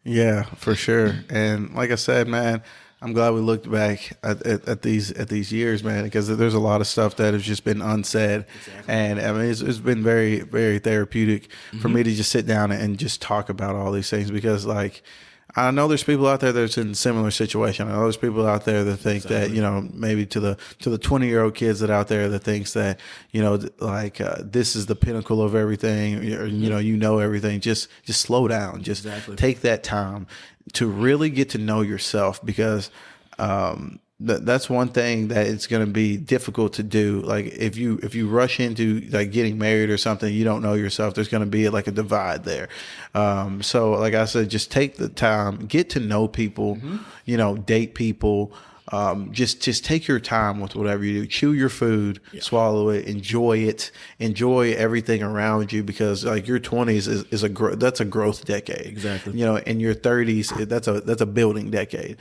Speaker 1: Yeah, for sure. And like I said, man, I'm glad we looked back at these years, man, because there's a lot of stuff that has just been unsaid, and I mean it's been very very therapeutic for me to just sit down and just talk about all these things, because like I know there's people out there that's in a similar situation. I know there's people out there that think that, you know, maybe to the 20-year-old kids that out there that thinks that, you know, like this is the pinnacle of everything, or, you know everything. Just slow down. Just take that time to really get to know yourself, because that's one thing that it's going to be difficult to do. Like if you rush into like getting married or something, you don't know yourself. There's going to be like a divide there. So like I said, just take the time, get to know people, you know, date people. Just take your time with whatever you do. Chew your food, swallow it, enjoy everything around you, because like your 20s that's a growth decade.
Speaker 2: Exactly.
Speaker 1: You know, in your 30s, that's a building decade.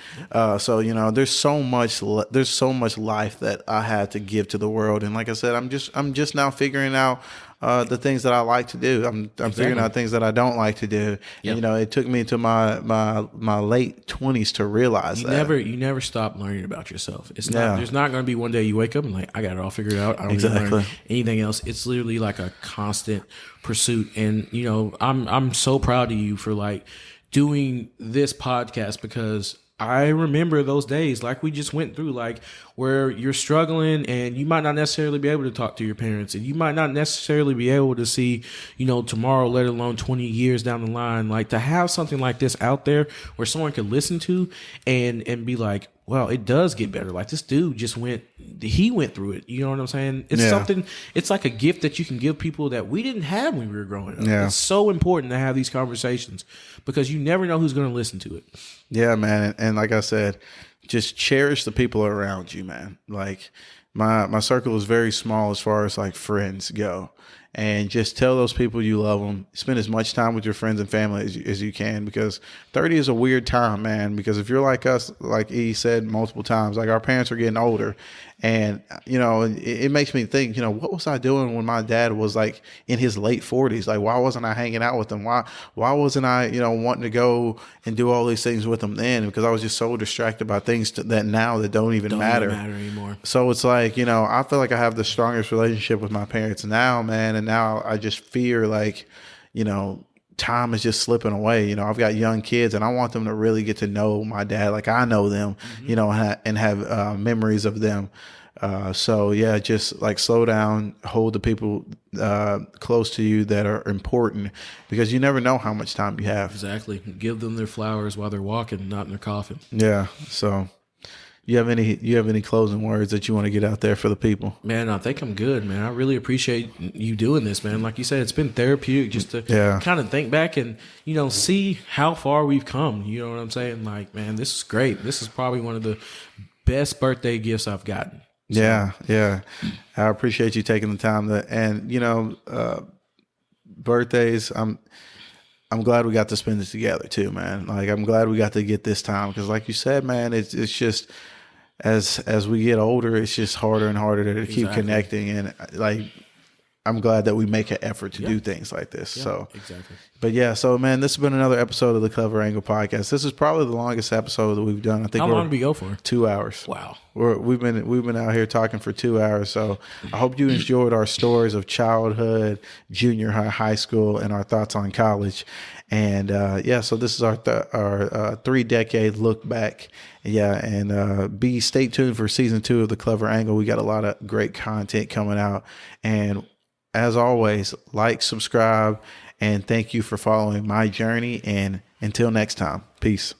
Speaker 1: So you know, there's so much life that I had to give to the world, and like I said, I'm just now figuring out the things that I like to do. I'm figuring out things that I don't like to do. And, you know, it took me to my late 20s to realize
Speaker 2: you never stop learning about yourself. It's not there's not going to be one day you wake up and like, I got it all figured out. I don't need to learn anything else. It's literally like a constant pursuit. And you know, I'm so proud of you for like doing this podcast, because I remember those days like we just went through, like where you're struggling and you might not necessarily be able to talk to your parents, and you might not necessarily be able to see, you know, tomorrow, let alone 20 years down the line. Like to have something like this out there where someone could listen to and be like, well, it does get better. Like this dude went through it. You know what I'm saying? It's something, it's like a gift that you can give people that we didn't have when we were growing up. It's so important to have these conversations, because you never know who's going to listen to it.
Speaker 1: Yeah, man. And like I said, just cherish the people around you, man. Like my circle is very small as far as like friends go. And just tell those people you love them. Spend as much time with your friends and family as you can, because 30 is a weird time, man. Because if you're like us, like E said multiple times, like our parents are getting older, and you know, it makes me think, you know, what was I doing when my dad was like in his late 40s? Like, why wasn't I hanging out with him? Why wasn't I, you know, wanting to go and do all these things with him then? Because I was just so distracted by things that now that don't even matter
Speaker 2: anymore.
Speaker 1: So it's like, you know, I feel like I have the strongest relationship with my parents now, man. And now I just fear like, you know, time is just slipping away. You know, I've got young kids and I want them to really get to know my dad like I know them, you know, and have memories of them. So yeah, just like slow down, hold the people close to you that are important, because you never know how much time you have.
Speaker 2: Exactly. Give them their flowers while they're walking, not in their coffin.
Speaker 1: Yeah. So you have any closing words that you want to get out there for the people?
Speaker 2: Man, I think I'm good, man. I really appreciate you doing this, man. Like you said, it's been therapeutic just to kind of think back and, you know, see how far we've come. You know what I'm saying? Like, man, this is great. This is probably one of the best birthday gifts I've gotten. So. Yeah. I appreciate you taking the time and you know, birthdays, I'm glad we got to spend this together too, man. Like, I'm glad we got to get this time, because like you said, man, it's just as we get older, it's just harder and harder to keep connecting. And like, I'm glad that we make an effort to do things like this. So, but yeah, so man, this has been another episode of the Clever Angle Podcast. This is probably the longest episode that we've done. I think. How long did we go for? 2 hours. Wow. We've been out here talking for 2 hours. So I hope you enjoyed our stories of childhood, junior high, high school, and our thoughts on college. And so this is our 3-decade look back. Yeah, and stay tuned for season 2 of the Clever Angle. We got a lot of great content coming out. And as always, like, subscribe, and thank you for following my journey. And until next time, peace.